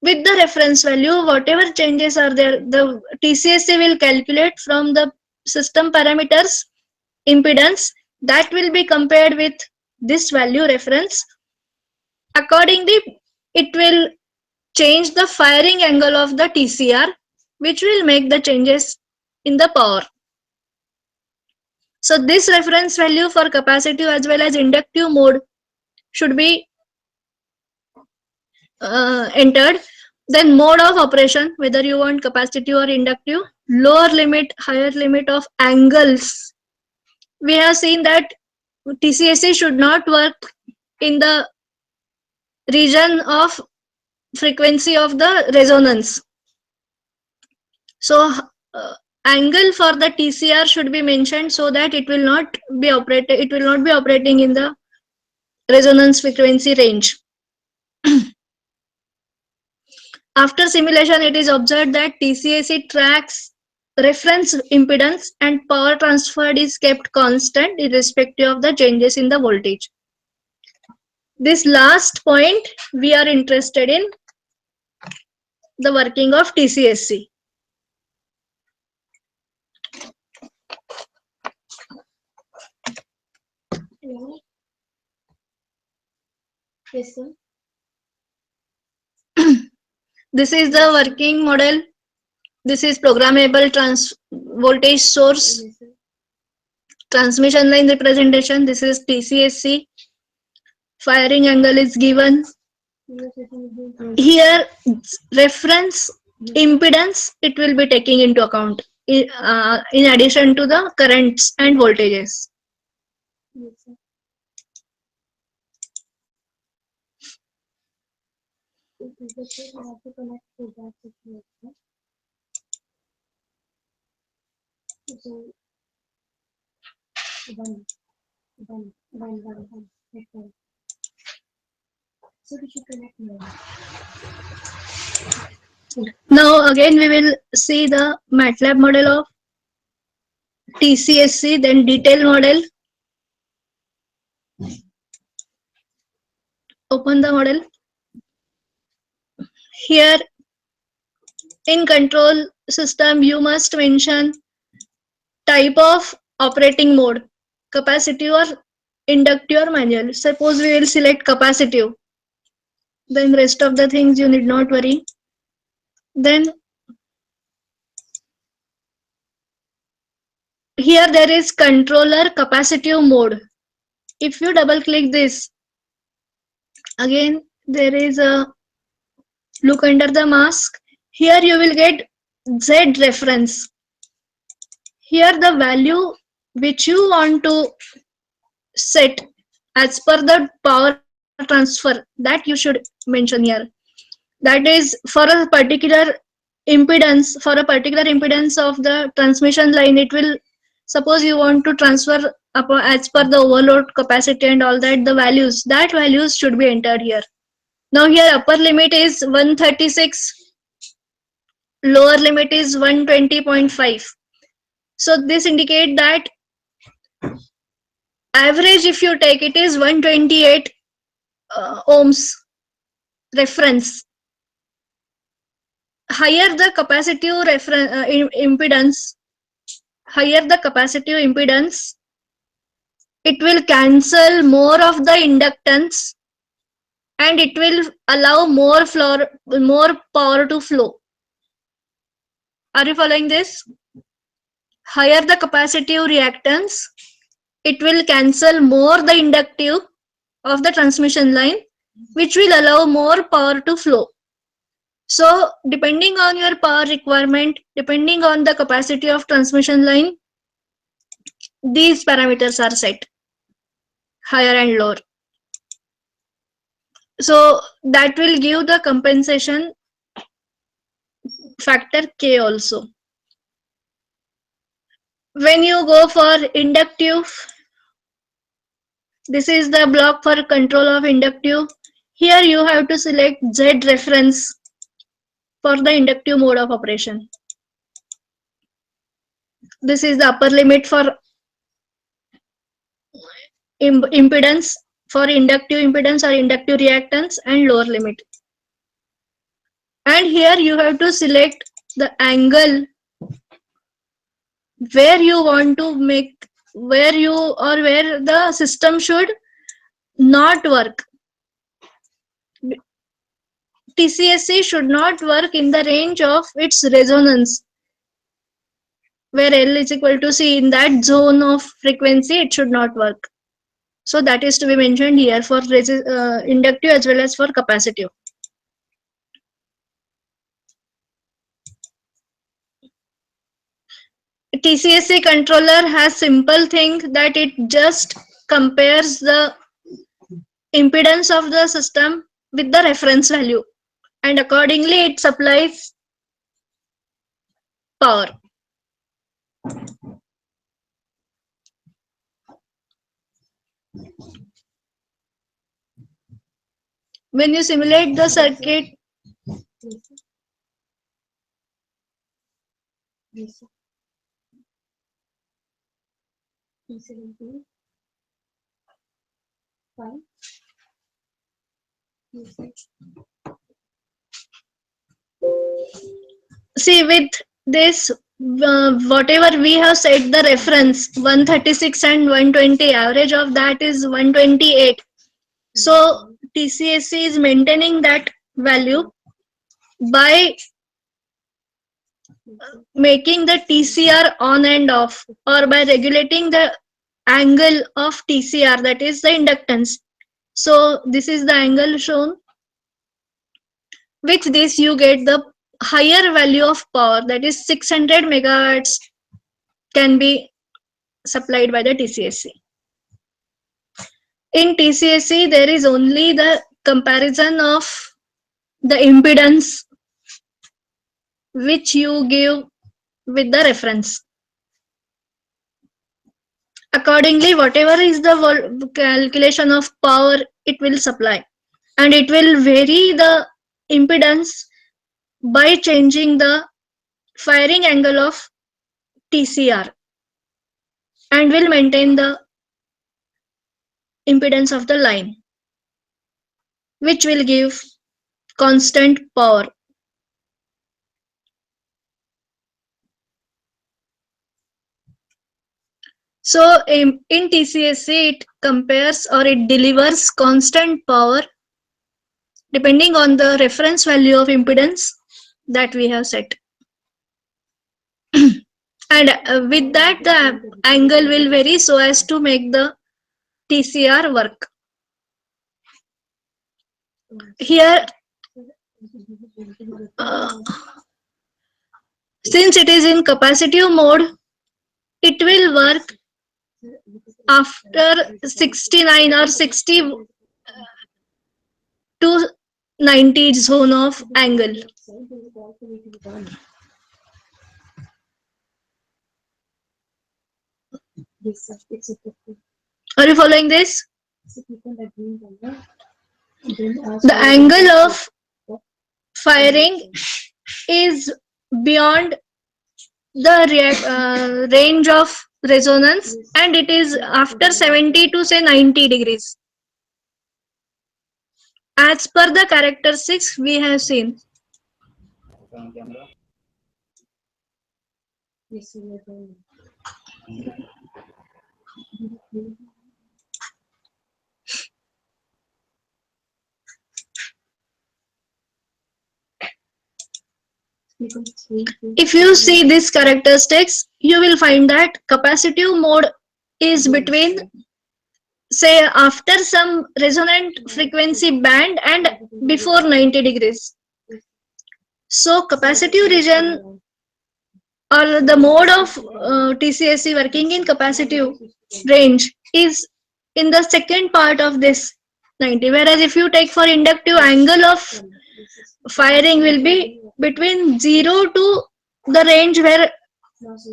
with the reference value whatever changes are there, the TCSC will calculate from the system parameters impedance that will be compared with this value reference. Accordingly, it will change the firing angle of the TCR, which will make the changes in the power. So this reference value for capacitive as well as inductive mode should be entered. Then mode of operation, whether you want capacitive or inductive, lower limit, higher limit of angles. We have seen that TCSC should not work in the region of frequency of the resonance. So angle for the TCR should be mentioned so that it will not be operating in the resonance frequency range. After simulation, it is observed that TCAC tracks reference impedance and power transferred is kept constant irrespective of the changes in the voltage. This last point we are interested in, the working of TCSC. Yes, sir. This is the working model. This is programmable voltage source. Yes, sir. Transmission line representation. This is TCSC. Firing angle is given. Here, reference impedance it will be taking into account in addition to the currents and voltages. Yes, sir. Okay, so I have to connect to that situation. So one. Okay. So we should connect now. Now again we will see the MATLAB model of TCSC, then detail model. Open the model. Here in control system you must mention type of operating mode, capacitive or inductive or manual. Suppose we will select capacitive, then rest of the things you need not worry. Then here there is controller capacitive mode. If you double click this, again there is a look under the mask. Here you will get Z reference. Here the value which you want to set as per the power transfer, that you should mention here. That is for a particular impedance, of the transmission line, it will, suppose you want to transfer as per the overload capacity and all that, the values should be entered here. Now here upper limit is 136, lower limit is 120.5. So this indicate that average if you take it is 128 ohms reference. Higher the capacitive impedance, it will cancel more of the inductance and it will allow more power to flow. Are you following this? Higher the capacitive reactance, it will cancel more the inductive of the transmission line, which will allow more power to flow. So depending on your power requirement, depending on the capacity of transmission line, these parameters are set, higher and lower. So that will give the compensation factor K also. When you go for inductive, this is the block for control of inductive. Here you have to select Z reference for the inductive mode of operation. This is the upper limit for impedance, for inductive impedance or inductive reactance, and lower limit. And here you have to select the angle where you want to make, where the system should not work. TCSC should not work in the range of its resonance, where L is equal to C. In that zone of frequency, it should not work. So that is to be mentioned here for inductive as well as for capacitive. TCSC controller has simple thing that it just compares the impedance of the system with the reference value, and accordingly it supplies power. When you simulate the circuit, see with this, whatever we have set the reference 136 and 120, average of that is 128. So TCSC is maintaining that value by making the TCR on and off, or by regulating the angle of TCR, that is the inductance. So this is the angle shown. With this you get the higher value of power, that is 600 megahertz can be supplied by the TCSC. In TCSC there is only the comparison of the impedance which you give with the reference. Accordingly, whatever is the calculation of power, it will supply, and it will vary the impedance by changing the firing angle of TCR, and will maintain the impedance of the line, which will give constant power. So in TCSC, it compares or it delivers constant power depending on the reference value of impedance that we have set. And with that, the angle will vary so as to make the TCR work. Here, since it is in capacitive mode, it will work after 69 or 60 to 90 zone of angle. Are you following this? The angle of firing is beyond the range of resonance, and it is after 70 to say 90 degrees. As per the characteristics we have seen. If you see these characteristics, you will find that capacitive mode is between, say, after some resonant frequency band and before 90 degrees. So capacitive region or the mode of TCSC working in capacitive range is in the second part of this 90. Whereas if you take for inductive, angle of firing will be between 0 to the range where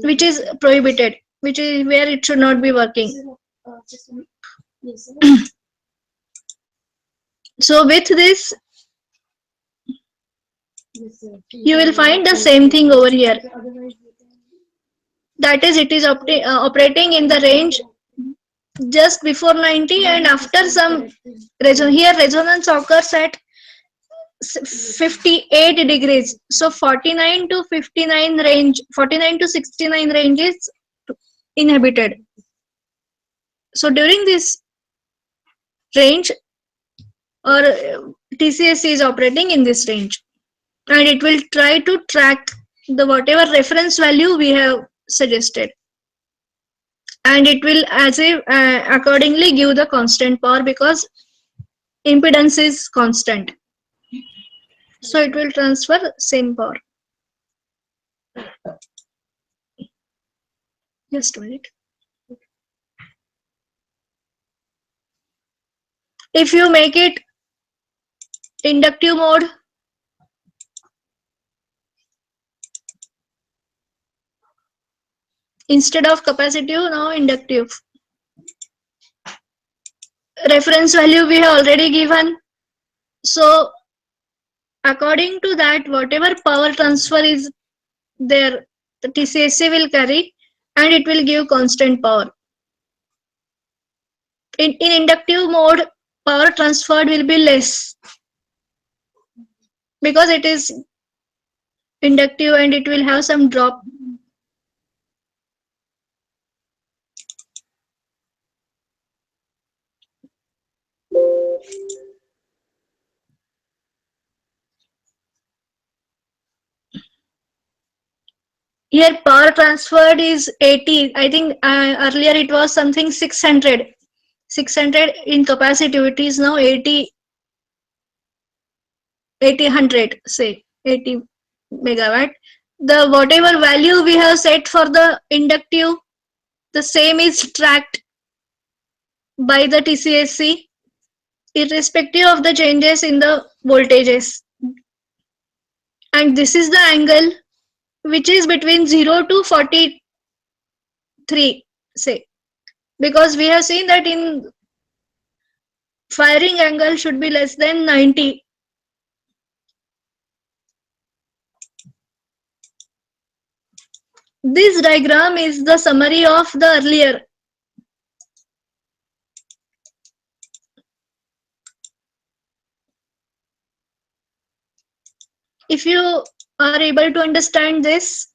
which is prohibited, which is where it should not be working. So with this, you will find the same thing over here. That is, it is operating in the range just before 90 and after some here resonance occurs at 58 degrees. So 49 to 59 range, 49 to 69 range is inhibited. So during this range, or TCSC is operating in this range, and it will try to track the whatever reference value we have suggested, and it will as if accordingly give the constant power because impedance is constant. So it will transfer same power. Just a minute. If you make it inductive mode, instead of capacitive, now inductive. Reference value we have already given. So according to that, whatever power transfer is there, the TCSC will carry and it will give constant power. In inductive mode, power transferred will be less because it is inductive and it will have some drop. Here power transferred is 80. I think earlier it was something 600. 600 in capacitive, it is now 80, 100, say 80 megawatt. The whatever value we have set for the inductive, the same is tracked by the TCSC irrespective of the changes in the voltages. And this is the angle which is between 0 to 43, say, because we have seen that in firing angle should be less than 90. This diagram is the summary of the earlier. If you are able to understand this,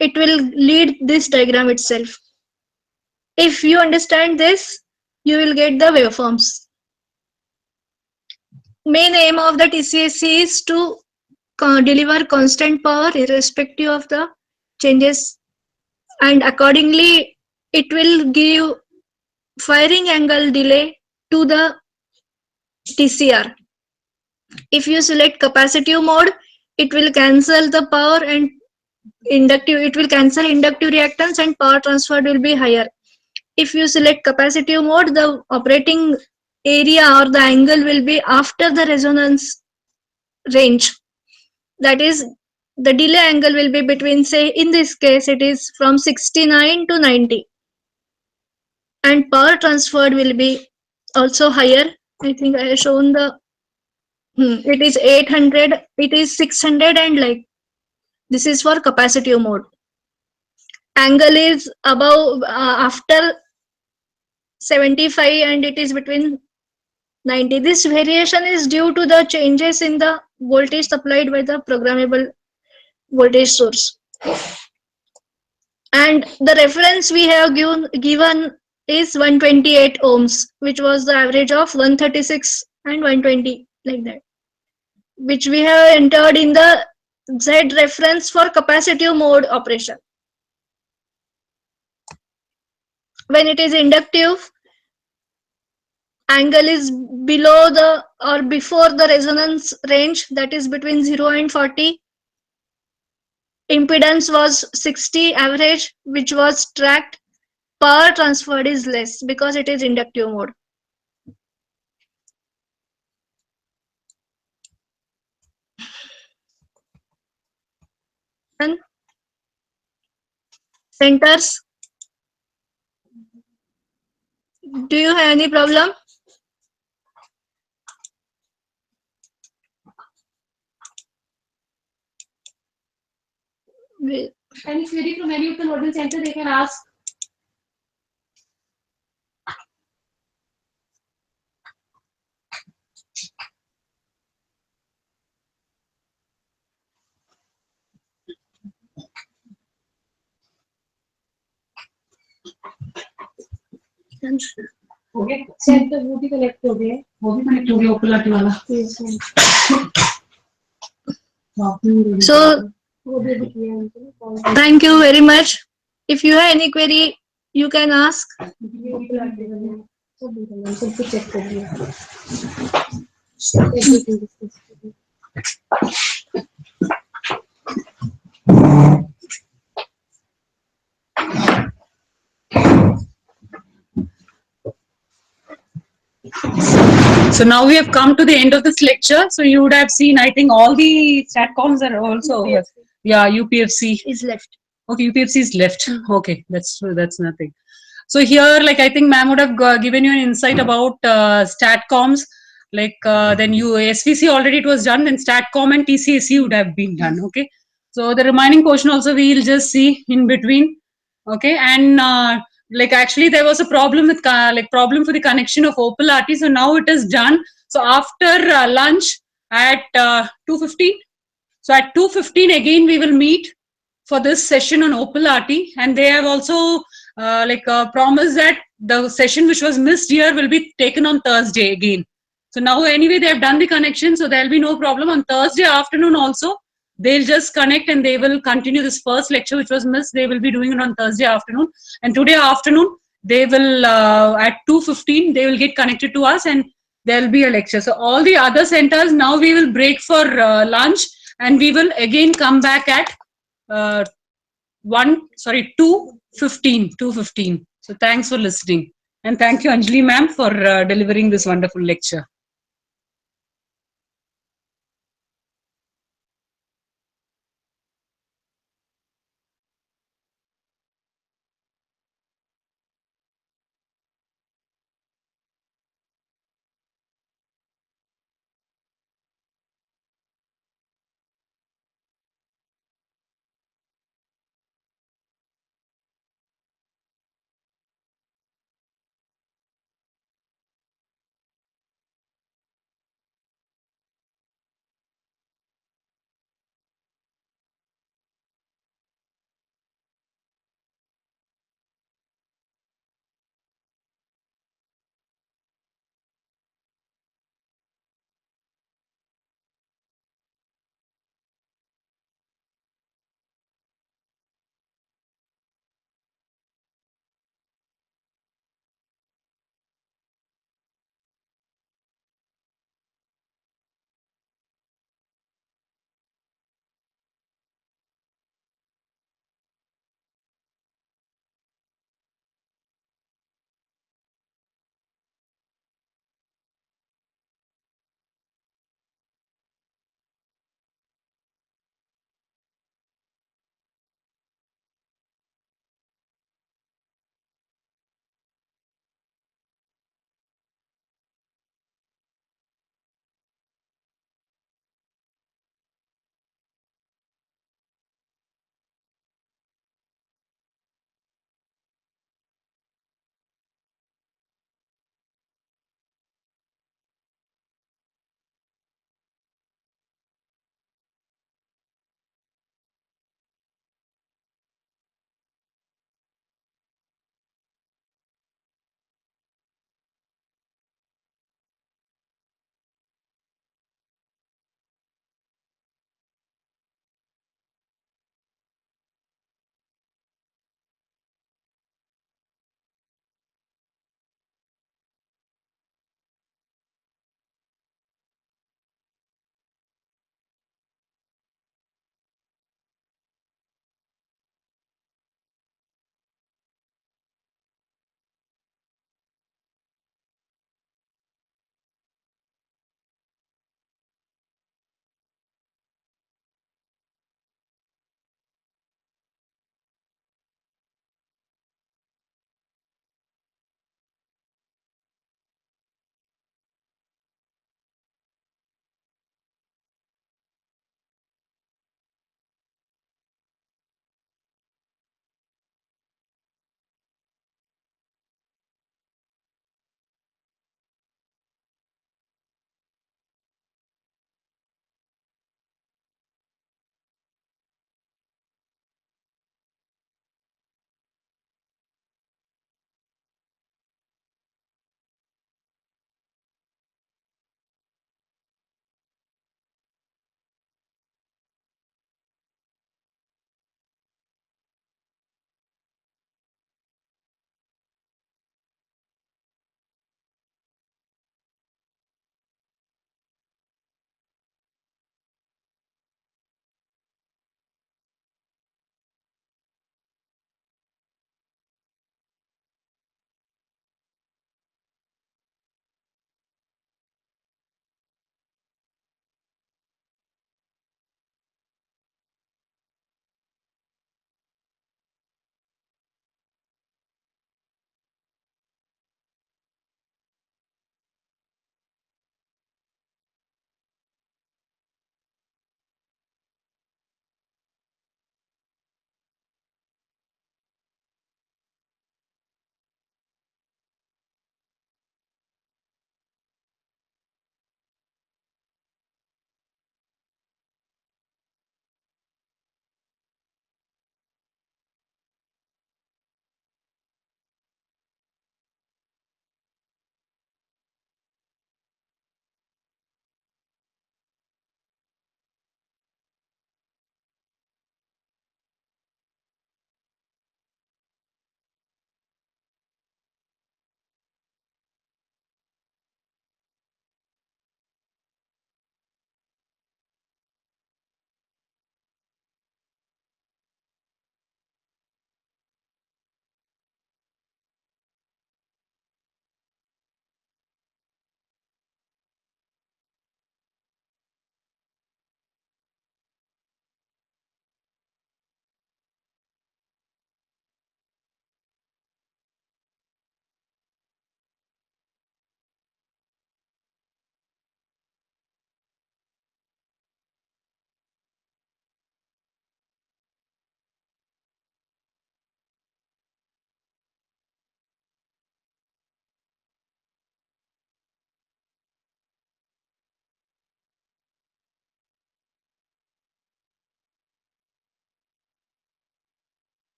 it will lead this diagram itself. If you understand this, you will get the waveforms. Main aim of the TCSC is to deliver constant power irrespective of the changes, and accordingly it will give firing angle delay to the TCR. If you select capacitive mode, it will cancel the power, and it will cancel inductive reactance and power transfer will be higher. If you select capacitive mode, the operating area or the angle will be after the resonance range. That is, the delay angle will be between, say, in this case, it is from 69 to 90. And power transferred will be also higher. I think I have shown the, it is 800, it is 600, and like, this is for capacitive mode. Angle is above, after 75, and it is between 90. This variation is due to the changes in the voltage supplied by the programmable voltage source. And the reference we have given is 128 ohms, which was the average of 136 and 120, like that, which we have entered in the Z reference for capacitive mode operation. When it is inductive, angle is below the or before the resonance range, that is between 0 and 40. impedance was 60 average, which was tracked. Power transferred is less because it is inductive mode. And centers, do you have any problem? Any query from any of the nodal center, they can ask. हो गए centre वो भी connect हो गए, वो भी connect हो गया ओपलाटी वाला So वो भी किया उनको। thank you very much. If you have any query, you can ask. सब कुछ चेक कर लिया। So now we have come to the end of this lecture. So you would have seen, I think all the StatComs are also, yeah, UPFC is left. Okay, UPFC is left. Okay, that's nothing. So here, like I think ma'am would have given you an insight about StatComs. Like then you SVC already it was done. Then StatCom and TCAC would have been done. Okay, so the remaining portion also we will just see in between. Okay, and like actually there was a problem with problem for the connection of Opal RT. So now it is done. So after lunch at 2:15. So at 2:15 again we will meet for this session on Opal RT, and they have also promised that the session which was missed here will be taken on Thursday again. So now anyway they have done the connection, so there will be no problem. On Thursday afternoon also they'll just connect and they will continue this first lecture which was missed. They will be doing it on Thursday afternoon, and today afternoon they will at 2:15 they will get connected to us and there will be a lecture. So all the other centers now we will break for lunch and we will again come back at 2:15. So thanks for listening, and thank you Anjali ma'am for delivering this wonderful lecture.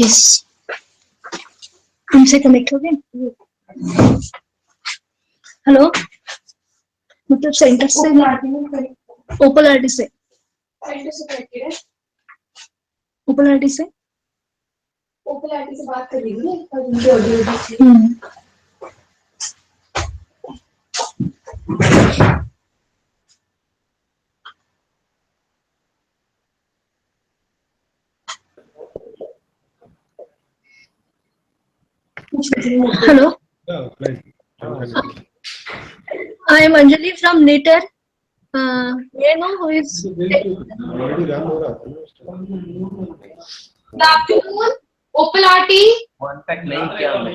Yes. तुमसे connect हो गए? Hello, मतलब centre से open RT से बात करेंगे। Hello, I am Anjali from NITER. May I know who is? Good afternoon, Opalati. Contact नहीं किया हमने,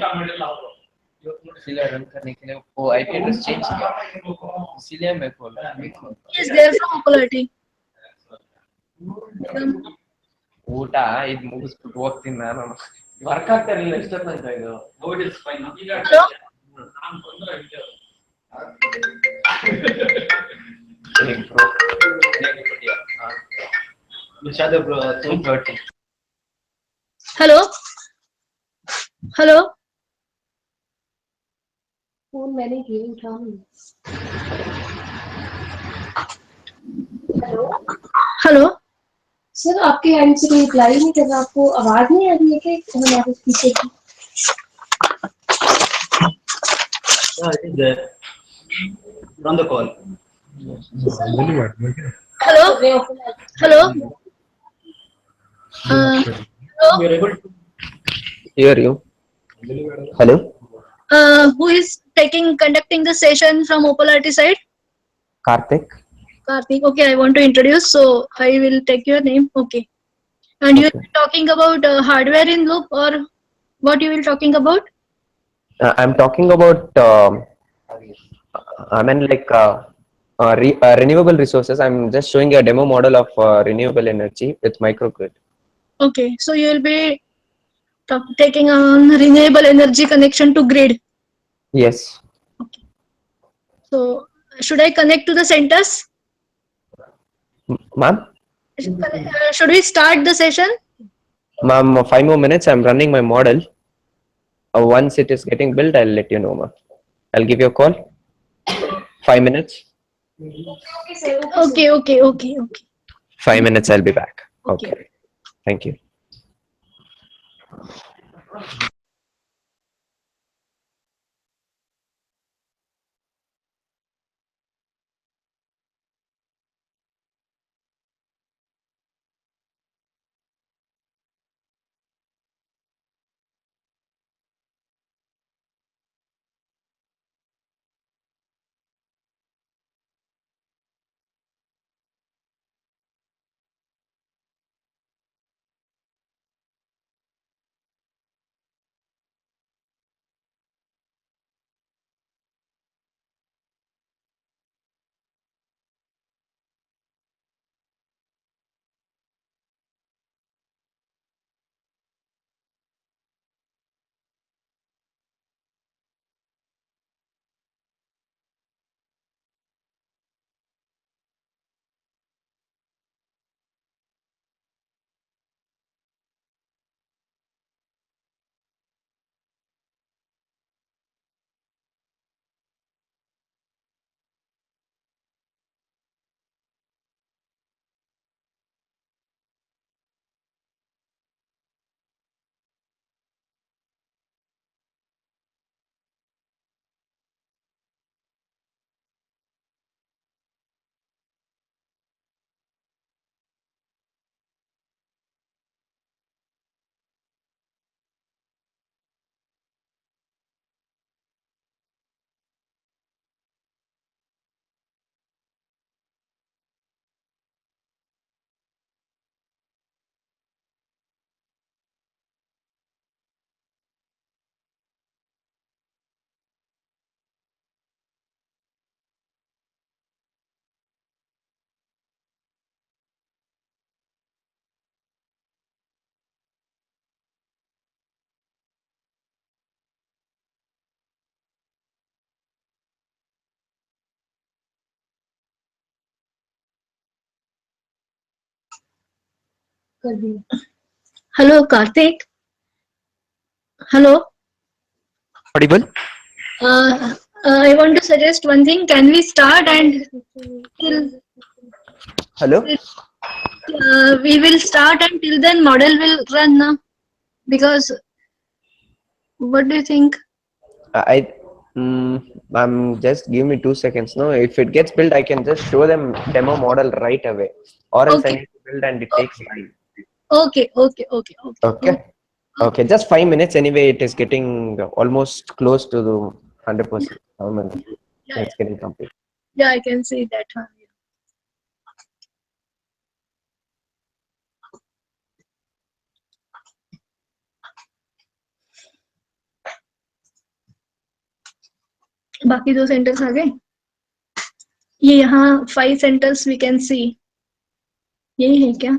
इसीलिए रन करने के लिए वो आईपी एड्रेस चेंज किया, इसीलिए मैं खोल रहा हूँ। Is there from Opalati? ಊಟ ಇದು ಮುಗಿಸ್ಬಿಟ್ಟು ಹೋಗ್ತೀನಿ ನಾನು. ವರ್ಕ್ ಆಗ್ತಾ ಇರಲಿಲ್ಲ ಎಷ್ಟೊತ್ತಾಯ್ತಾ ಇದು? Hello, hello. Phone मैंने गेम उठा ली। हेलो हेलो सर, आपके एंड से कोई रिप्लाई नहीं कर रहा, आपको आवाज नहीं आ रही है कि हमारे पीछे की? It is there. From the call. Hello hello We are able to Hear you. Hello. who is conducting the session from Opalati side? Karthik. Karthik. Okay, I want to introduce, so I will take your name. Okay. And you will Okay. be talking about hardware in loop, or what you will talking about? I'm talking about, I mean, like renewable resources. I'm just showing a demo model of renewable energy with microgrid. Okay, so you will be taking on renewable energy connection to grid. Yes. Okay. So should I connect to the centers? Ma'am? Should we start the session? Ma'am, 5 more minutes. I'm running my model. Once it is getting built, I'll let you know, ma'am. I'll give you a call. 5 minutes. Okay, okay, okay, okay. 5 minutes. I'll be back. Okay. Okay. Thank you. Hello, Karthik. Hello. Audible? I want to suggest one thing. Can we start and till Hello? we will start until then model will run now? Because what do you think? I just give me 2 seconds. No, if it gets built, I can just show them demo model right away. Or else I Okay, need to build and it takes time. okay, okay, okay, okay, Okay. Okay. Just 5 minutes. Anyway, it is getting almost close to the 100%. Yeah, It's yeah, getting complete. yeah. I can see that one. बाकी दो centres आ गए ये यहाँ 5 centres we can see यही है क्या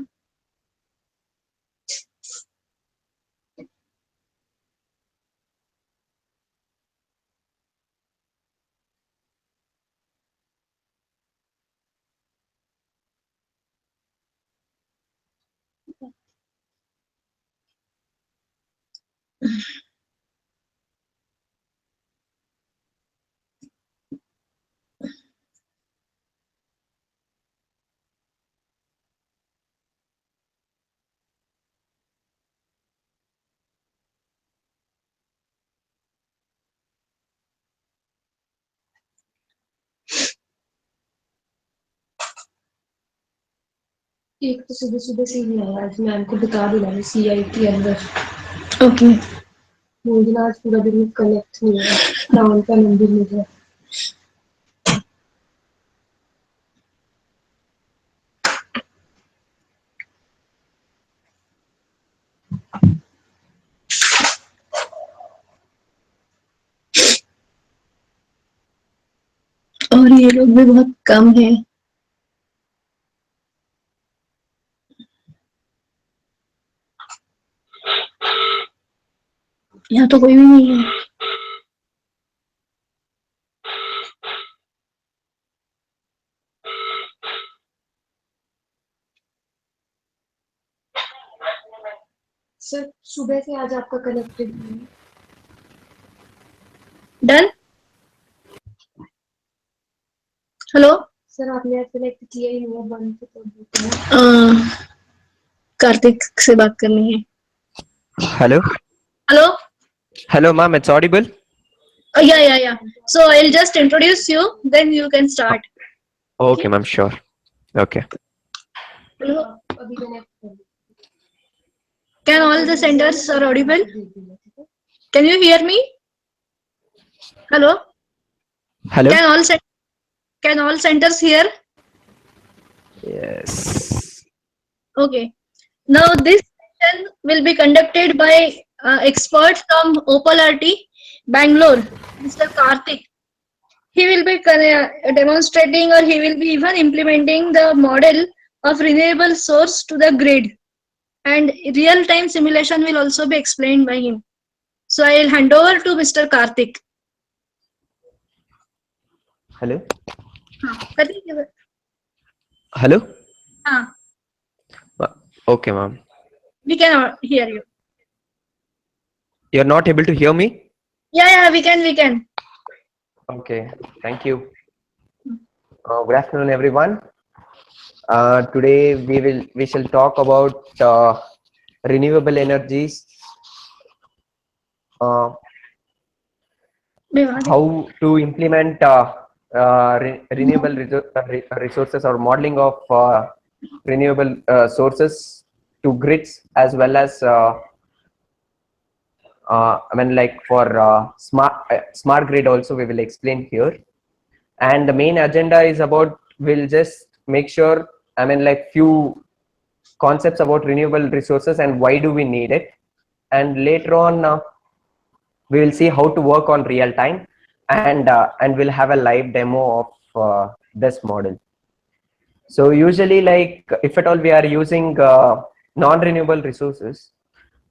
एक तो सुबह सुबह से ही आया आज मैम को बता देना है सीआई के अंदर ओके मुझे ना आज पूरा दिन कनेक्ट नहीं हुआ नाम का नंबर मिल गया और ये लोग भी बहुत कम है। यहाँ तो कोई भी नहीं है। सर सुबह से आज आपका कनेक्टेड डन। हेलो सर, आपने सेलेक्ट किया ही हुआ बंद से तो कार्तिक से बात करनी है। Hello. Hello. Hello, ma'am. It's audible. Yeah. So I'll just introduce you, then you can start. Okay, ma'am. Sure. Okay. Hello. अभी कनेक्ट कर Can all the centers are audible? Can you hear me? Hello. Hello. Can all centers hear? Yes. Okay. Now this session will be conducted by experts from OPLRT, Bangalore, Mr. Karthik. He will be demonstrating, or he will be even implementing the model of renewable source to the grid, and real-time simulation will also be explained by him. So I will hand over to Mr. Karthik. Hello. Karthik, Hello. हाँ, Okay, ma'am. we can hear you. You're not able to hear me? Yeah, we can. Okay. Thank you. Good afternoon, everyone. Today we shall talk about renewable energies. How to implement renewable resources, or modeling of renewable sources to grids, as well as like for smart grid also we will explain here. And the main agenda is about, we'll just make sure, like few concepts about renewable resources and why do we need it, and later on we will see how to work on real time, and we'll have a live demo of this model. So usually, like if at all we are using non-renewable resources,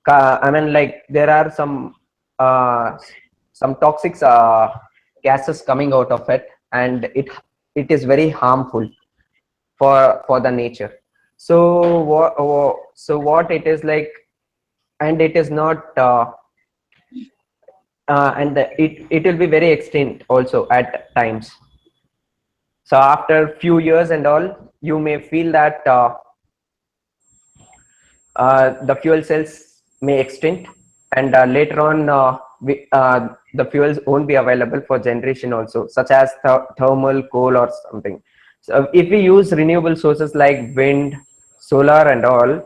like there are some toxic gases coming out of it, and it is very harmful for the nature. So what it is like, and it is not it will be very extinct also at times. So after few years and all, you may feel that the fuel cells may extinct, and later on the fuels won't be available for generation also, such as thermal coal or something. So if we use renewable sources like wind, solar and all,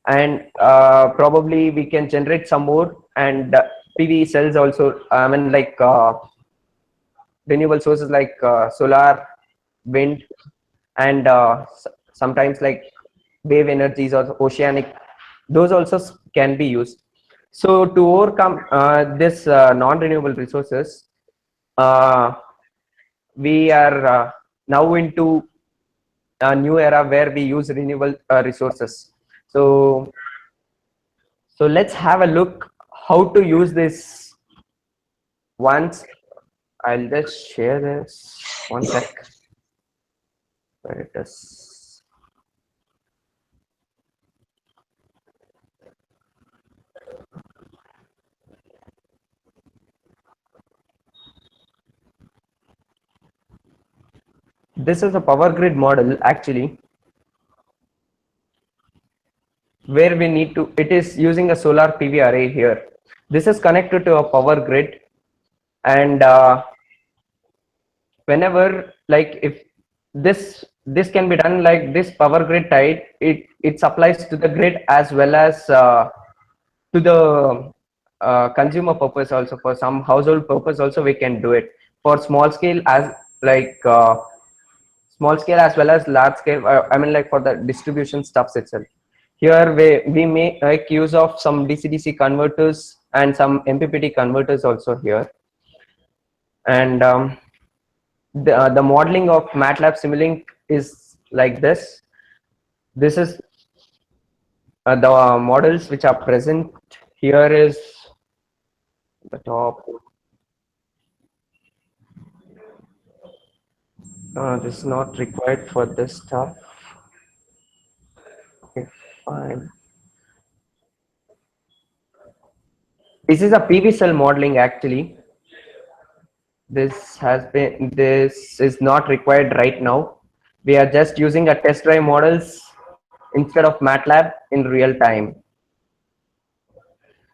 and probably we can generate some more, and PV cells also, like renewable sources like solar, wind, and sometimes like wave energies or oceanic, those also can be used. So to overcome this non-renewable resources, we are now into a new era where we use renewable resources. So let's have a look how to use this once. I'll just share this one sec. Where it is. This is a power grid model actually, where we need to, it is using a solar PV array here. This is connected to a power grid, and whenever, like if this can be done, like this power grid tied, it supplies to the grid as well as to the consumer purpose also. For some household purpose also we can do it, for small scale as like small scale as well as large scale, like for the distribution stuffs itself. Here we may make use of some DC-DC converters and some MPPT converters also here. And the modeling of MATLAB Simulink is like this. This is the models which are present here is the top. This is not required for this stuff. Okay, fine. This is a PV cell modeling actually. This is not required right now. We are just using a test drive models instead of MATLAB in real time.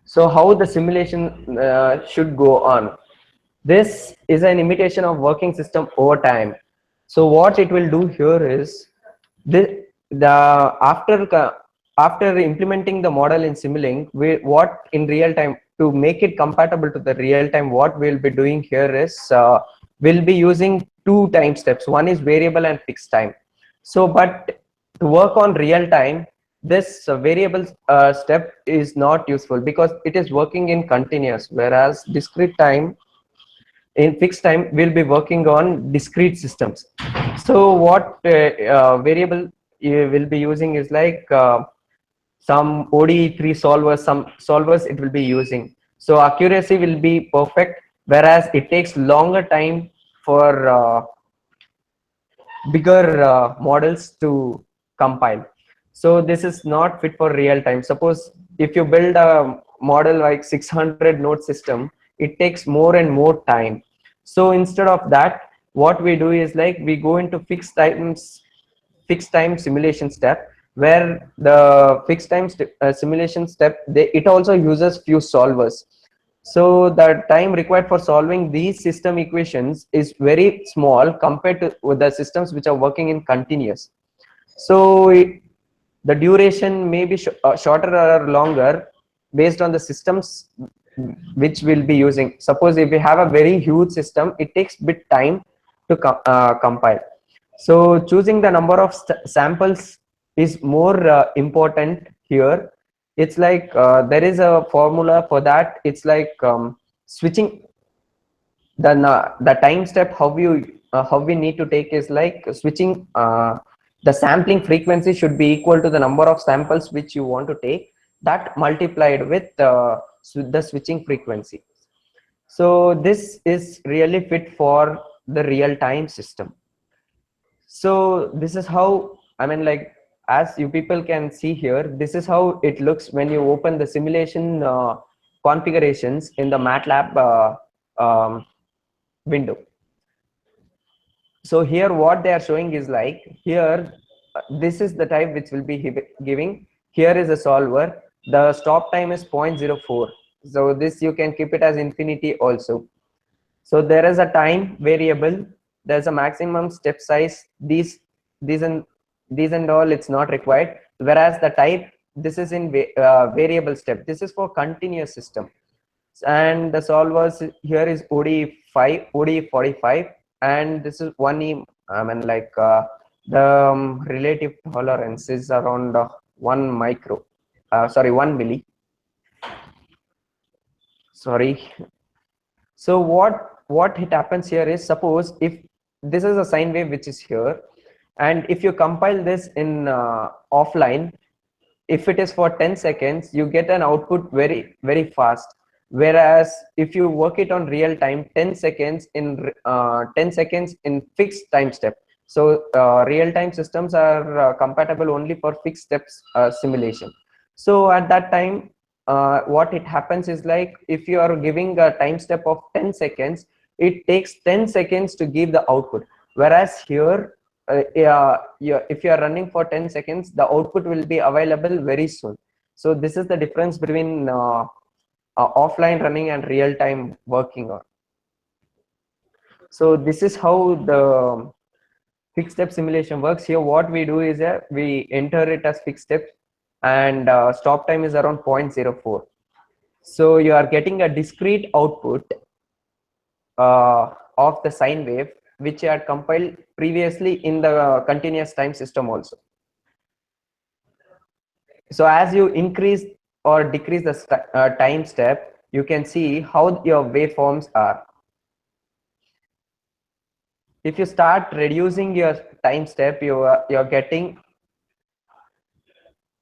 So how the simulation should go on? This is an imitation of working system over time. So what it will do here is after implementing the model in Simulink, what in real time to make it compatible to the real time, what we'll be doing here is we'll be using two time steps. One is variable and fixed time. So, but to work on real time, this variable step is not useful because it is working in continuous, whereas discrete time in fixed time we'll be working on discrete systems. So what variable you will be using is like some ODE3 solvers, some solvers it will be using. So accuracy will be perfect, whereas it takes longer time for bigger models to compile. So this is not fit for real time. Suppose if you build a model like 600 node system, it takes more and more time. So instead of that, what we do is like we go into fixed time simulation step, where the fixed time simulation step, it also uses few solvers. So the time required for solving these system equations is very small compared to with the systems which are working in continuous. So the duration may be shorter or longer based on the systems which we'll be using. Suppose if we have a very huge system, it takes bit time to compile. So choosing the number of samples is more important here. It's like there is a formula for that. It's like switching the time step. How we need to take is like switching the sampling frequency should be equal to the number of samples which you want to take, that multiplied with the switching frequency. So this is really fit for the real-time system. So this is how, I mean, like, as you people can see here, this is how it looks when you open the simulation configurations in the MATLAB window. So here what they are showing is like, here this is the type which will be giving. Here is a solver. The stop time is 0.04. So this you can keep it as infinity also. So there is a time variable, there's a maximum step size, these and all, it's not required. Whereas the type, this is in variable step, this is for continuous system. And the solvers here is ODE5, ODE45, and this is 1E. I mean, like the relative tolerance is around 1 micro, sorry, 1 milli. Sorry. So what it happens here is, suppose if this is a sine wave which is here, and if you compile this in offline, if it is for 10 seconds, you get an output very fast. Whereas if you work it on real time, 10 seconds in fixed time step. So real time systems are compatible only for fixed steps simulation. So at that time, what it happens is like, if you are giving a time step of 10 seconds, it takes 10 seconds to give the output. Whereas here, if you are running for 10 seconds, the output will be available very soon. So this is the difference between offline running and real time working on. So this is how the fixed step simulation works. Here what we do is we enter it as fixed steps, and stop time is around 0.04. So you are getting a discrete output of the sine wave, which you had compiled previously in the continuous time system also. So as you increase or decrease the time step, you can see how your waveforms are. if you start reducing your time step, you're getting,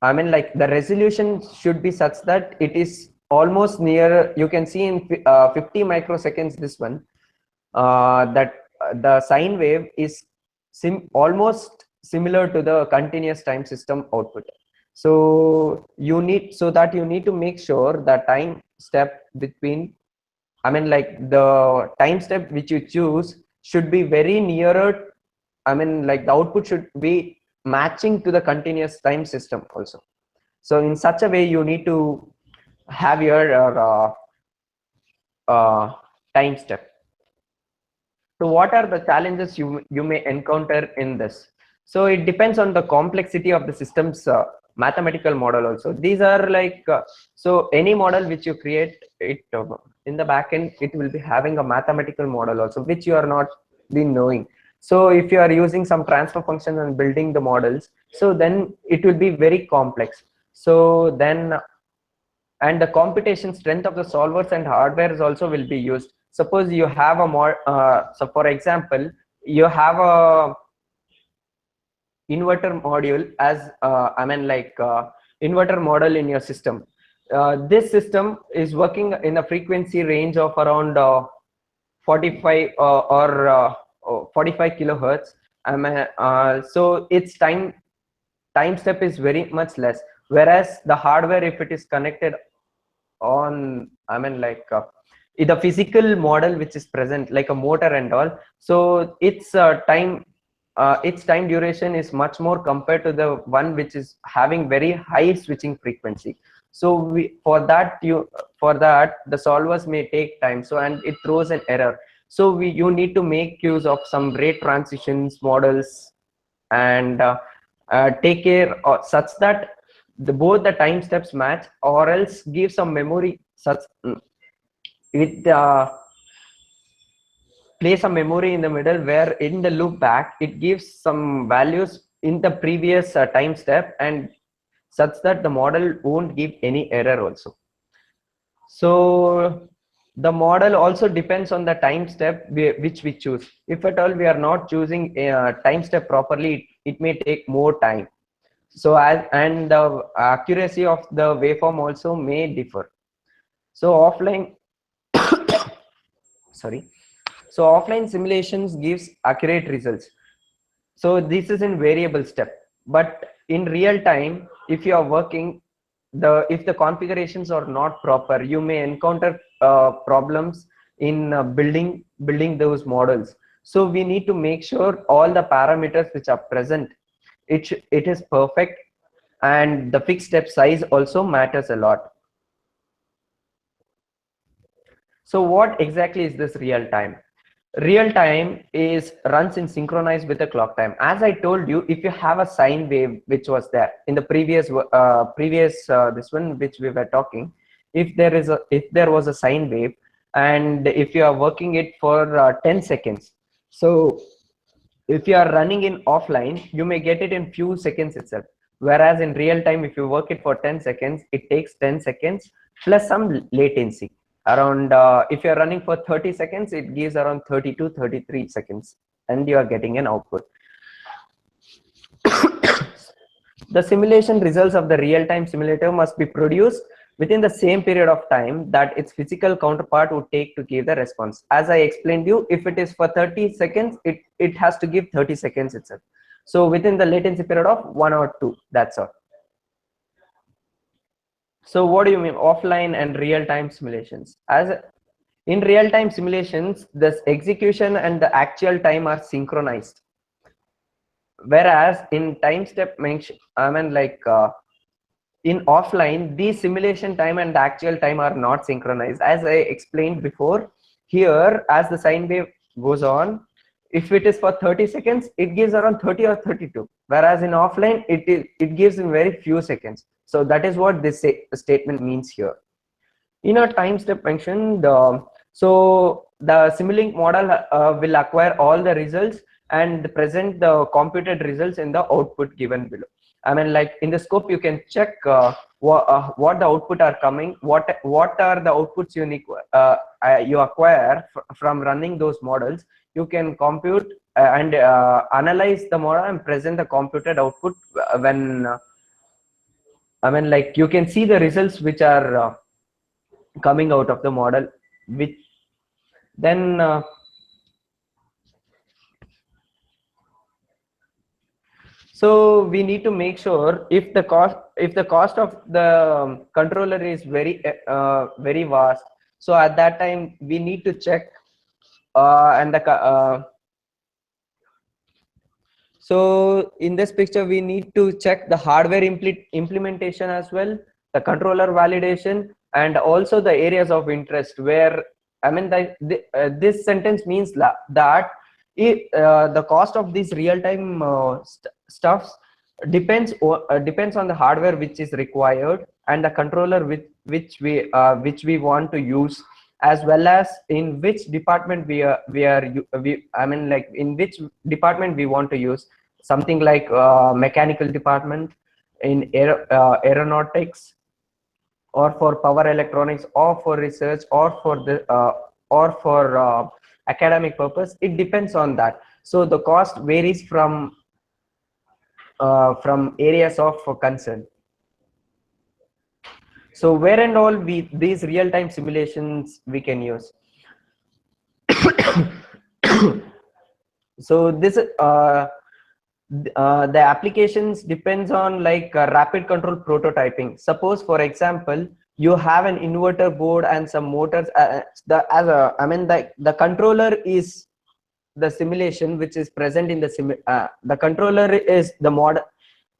I mean, like the resolution should be such that it is almost near, you can see in 50 microseconds, this one, that the sine wave is almost similar to the continuous time system output. So you need, so that you need to make sure the time step between, I mean, like the time step which you choose should be very nearer, I mean, like the output should be matching to the continuous time system also. So in such a way, you need to have your time step. So what are the challenges you may encounter in this? So it depends on the complexity of the system's mathematical model also. These are like, so any model which you create, it in the backend, it will be having a mathematical model also, which you are not been knowing. So if you are using some transfer functions and building the models, so then it will be very complex. So then, and the computation strength of the solvers and hardware also will be used. Suppose you have a more, so for example, you have a inverter module as, I mean, like inverter model in your system. This system is working in a frequency range of around 45 or 45 kilohertz. So its time step is very much less, whereas the hardware, if it is connected on, I mean, like the physical model which is present, like a motor and all, so its time duration is much more compared to the one which is having very high switching frequency. So for that the solvers may take time, so, and it throws an error. So you need to make use of some rate transitions models, and take care such that both the time steps match, or else give some memory such with place a memory in the middle, where in the loop back it gives some values in the previous time step, and such that the model won't give any error also. So the model also depends on the time step which we choose. If at all we are not choosing a time step properly, it may take more time. So and the accuracy of the waveform also may differ. So offline sorry, so offline simulations gives accurate results. So this is in variable step, but in real time, if you are working, if the configurations are not proper, you may encounter problems in building those models. So we need to make sure all the parameters which are present, it is perfect, and the fixed step size also matters a lot. So what exactly is this real time? Real time is runs in synchronized with the clock time. As I told you, if you have a sine wave which was there in the previous this one which we were talking, if there was a sine wave, and if you are working it for 10 seconds, so if you are running in offline, you may get it in few seconds itself, whereas in real time, if you work it for 10 seconds, it takes 10 seconds plus some latency around, if you're running for 30 seconds, it gives around 30 to 33 seconds, and you are getting an output. The simulation results of the real-time simulator must be produced within the same period of time that its physical counterpart would take to give the response. As I explained you, if it is for 30 seconds, it has to give 30 seconds itself. So within the latency period of 1 or 2, that's all. So what do you mean offline and real-time simulations? As in real-time simulations, this execution and the actual time are synchronized, whereas in time step mention, I mean, like in offline, the simulation time and the actual time are not synchronized. As I explained before, here as the sine wave goes on, if it is for 30 seconds, it gives around 30 or 32, whereas in offline it gives in very few seconds. So that is what this statement means here. In a time step function, so the Simulink model will acquire all the results and present the computed results in the output given below. I mean, like in the scope, you can check what the output are coming, what are the outputs you acquire from running those models. You can compute and analyze the model and present the computed output when I mean, like you can see the results which are coming out of the model, which then so we need to make sure if the cost of the controller is very vast, so at that time we need to check and the so in this picture we need to check the hardware implementation as well, the controller validation, and also the areas of interest where I mean this sentence means that if the cost of these real-time stuffs depends on the hardware which is required and the controller which we want to use, as well as in which department I mean, like in which department we want to use, something like mechanical department, in aeronautics, or for power electronics, or for research, or for academic purpose. It depends on that. So the cost varies from areas of concern. So where and all these real-time simulations we can use. So this the applications depends on like rapid control prototyping. Suppose for example you have an inverter board and some motors. I mean the controller is the simulation which is present in the controller is the model.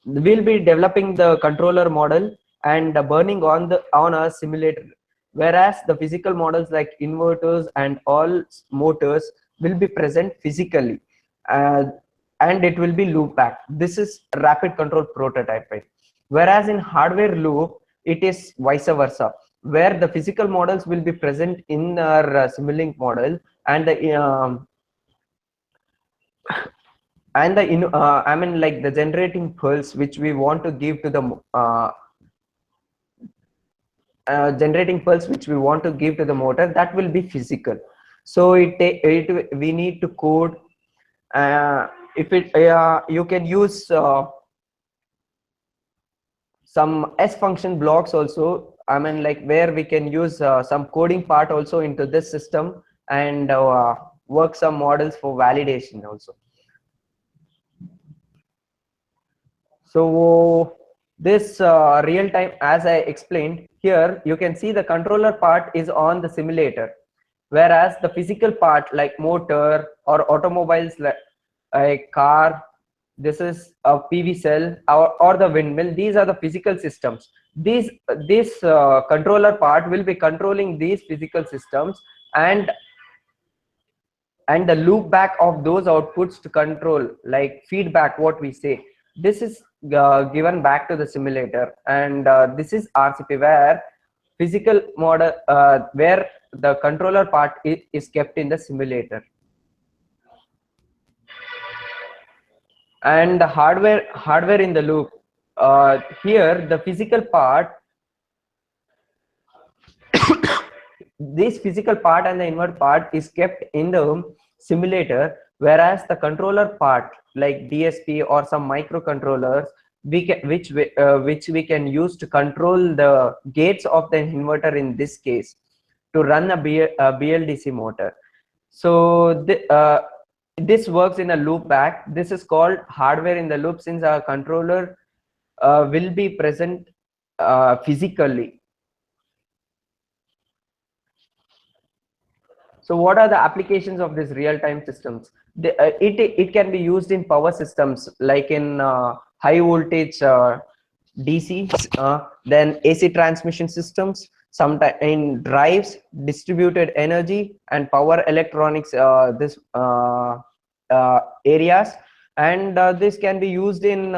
We'll be developing the controller model and burning on a simulator, whereas the physical models like inverters and all motors will be present physically, and it will be loop back. This is rapid control prototyping. Whereas in hardware loop it is vice versa, where the physical models will be present in our Simulink model, and the I mean like the generating pulse which we want to give to the motor, that will be physical. So we need to code. If you can use some S function blocks also, I mean like where we can use some coding part also into this system, and work some models for validation also. So this real time, as I explained here, you can see the controller part is on the simulator, whereas the physical part like motor or automobiles like a car, this is a PV cell, or the windmill, these are the physical systems. This controller part will be controlling these physical systems, and the loop back of those outputs to control, like feedback, what we say, this is given back to the simulator. And this is RCP, where physical model where the controller part is kept in the simulator. And the hardware in the loop, here the physical part, this physical part and the invert part is kept in the simulator, whereas the controller part like DSP or some microcontrollers which we can use to control the gates of the inverter, in this case to run a BLDC motor. So this works in a loop back. This is called hardware in the loop, since our controller will be present physically. So what are the applications of these real-time systems? It can be used in power systems, like in high voltage DC, then AC transmission systems, sometimes in drives, distributed energy, and power electronics, areas. And this can be used in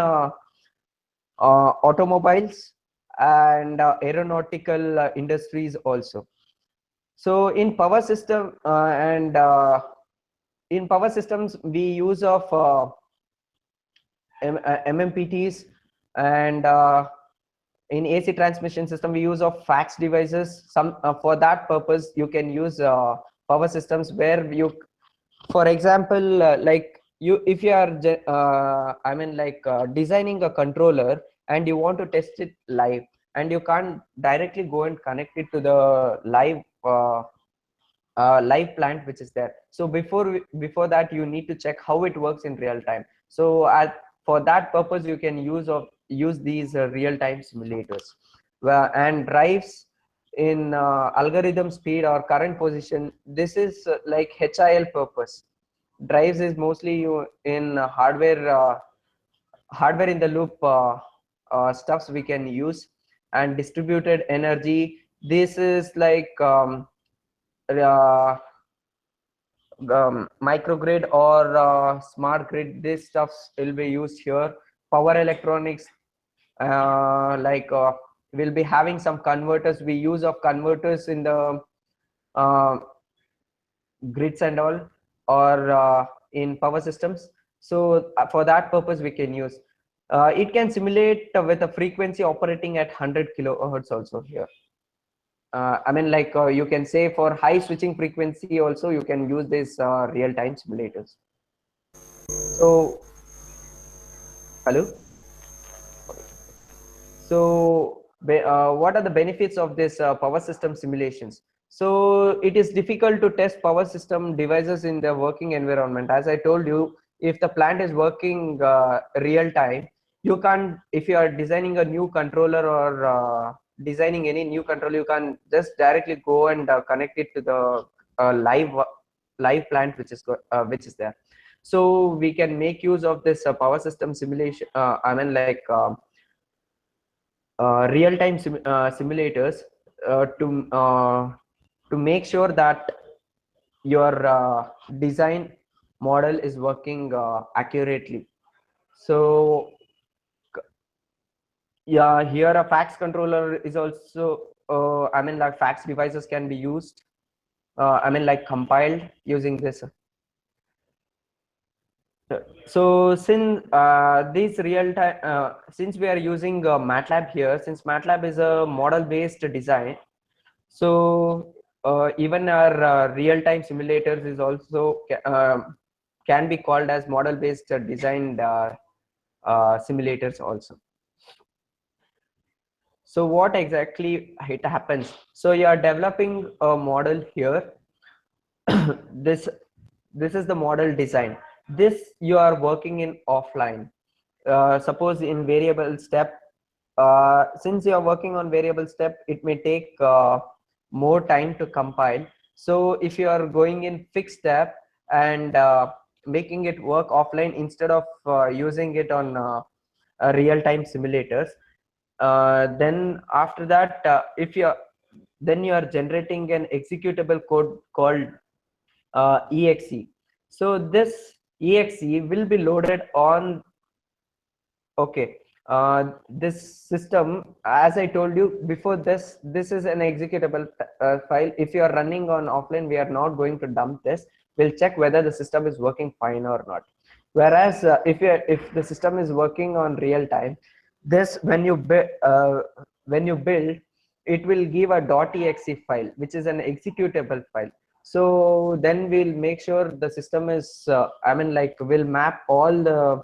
automobiles and aeronautical industries also. So in power system in power systems we use of MMPTs, and in AC transmission system we use of fax devices. Some for that purpose you can use power systems, where you, for example, like if you are I mean like designing a controller and you want to test it live, and you can't directly go and connect it to the live plant which is there. So before that you need to check how it works in real time. So for that purpose you can use these real-time simulators, and drives in algorithm speed or current position. This is like HIL purpose. Drives is mostly in hardware in the loop stuffs we can use. And distributed energy, this is like uh, microgrid or smart grid. This stuffs will be used here. Power electronics, like we'll be having some converters. We use of converters in the uh, grids and all, or in power systems. So for that purpose we can use it. Can simulate with a frequency operating at 100 kilohertz also here. I mean like you can say for high switching frequency also you can use these real-time simulators. So hello. So what are the benefits of this power system simulations? So it is difficult to test power system devices in the working environment. As I told you, if the plant is working real time, you can't, if you are designing a new controller or designing any new controller, you can just directly go and connect it to the live plant which is there. So we can make use of this power system simulation. I mean like real-time simulators to make sure that your design model is working accurately. So yeah, here a fax controller is also I mean like fax devices can be used, I mean like compiled using this. So since this real time since we are using MATLAB here, since MATLAB is a model based design, so even our real-time simulators is also can be called as model-based designed simulators also. So what exactly it happens? So you are developing a model here. this this is the model design. This you are working in offline. Suppose in variable step, since you are working on variable step, it may take more time to compile. So if you are going in fixed step and making it work offline instead of using it on real-time simulators, then after that if you are, then you are generating an executable code called exe. So this exe will be loaded on, okay, this system, as I told you before, this is an executable file. If you are running on offline, we are not going to dump this. We'll check whether the system is working fine or not. Whereas if the system is working on real time, this when you build, it will give a .exe file, which is an executable file. So then we'll make sure the system is I mean like we'll map all the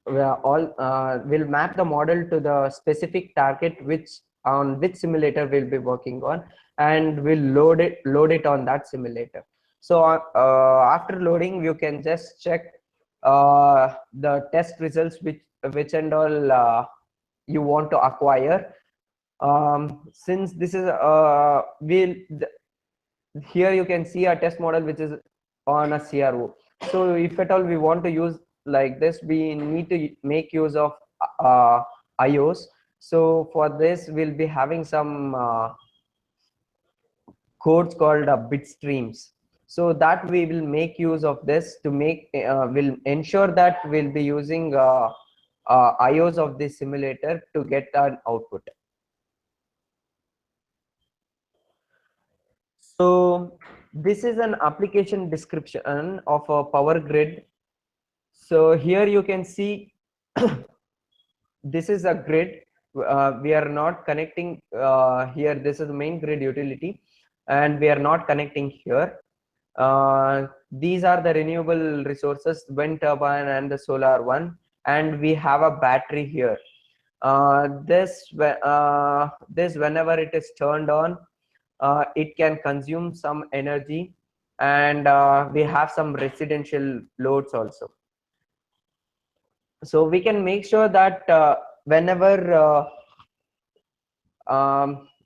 will map the model to the specific target which simulator we'll be working on, and we'll load it on that simulator. So after loading, you can just check the test results which and all you want to acquire. Since this is here you can see a test model which is on a CRO. So if at all we want to use like this, we need to make use of IOs. So for this we'll be having some codes called bit streams. So that we will make use of this to make will ensure that we'll be using IOs of this simulator to get an output. So this is an application description of a power grid. So here you can see this is a grid. We are not connecting here. This is the main grid utility, and we are not connecting here. these are the renewable resources, wind turbine and the solar one, and we have a battery here. This whenever it is turned on, it can consume some energy, and we have some residential loads also. So we can make sure that whenever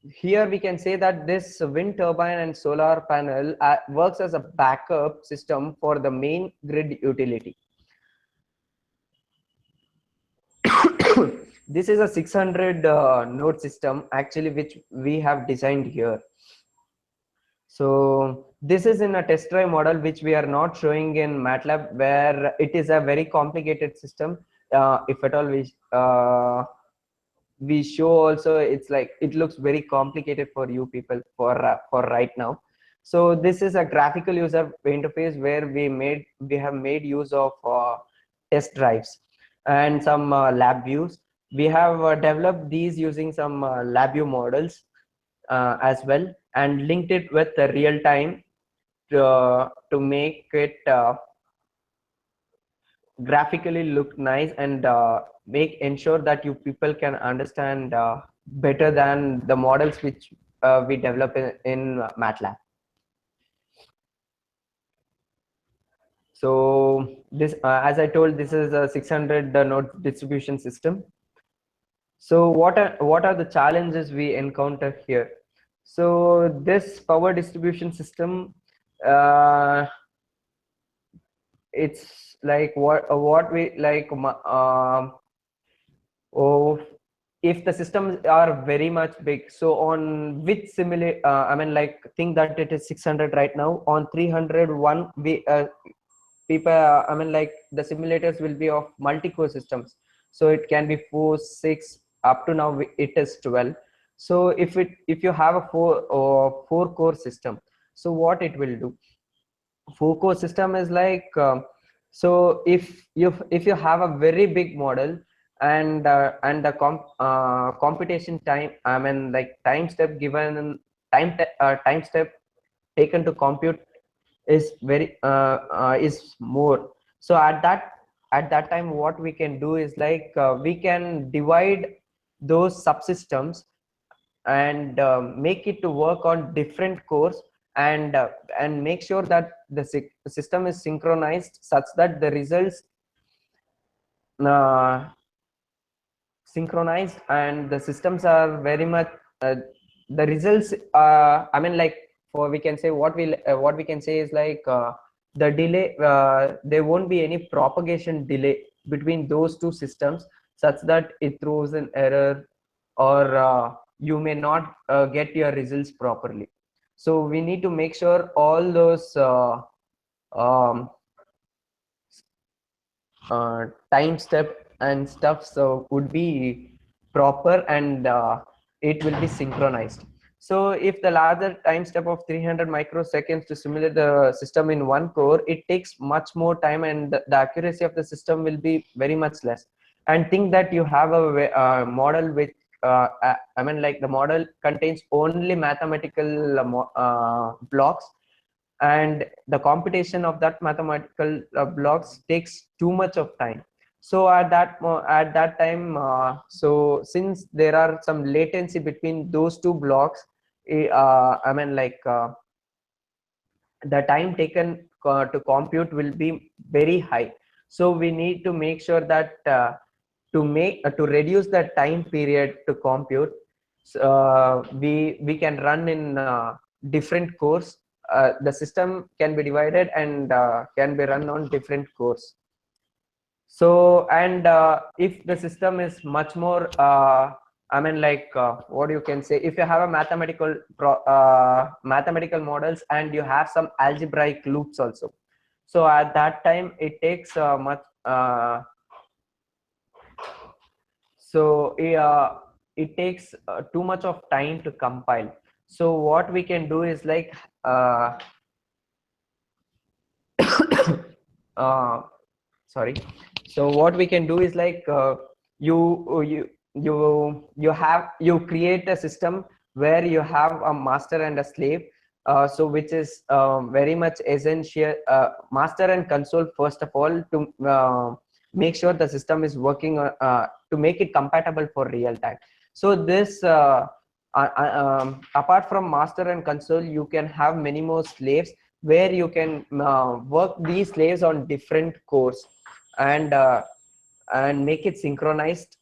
here we can say that this wind turbine and solar panel works as a backup system for the main grid utility. This is a 600 node system actually, which we have designed here. So this is in a test drive model, which we are not showing in MATLAB, where it is a very complicated system. If at all we show also, it's like it looks very complicated for you people for right now. So this is a graphical user interface where we have made use of test drives and some lab views. We have developed these using some LabVIEW models as well, and linked it with the real time to make it graphically look nice, and ensure that you people can understand better than the models which we develop in MATLAB. So this, as I told, this is a 600 node distribution system. So what are the challenges we encounter here? So this power distribution system, it's like what we like. Oh, if the systems are very much big, so on which simulate, I mean, like, think that it is 600 right now. On 301, we people, I mean, like, the simulators will be of multi-core systems. So it can be 4, 6, up to now it is 12. So if you have a 4 core system, so what it will do? 4 core system is like, so if you have a very big model, and the computation time, I mean, like, time step given, time step taken to compute is very is more. So at that time, what we can do is like, we can divide those subsystems and make it to work on different cores, and make sure that the system is synchronized such that the results synchronized, and the systems are very much the results, I mean, like, for we can say what we can say is like, the delay, there won't be any propagation delay between those two systems, such that it throws an error, or you may not get your results properly. So we need to make sure all those um, time step and stuff so would be proper, and it will be synchronized. So if the larger time step of 300 microseconds to simulate the system in one core, it takes much more time, and the accuracy of the system will be very much less. And think that you have a model with I mean, like, the model contains only mathematical blocks, and the computation of that mathematical blocks takes too much of time. So at that time, so since there are some latency between those two blocks, I mean, like, the time taken to compute will be very high. So we need to make sure that to reduce the time period to compute, we can run in different cores. The system can be divided and can be run on different cores. So, and if the system is much more I mean, like, what you can say, if you have a mathematical models, and you have some algebraic loops also, so at that time it takes much so it takes too much of time to compile. So what we can do is like, sorry, so what we can do is like, you create a system where you have a master and a slave. so which is very much essential. Master and console first of all to make sure the system is working to make it compatible for real time. So this apart from master and console, you can have many more slaves where you can work these slaves on different cores and make it synchronized.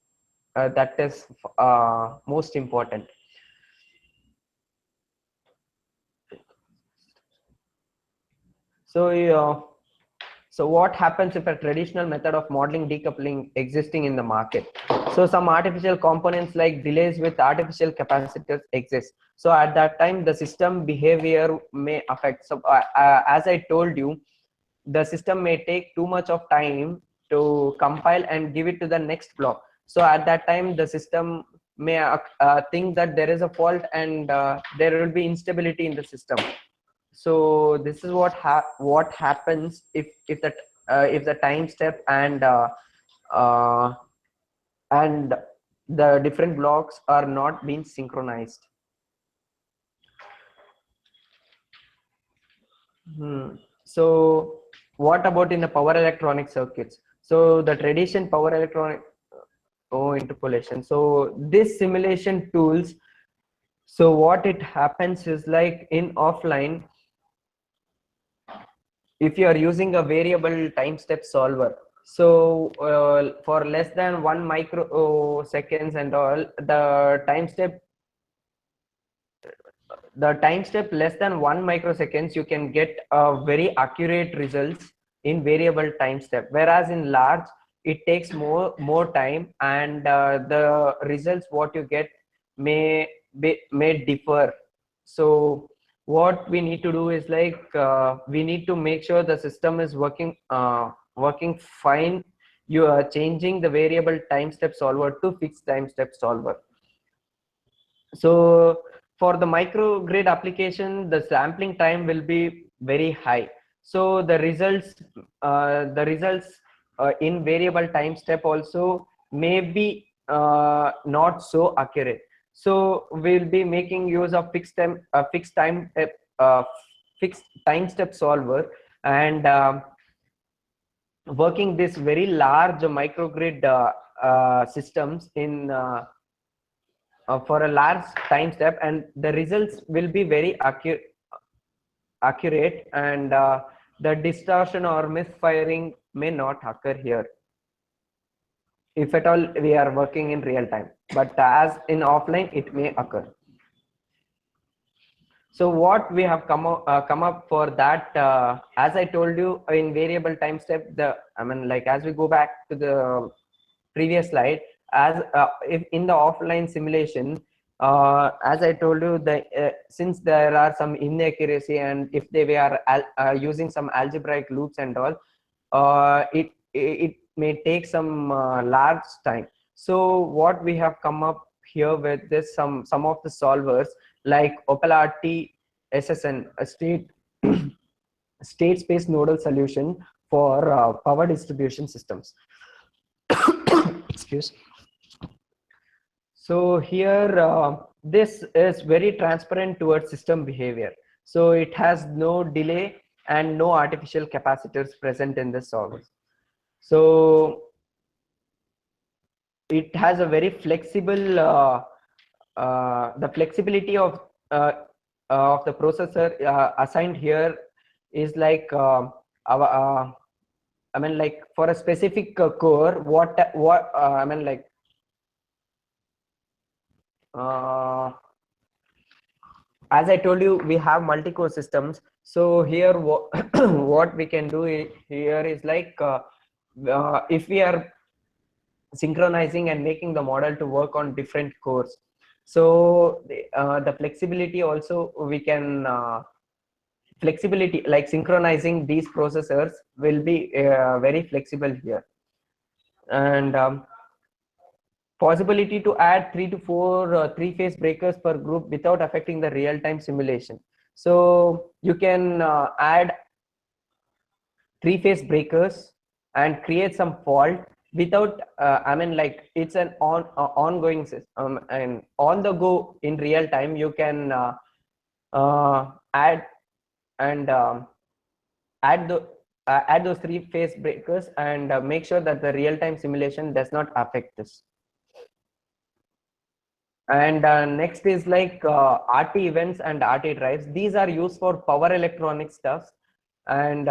That is most important. So what happens if a traditional method of modeling decoupling existing in the market? So some artificial components like delays with artificial capacitors exist. So at that time, the system behavior may affect. So as I told you, the system may take too much of time to compile and give it to the next block. So at that time, the system may think that there is a fault and there will be instability in the system. So this is what happens if the time step uh, and the different blocks are not being synchronized. So what about in the power electronic circuits? So the tradition power electronic interpolation. So this simulation tools, so what it happens is like in offline, if you are using a variable time step solver, so for less than 1 microseconds and all, the time step less than 1 microseconds, you can get very accurate results in variable time step, whereas in large it takes more time, and the results what you get may differ. So what we need to do is like we need to make sure the system is working fine. You are changing the variable time step solver to fixed time step solver. So for the microgrid application, the sampling time will be very high. So the results in variable time step also may be not so accurate. So we'll be making use of fixed time step solver, and working this very large microgrid systems in for a large time step, and the results will be very accurate, and the distortion or misfiring may not occur here if at all we are working in real time, but as in offline it may occur. So what we have come up for that, as I told you in variable time step, like as we go back to the previous slide, as if in the offline simulation, as I told you, since there are some inaccuracy, and if they were using some algebraic loops and all, it may take some large time. So what we have come up here with this some of the solvers like OpenRT SSN, a state space nodal solution for power distribution systems. Excuse. So here this is very transparent towards system behavior. So it has no delay and no artificial capacitors present in the solver. So it has a very flexible the flexibility of the processor assigned here is like I mean, like for a specific core, I mean, like as I told you, we have multi-core systems. So here, what we can do here is like if we are synchronizing and making the model to work on different cores, so the flexibility also we can flexibility like synchronizing these processors will be very flexible here, and possibility to add 3 to 4 three-phase breakers per group without affecting the real-time simulation. So you can add three-phase breakers and create some fault without I mean, like it's an ongoing system, and on the go in real time you can add and add those three phase breakers and make sure that the real-time simulation does not affect this. And next is like RT events and RT drives. These are used for power electronic stuff, and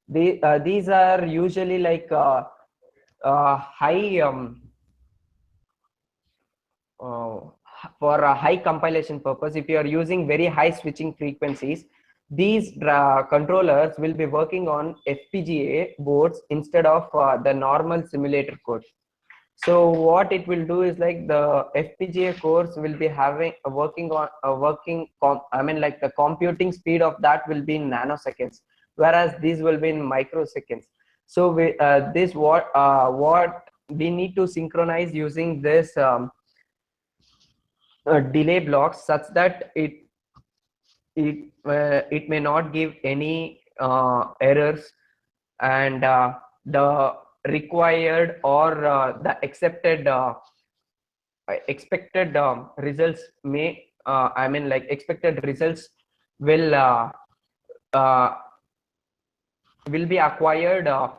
these are usually like high for a high compilation purpose. If you are using very high switching frequencies, these controllers will be working on FPGA boards instead of the normal simulator code. So what it will do is like the FPGA cores will be having working on like the computing speed of that will be in nanoseconds, whereas these will be in microseconds. So this what we need to synchronize using this delay blocks such that it may not give any errors, and the required or the expected results may expected results will uh, be acquired after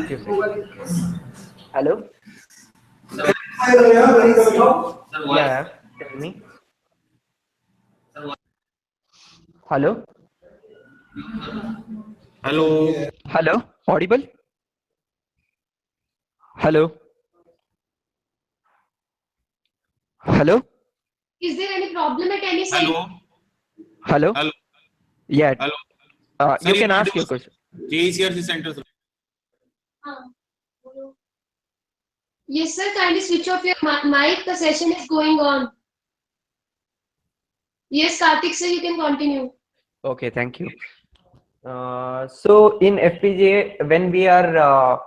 few seconds. Hello. Yeah, tell me. Hello. Hello, audible? Hello. Hello. Is there any problem at any center? Hello. Hello. Yeah. Hello. You can ask your question. JCRC centers. Yes, sir. Kindly switch off your mic. The session is going on. Yes, Karthik sir, you can continue. Okay, thank you. So in FPGA, when we are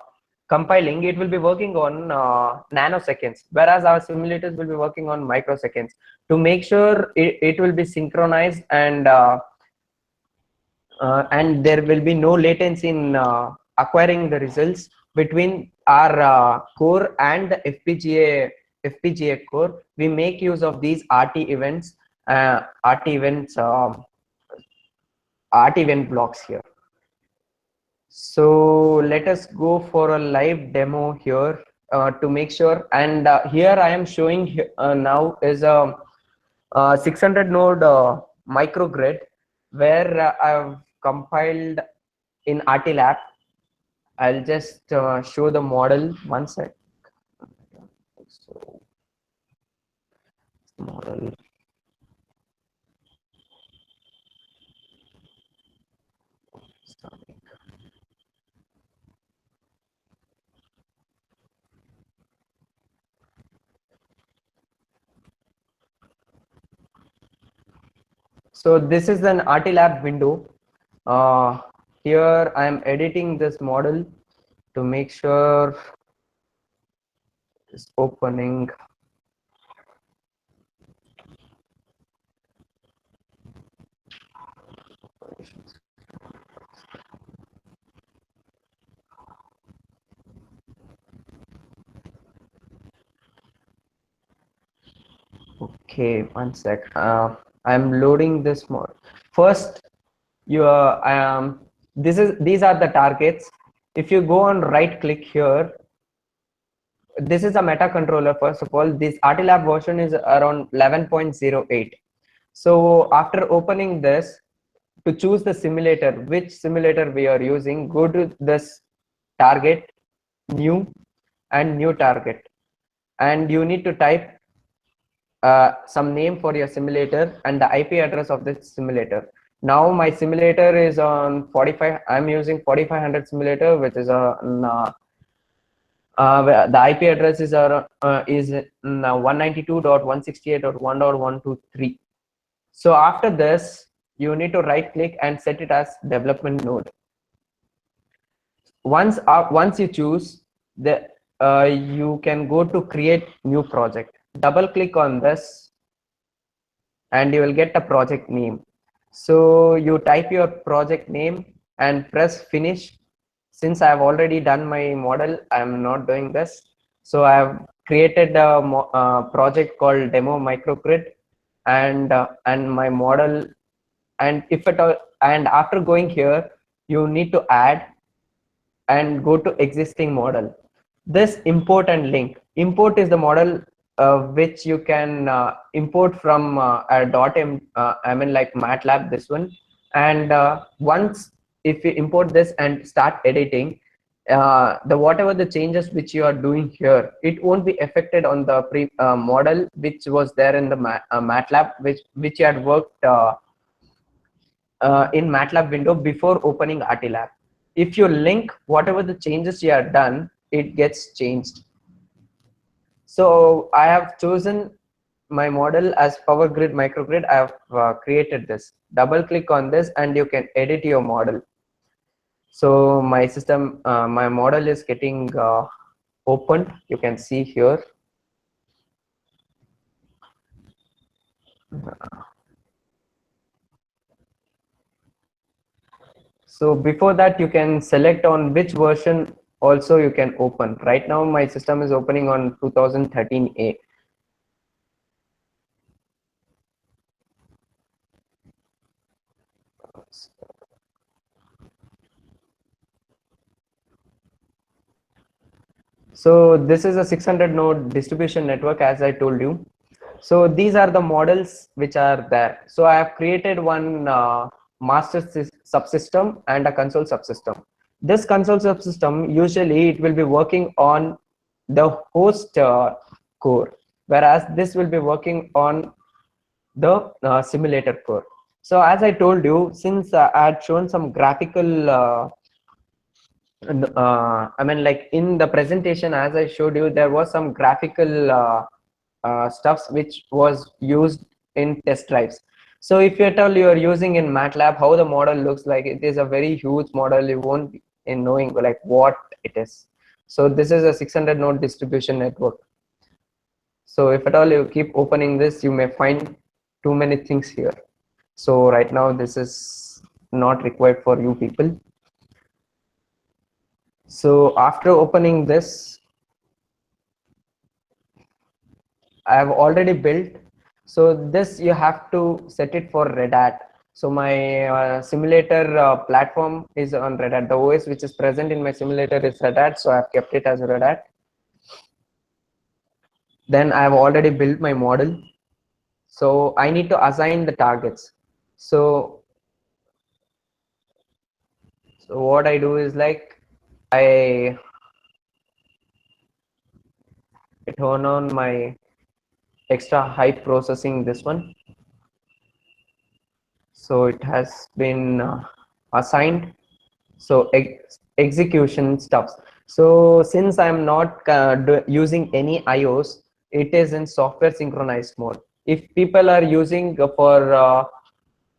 compiling, it will be working on nanoseconds, whereas our simulators will be working on microseconds to make sure it will be synchronized, and there will be no latency in acquiring the results between our core and the FPGA core. We make use of these RT events, RT event blocks here. So let us go for a live demo here to make sure. And here I am showing now is a 600 node microgrid where I've compiled in RTLab. I'll just show the model one sec. So model. So this is an RTLab window. Here I am editing this model to make sure it's opening. Okay, one sec. I'm loading this more. First, these are the targets. If you go on right click here, this is a meta controller. First of all, this RTLab version is around 11.08. So after opening this, to choose the simulator, which simulator we are using, go to this target, new, and new target, and you need to type some name for your simulator and the IP address of this simulator. Now my simulator is on 45. I'm using 4500 simulator, which is the IP address is 192.168.1.123. So after this, you need to right click and set it as development node. Once you choose the you can go to create new project. Double click on this and you will get a project name. So you type your project name and press finish. Since I have already done my model, I am not doing this. So I have created a project called demo microgrid, and my model. And if at all, and after going here, you need to add and go to existing model. This import and link. Import is the model which you can import from a I mean like MATLAB, this one. And once if you import this and start editing, the whatever the changes which you are doing here, it won't be affected on the model which was there in the MATLAB, which you had worked in MATLAB window before opening RTLab. If you link whatever the changes you have done, it gets changed. So I have chosen my model as power grid microgrid. I have created this. Double click on this and you can edit your model. So my system, my model is getting opened. You can see here. So before that, you can select on which version also you can open. Right now, my system is opening on 2013A. So this is a 600 node distribution network, as I told you. So these are the models which are there. So I have created one master subsystem and a console subsystem. This console subsystem, usually it will be working on the host core, whereas this will be working on the simulator core. So as I told you, since I had shown some graphical I mean like in the presentation, as I showed you, there was some graphical stuffs which was used in test drives. So if at all you are using in MATLAB, how the model looks like, it is a very huge model. You won't be in knowing like what it is. So this is a 600 node distribution network. So if at all you keep opening this, you may find too many things here. So right now this is not required for you people. So after opening this, I have already built. So this you have to set it for Red Hat. So my simulator platform is on Red Hat. The OS which is present in my simulator is Red Hat. So I've kept it as Red Hat. Then I have already built my model. So I need to assign the targets. So what I do is like I turn on my extra high processing, this one. So it has been assigned. So execution stuffs. So since I'm not using any IOs, it is in software synchronized mode. If people are using for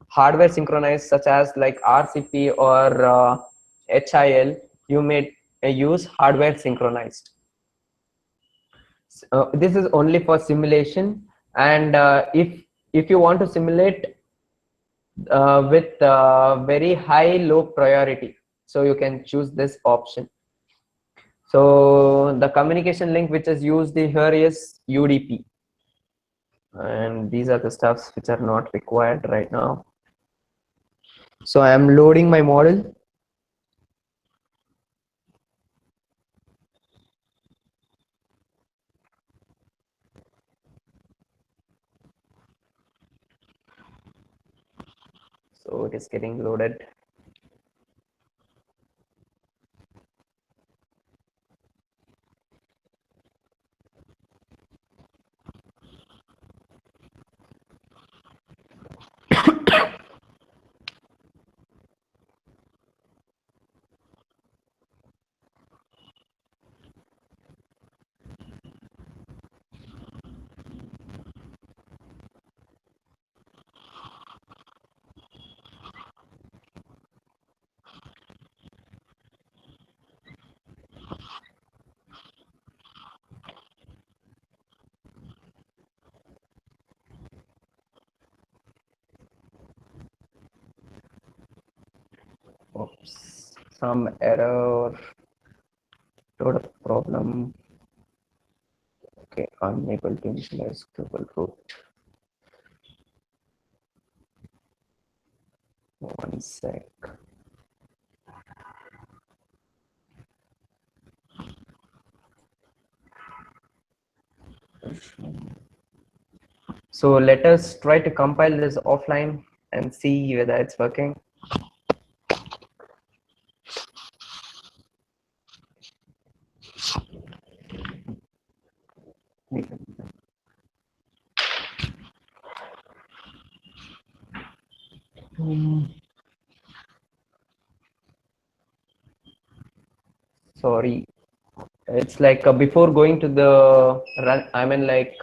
hardware synchronized, such as like RCP or HIL, you may use hardware synchronized. This is only for simulation, and if you want to simulate with very high low priority, so you can choose this option. So the communication link which is used here is UDP, and these are the stuffs which are not required right now. So I am loading my model. So it is getting loaded. Oops, some error, load of problem. unable to initialize global root. One sec. So let us try to compile this offline and see whether it's working. Sorry, it's like before going to the run, I mean like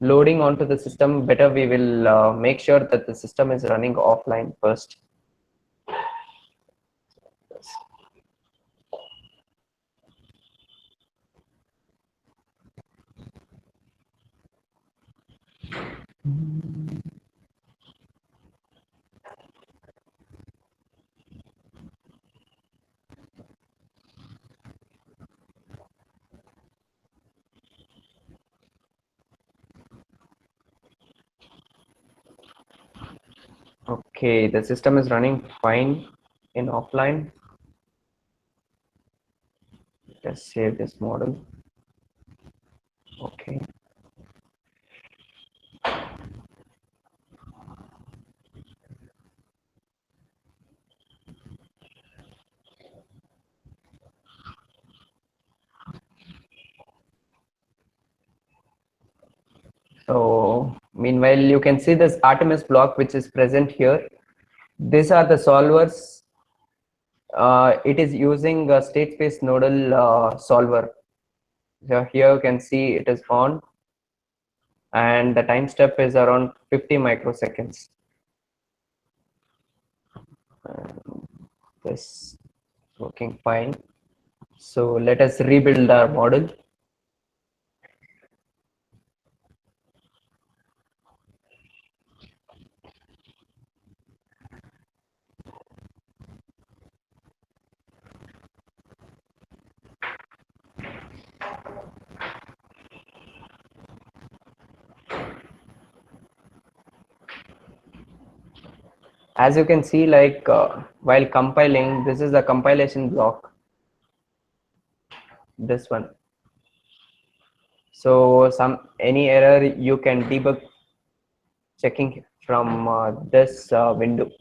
loading onto the system, better we will make sure that the system is running offline first. Okay, the system is running fine in offline. Let's save this model. Okay. So meanwhile, you can see this Artemis block which is present here. These are the solvers. It is using a state space nodal solver. So here you can see it is on, and the time step is around 50 microseconds. This is working fine. So let us rebuild our model. As you can see, like while compiling, this is the compilation block, this one. So any error you can debug checking from this window.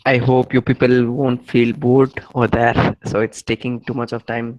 I hope you people won't feel bored over there. So it's taking too much of time.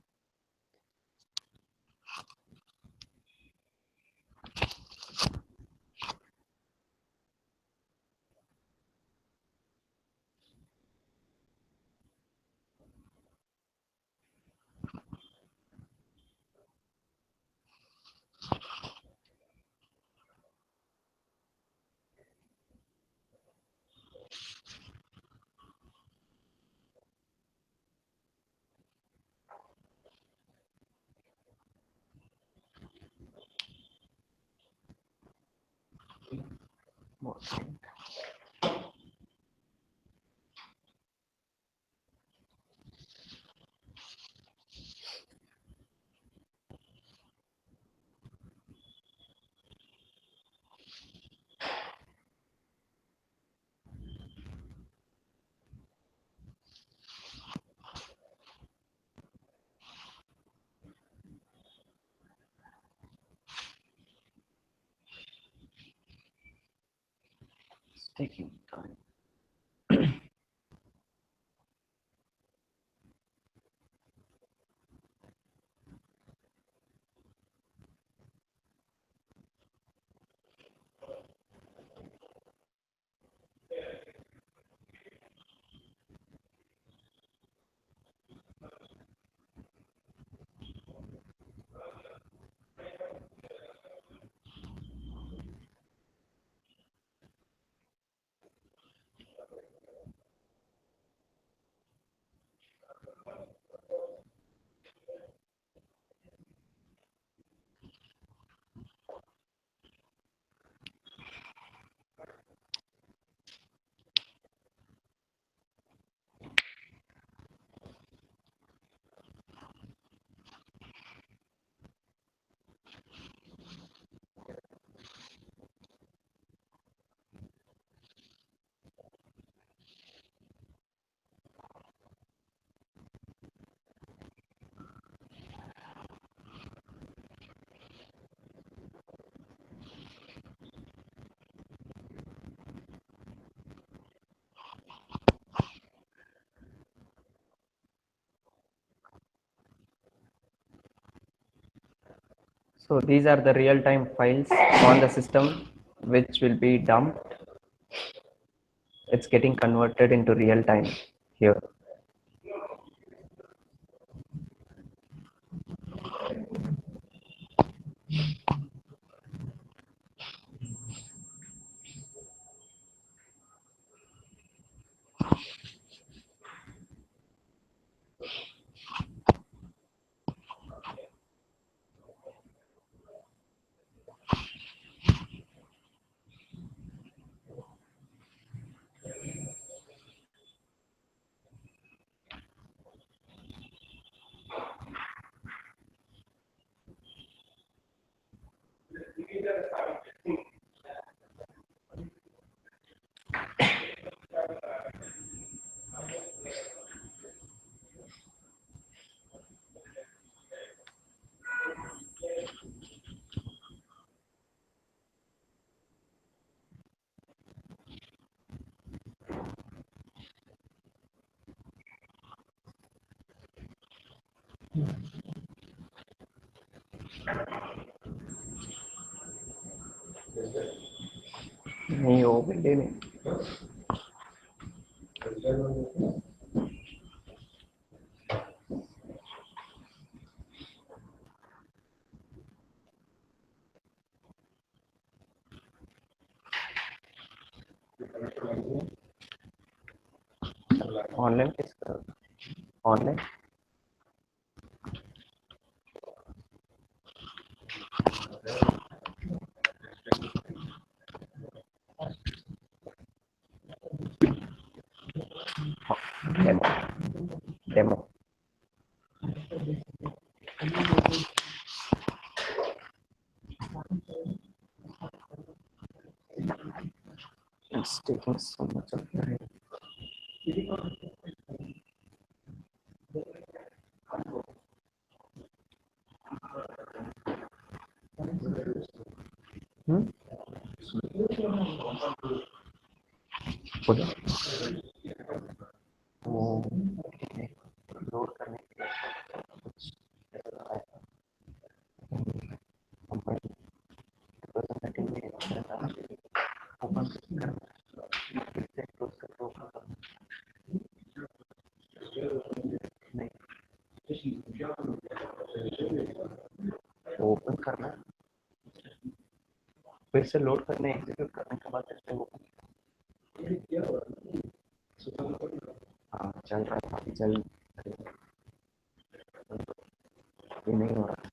taking time. So these are the real-time files on the system which will be dumped. It's getting converted into real time here. नहीं हो गए नहीं. Online किस online demo demo it's taking so much of time. वो load करने के लिए कुछ representing में ओपन करना फिर से क्लोज करके ओपन करना नहीं ओपन करना फिर से लोड करने एग्जीक्यूट करने के बाद फिर से ओपन हाँ चल रहा था चल ये नहीं हो रहा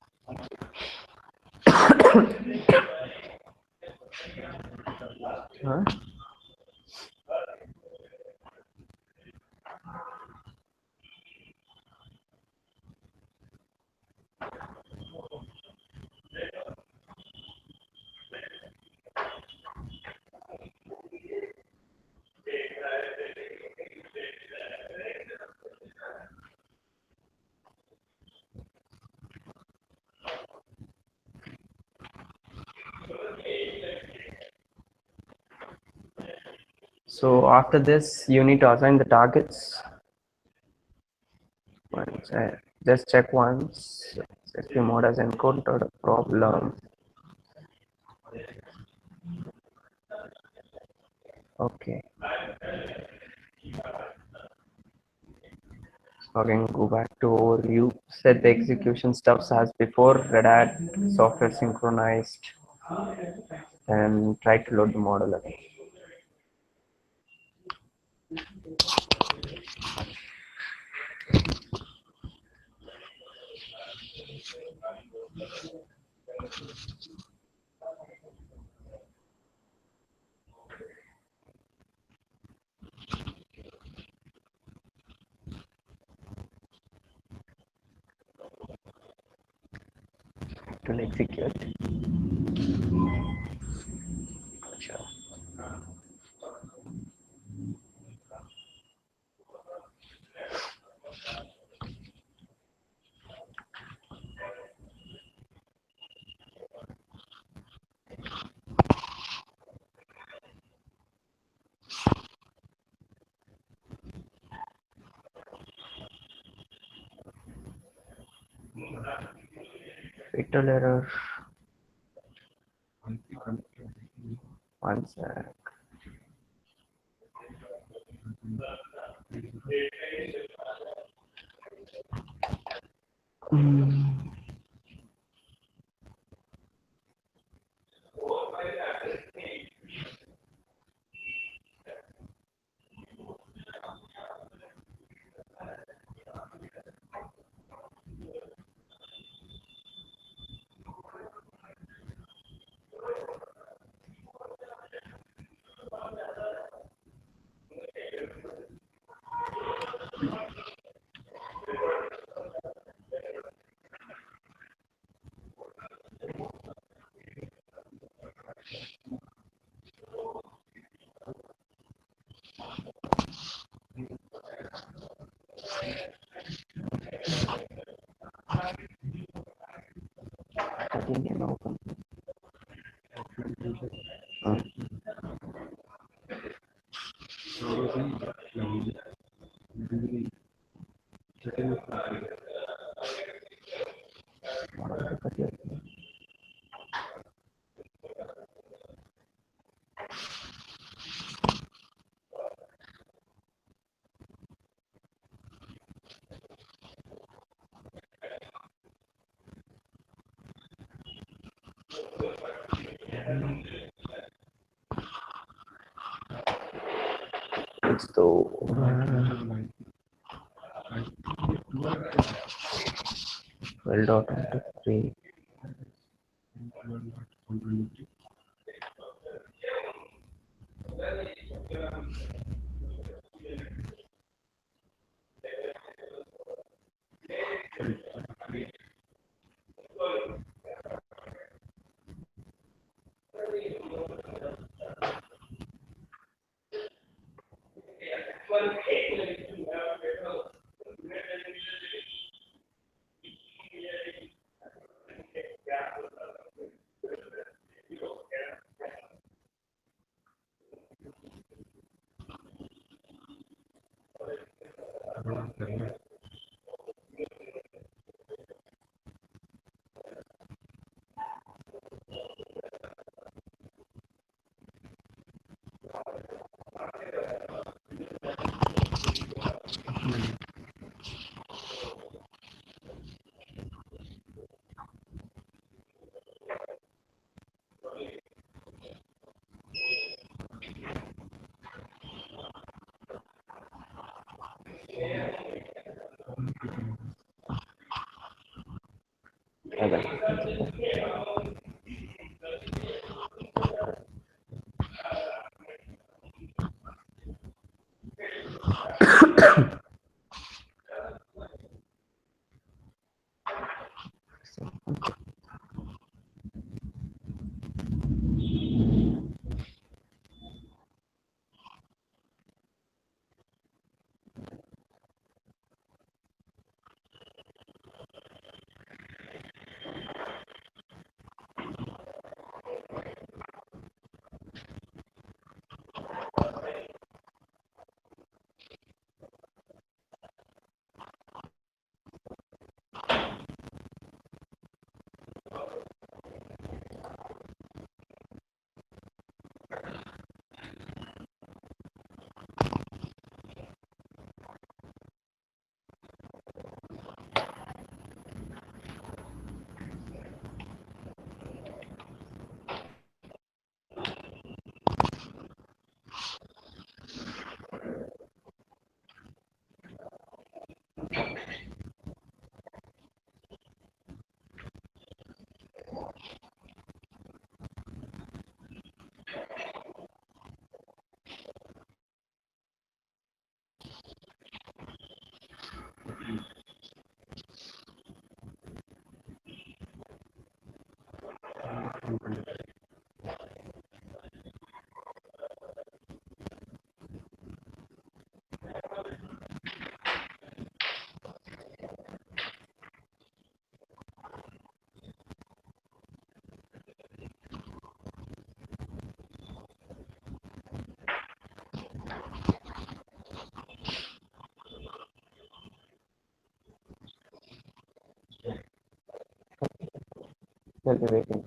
हाँ So after this, you need to assign the targets. Just check once. SQ mode has encountered a problem. Okay. So again, go back to overview. Set the execution steps as before. Red Hat software synchronized, and try to load the model again. It will execute. Sure. Fatal error. One sec. So well.3. We'll be waiting.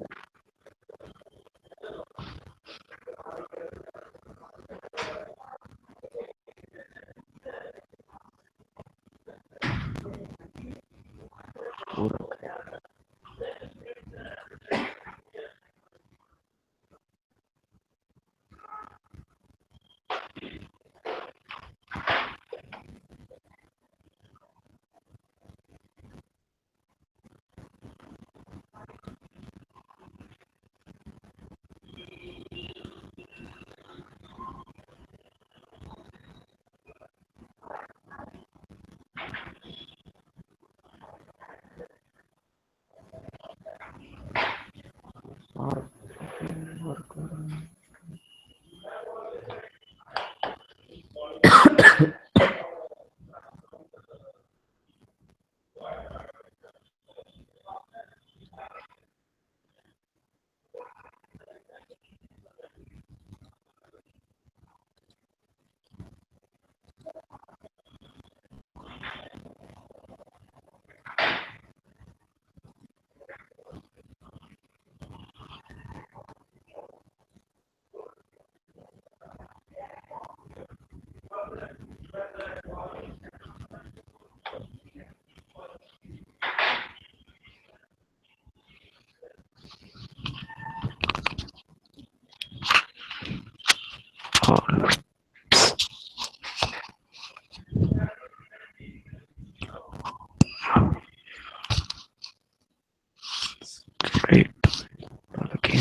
Great. Okay.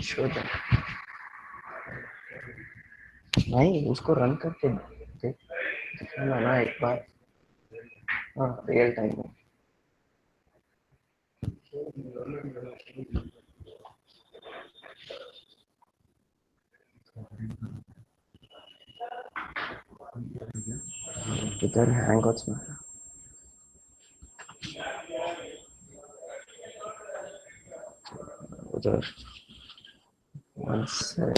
Show them. नहीं उसको run करके दिखाना ना एक बार. हाँ real time में. इधर Hangouts में उधर वन से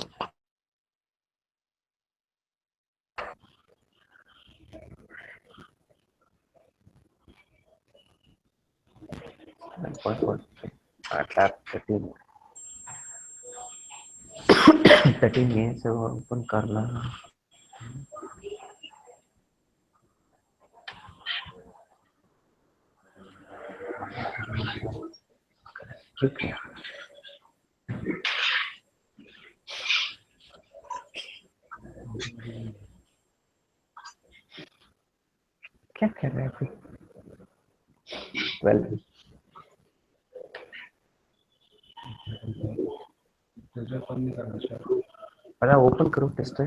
MATLAB 13 में से वो ओपन करना. ठीक है. क्या कर रहे हैं? वेल अरे ओपन करो test.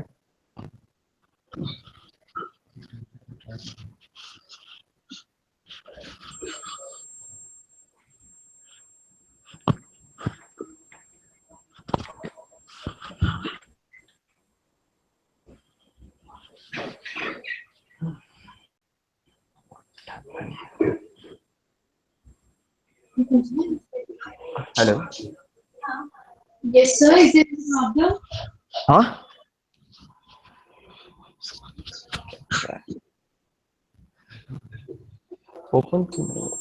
Hello. Yes, sir. Is there a problem? हाँ ओपन क्यों नहीं हुआ?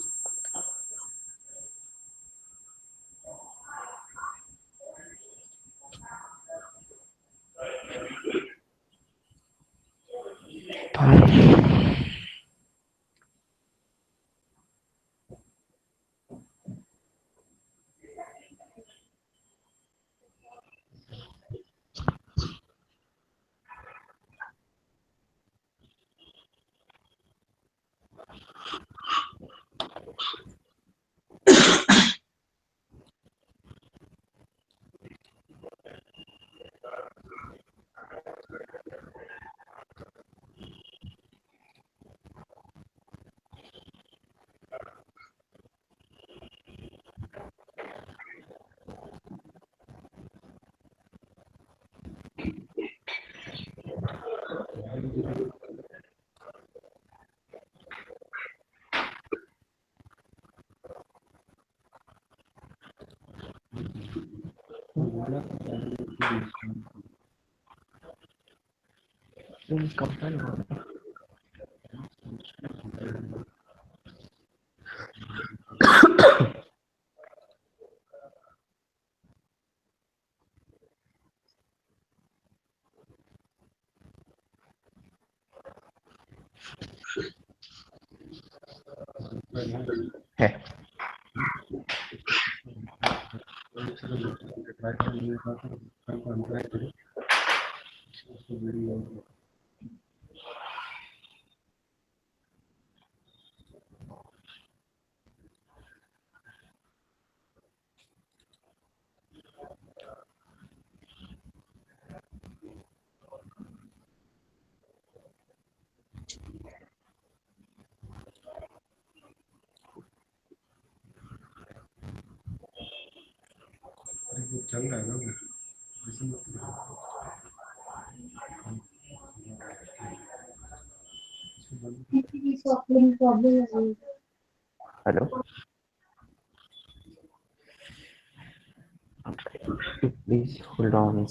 Hey. Hello. Please hold on.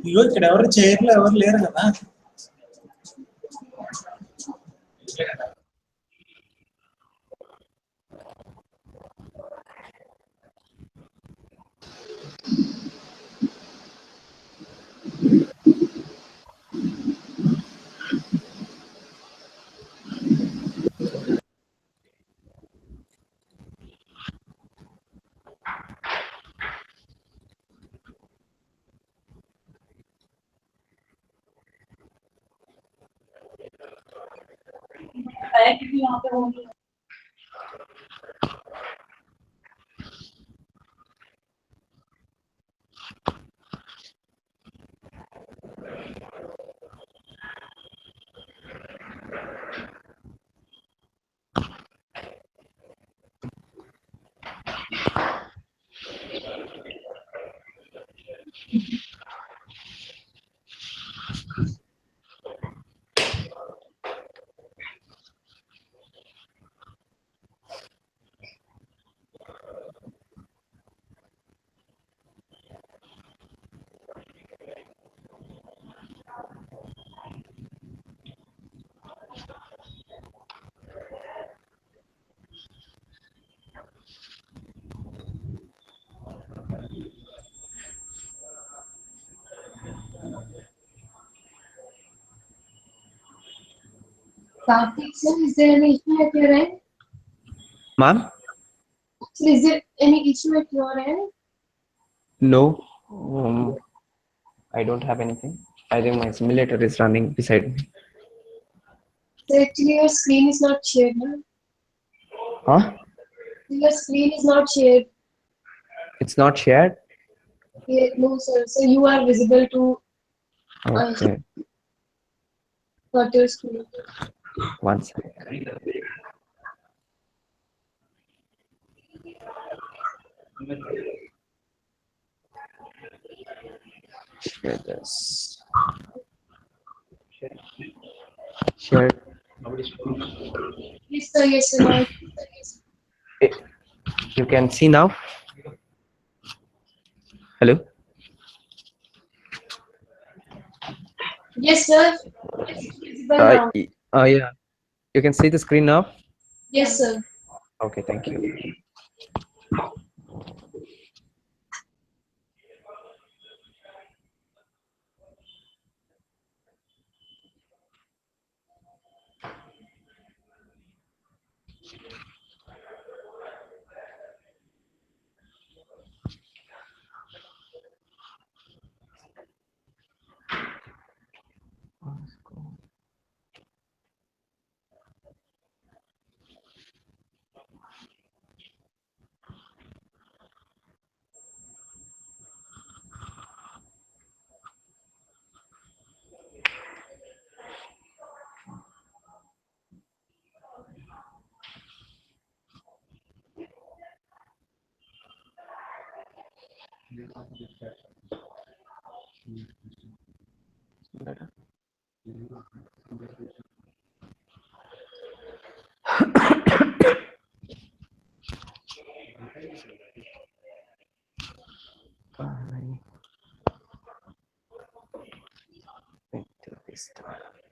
ఇగో ఇక్కడ ఎవరు చైర్లో ఎవరు లేరు కదా. Karthik sir, is there any issue at your end? Ma'am? Sir, is there any issue at your end? No. I don't have anything. I think my simulator is running beside me. So actually your screen is not shared, no? Huh? Your screen is not shared. It's not shared? Yeah, no sir. So you are visible to Okay. got your screen. One second. Share this. Share. Yes sir, now. You can see now. Hello. Yes sir. It's visible now. Yeah. You can see the screen now. Yes sir. Okay. Thank you.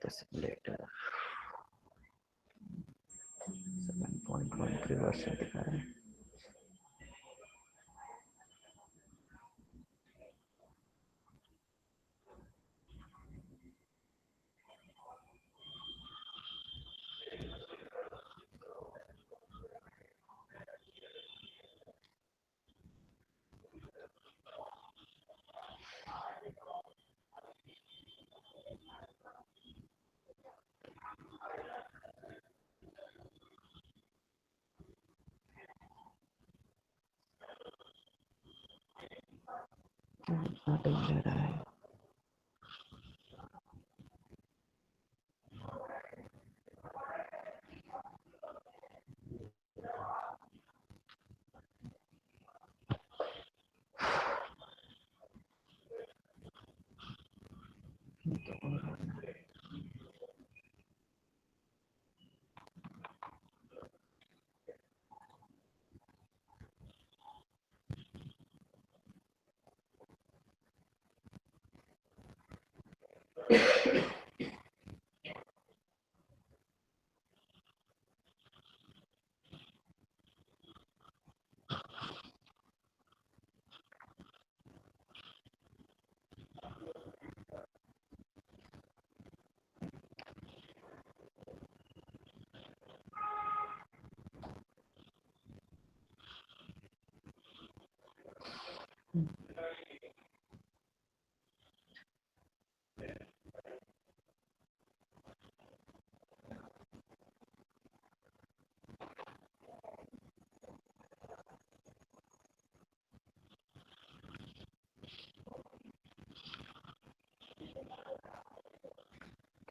The simulator 7.13%.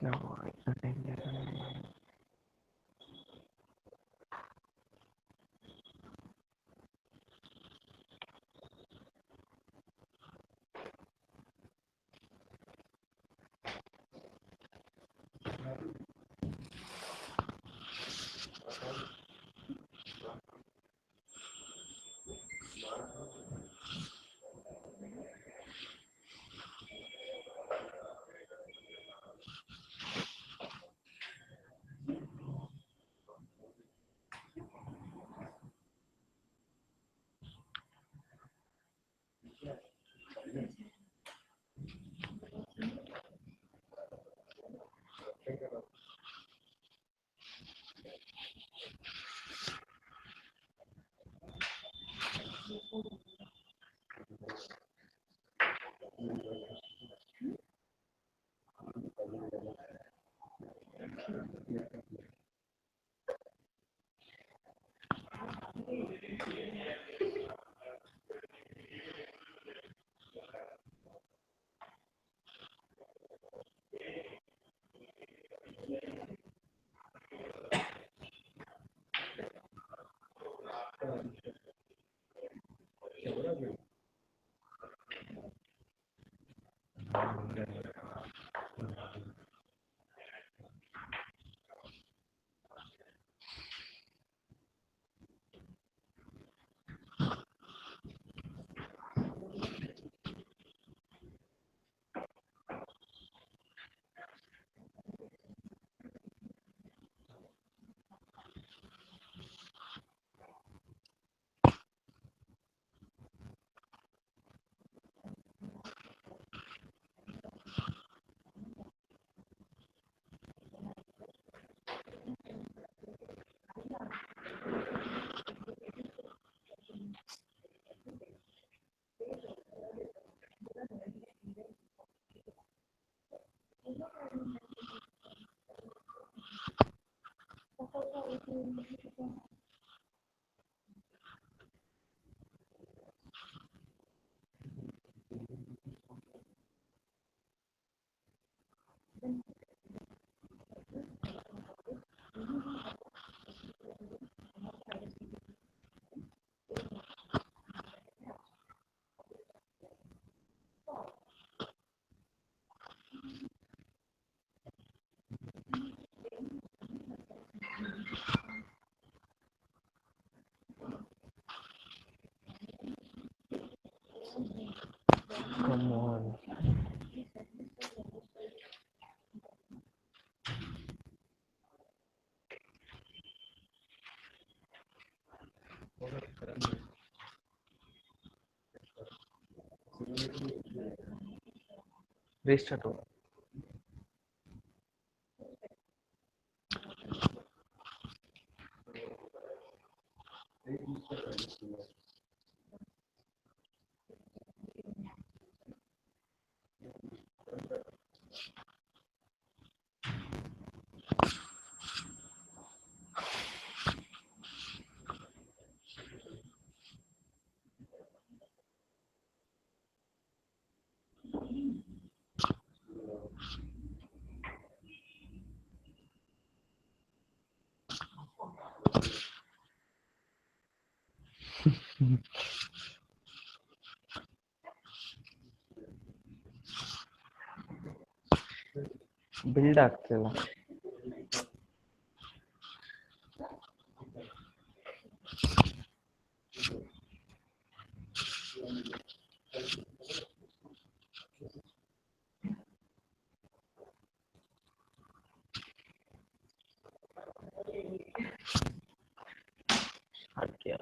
No, it's not dangerous. Come on. Restart. Build ಆಗ್ತಿಲ್ಲ. ಅದಕ್ಕೆ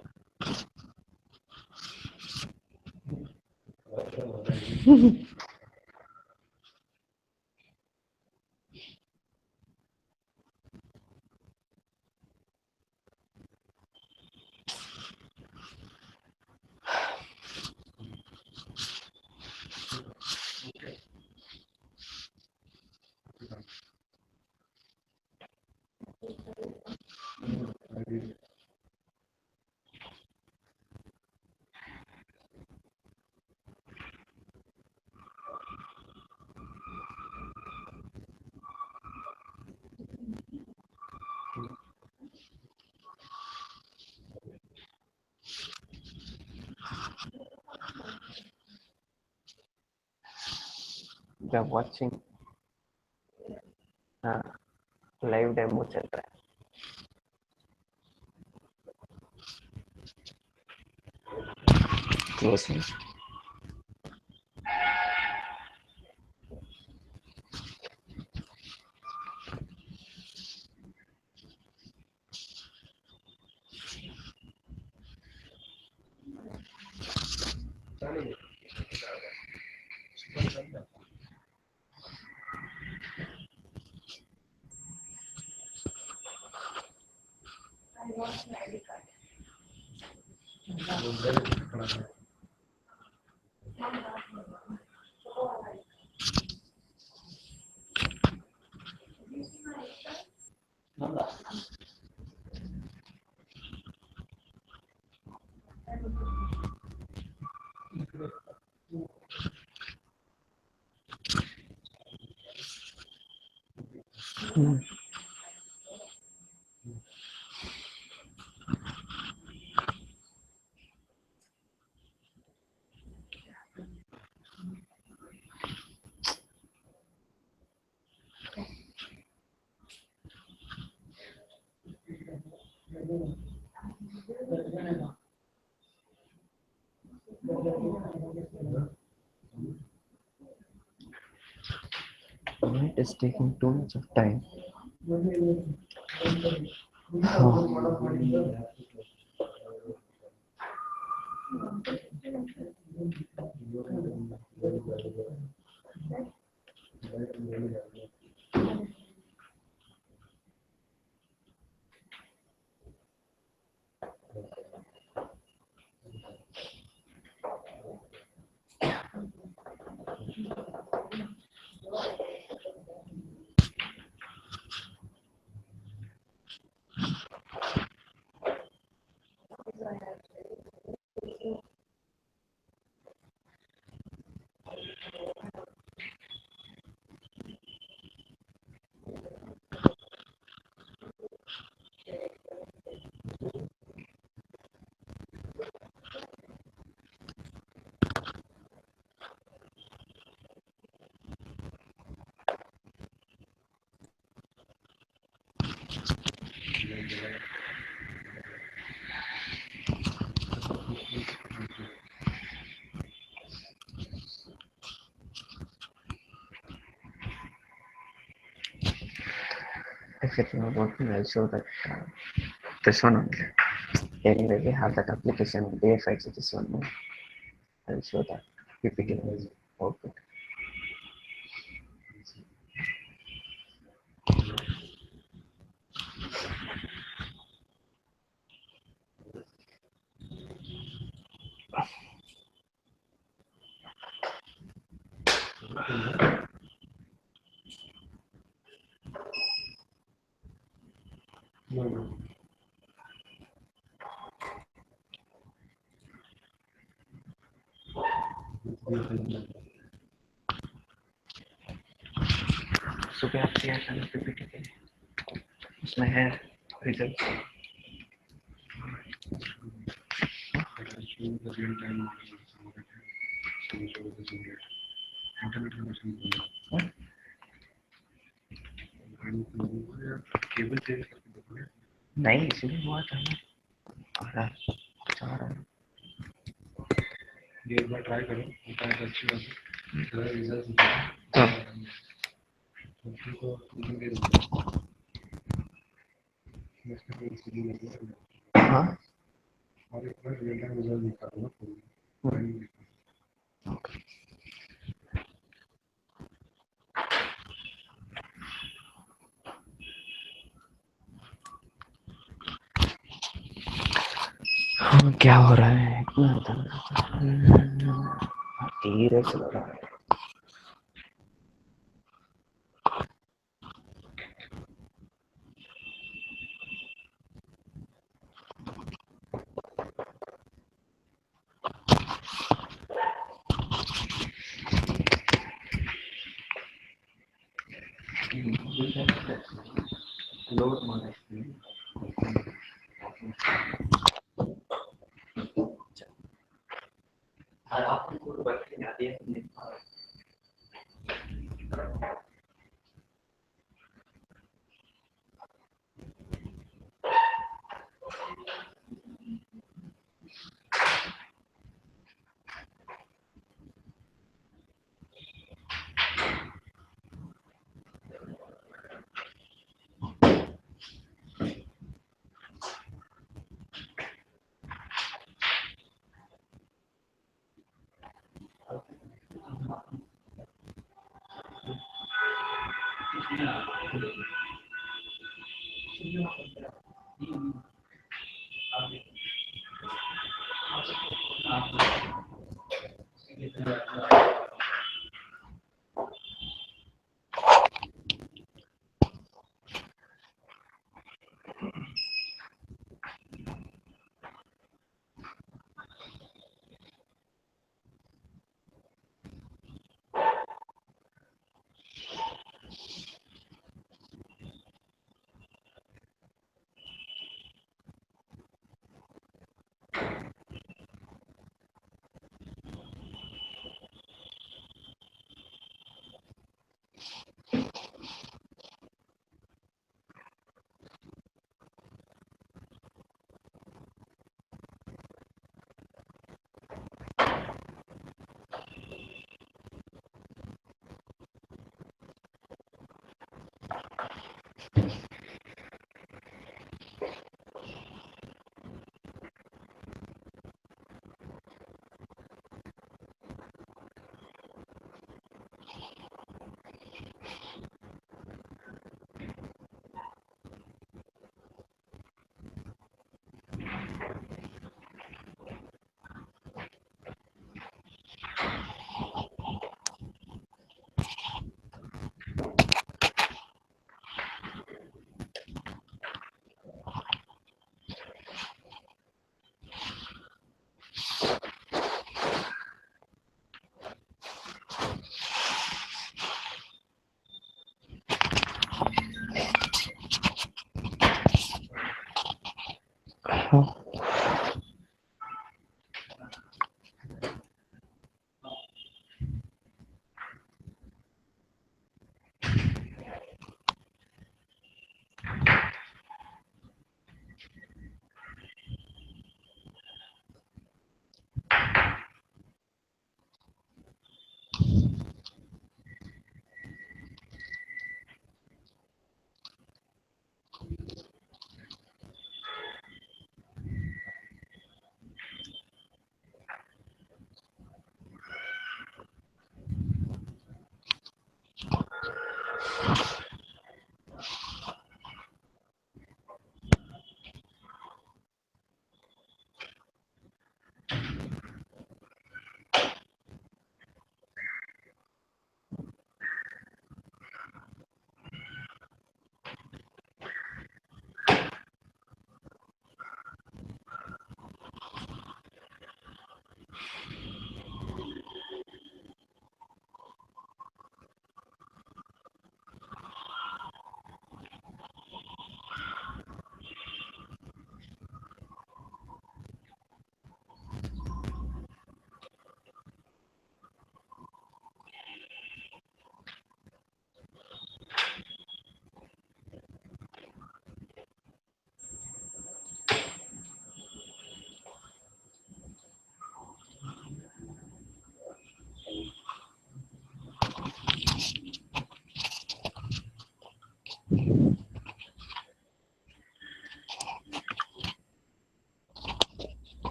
watching live demo चल रहा है. Closing. It is taking too much of time. If it's not working, I'll show that this one only. Anyway, we have that application, AFX, this one. No? I'll show that PPT is output. So we have created a PPT. उसमें है results. नहीं इसलिए हुआ था ना आ रहा जा रहा है ये एक बार ट्राई करो होता है अच्छी बात है रिजल्ट हाँ और एक बार रियल टाइम रिजल्ट निकालो क्या हो रहा है धीरे चल रहा है लोड माना और आपको बैठने आती है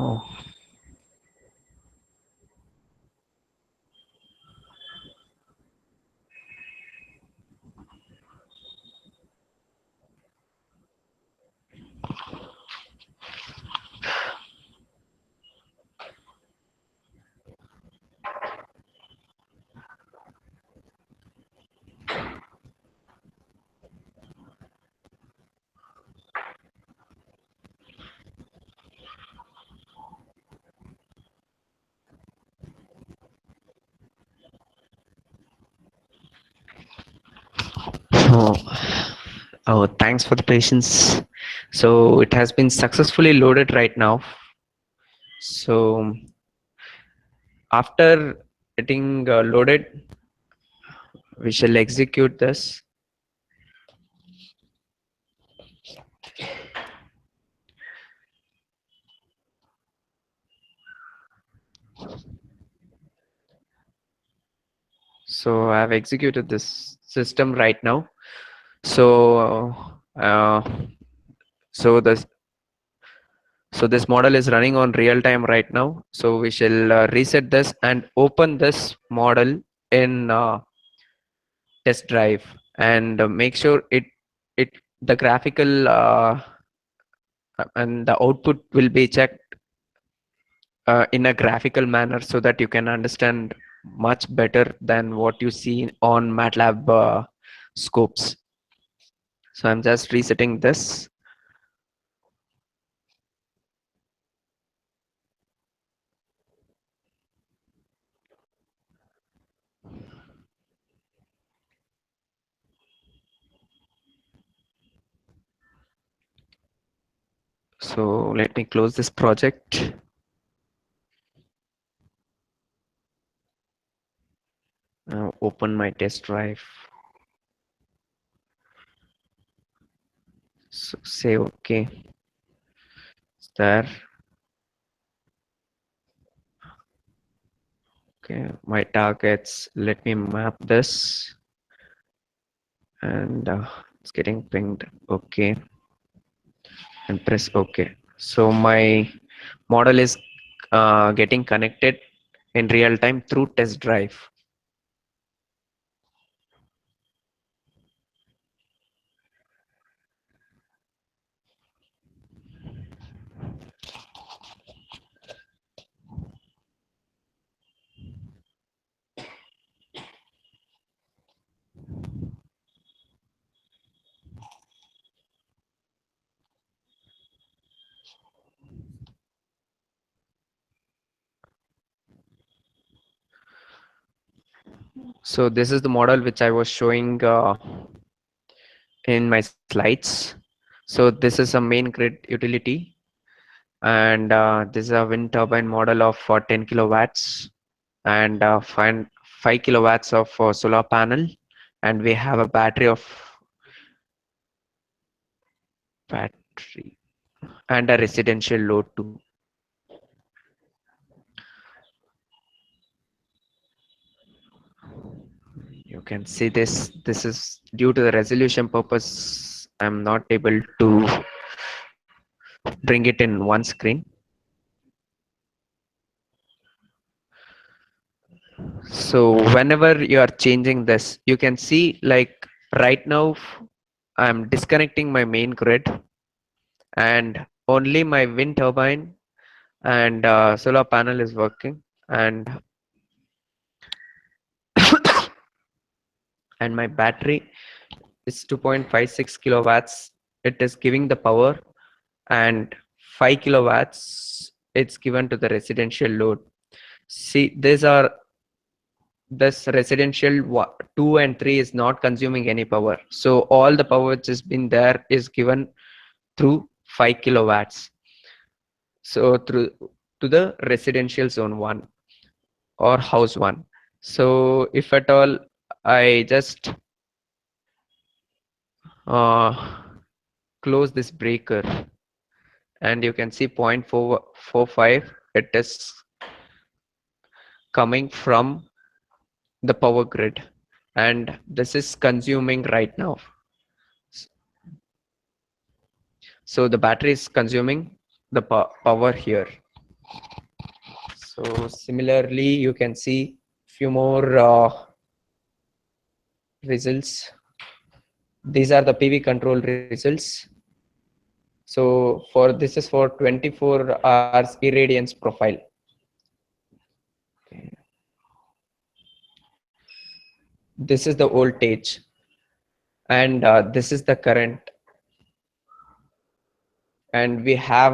Oh. Oh, oh, thanks for the patience. So it has been successfully loaded right now. So after getting loaded, we shall execute this. So I have executed this system right now. So uh, so this model is running on real time right now. So we shall reset this and open this model in test drive and make sure it the graphical and the output will be checked in a graphical manner so that you can understand much better than what you see on MATLAB scopes. So I'm just resetting this. So let me close this project. Open my test drive. So say okay. It's there. Okay, my targets. Let me map this, and it's getting pinged. Okay, and press OK. So my model is getting connected in real time through test drive. So this is the model which I was showing in my slides. So this is a main grid utility, and this is a wind turbine model of 10 kilowatts and 5 kilowatts of solar panel, and we have a battery and a residential load too. You can see this is due to the resolution purpose. I'm not able to bring it in one screen. So whenever you are changing this, you can see like right now I'm disconnecting my main grid, and only my wind turbine and solar panel is working, and and my battery is 2.56 kilowatts. It is giving the power, and 5 kilowatts it's given to the residential load. See, this residential 2 and 3 is not consuming any power, so all the power which has been there is given through 5 kilowatts, so through to the residential zone 1 or house 1. So if at all I just close this breaker, and you can see 0.445, it is coming from the power grid, and this is consuming right now. So the battery is consuming the power here. So similarly, you can see few more results. These are the PV control results. So for this is for 24 hours irradiance profile. Okay. This is the voltage, and this is the current, and we have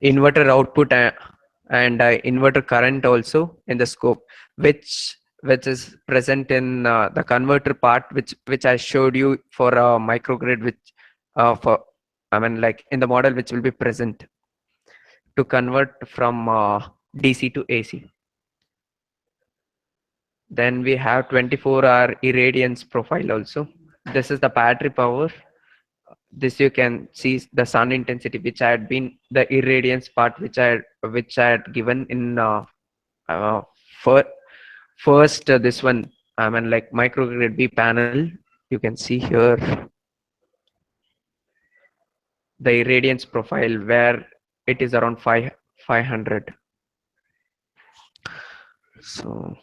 inverter output and inverter current also in the scope, which is present in the converter part, which I showed you for a microgrid, which for I mean like in the model which will be present to convert from DC to AC. Then we have 24-hour irradiance profile also. This is the battery power. This you can see the sun intensity, which I had been the irradiance part, which I had given in uh, for first this one. I mean like microgrid B panel. You can see here the irradiance profile where it is around 500. So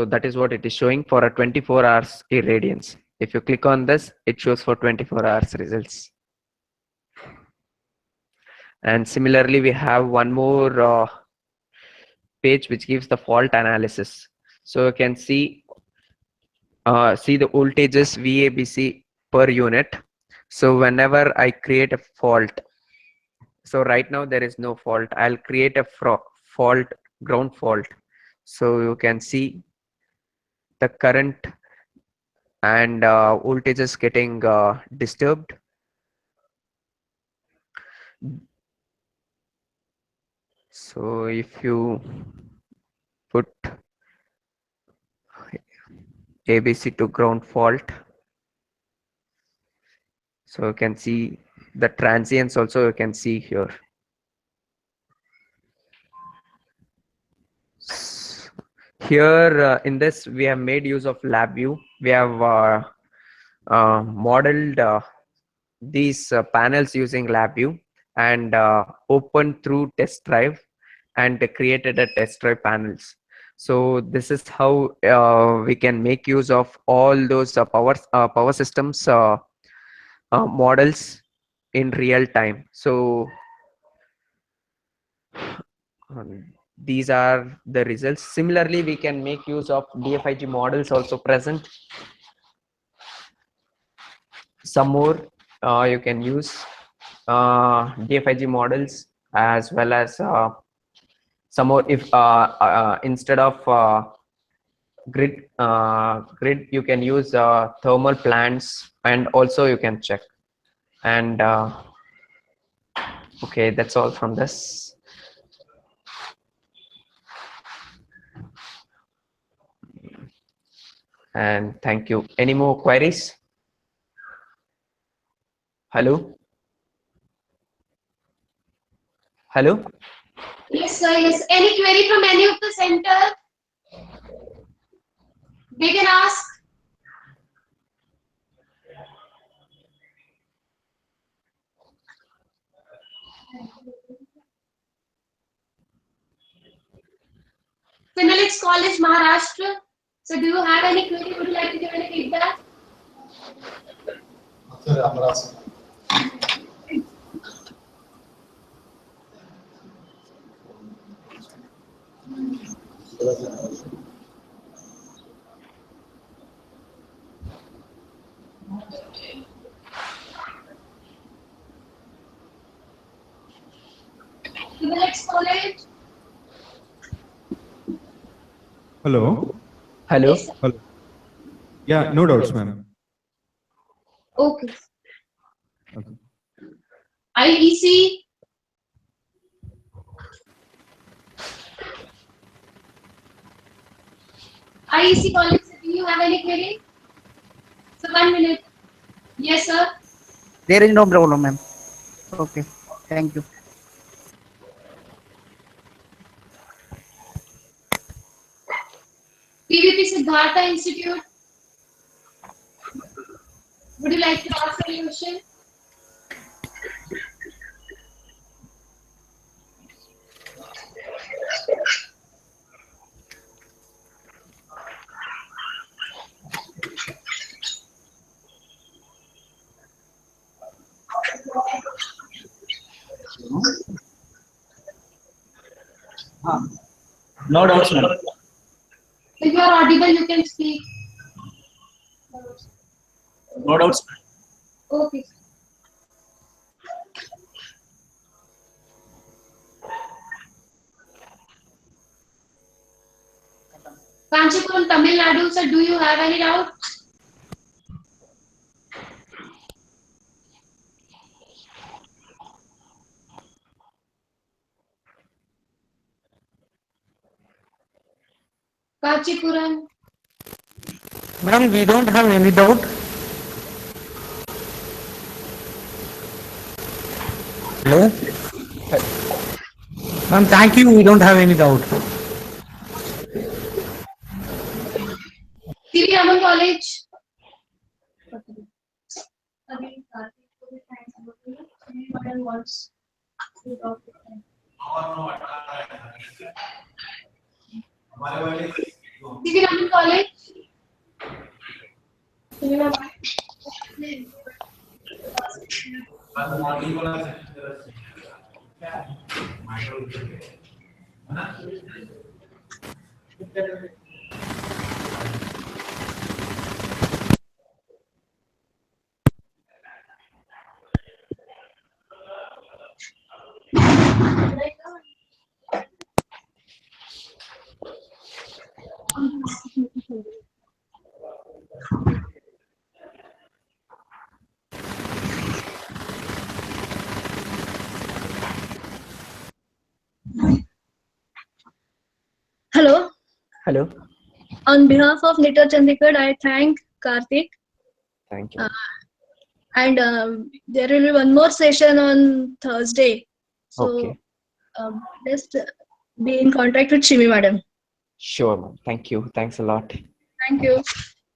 that is what it is showing for a 24 hours irradiance. If you click on this, it shows for 24 hours results. And similarly, we have one more page which gives the fault analysis. So you can see the voltages VABC per unit. So whenever I create a fault, so right now there is no fault, I'll create a fault, ground fault. So you can see the current and voltage is getting disturbed. So if you put ABC to ground fault, so you can see the transients also you can see here. Here in this we have made use of LabVIEW. We have modeled these panels using LabVIEW and opened through test drive and created a test drive panels. So this is how we can make use of all those power systems models in real time. So these are the results. Similarly, we can make use of DFIG models also present. Some more you can use DFIG models as well as some more. If instead of grid you can use thermal plants, and also you can check. And okay, that's all from this. And thank you. Any more queries? Hello? Hello? Yes, sir. Yes. Any query from any of the center? They can ask. Finalix College, Maharashtra. So, do you have any query? Would you like to give any feedback? Finalix College. Hello. Hello? Yes, sir. Hello. Yeah, no doubts, ma'am. Okay. Okay. IEC. IEC College. Do you have any query? So, 1 minute. Yes, sir. There is no problem, ma'am. Okay. Thank you. PVP Siddhartha Institute. Would you like to ask any question? No doubts, ma'am. If you are audible, you can speak. No doubts, ma'am. Okay. Kanchipuram, Tamil Nadu, sir, do you have any doubt? Kanchipuram. Madam, we don't have any doubt. Hello? Ma'am, thank you. We don't have any doubt. CV Raman College. CV Raman College. Hello. On behalf of NITR Chandigarh, I thank Karthik. Thank you. And there will be one more session on Thursday. So Okay. just be in contact with Shimi madam. Sure, ma'am. Thank you. Thanks a lot. Thank you.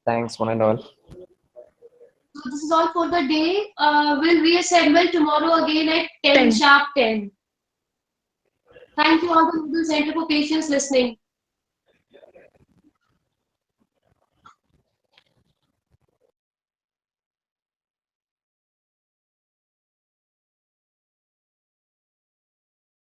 Thanks, one and all. So this is all for the day. We'll reassemble tomorrow again at 10 sharp 10. Thank you all the Google Center for patience listening.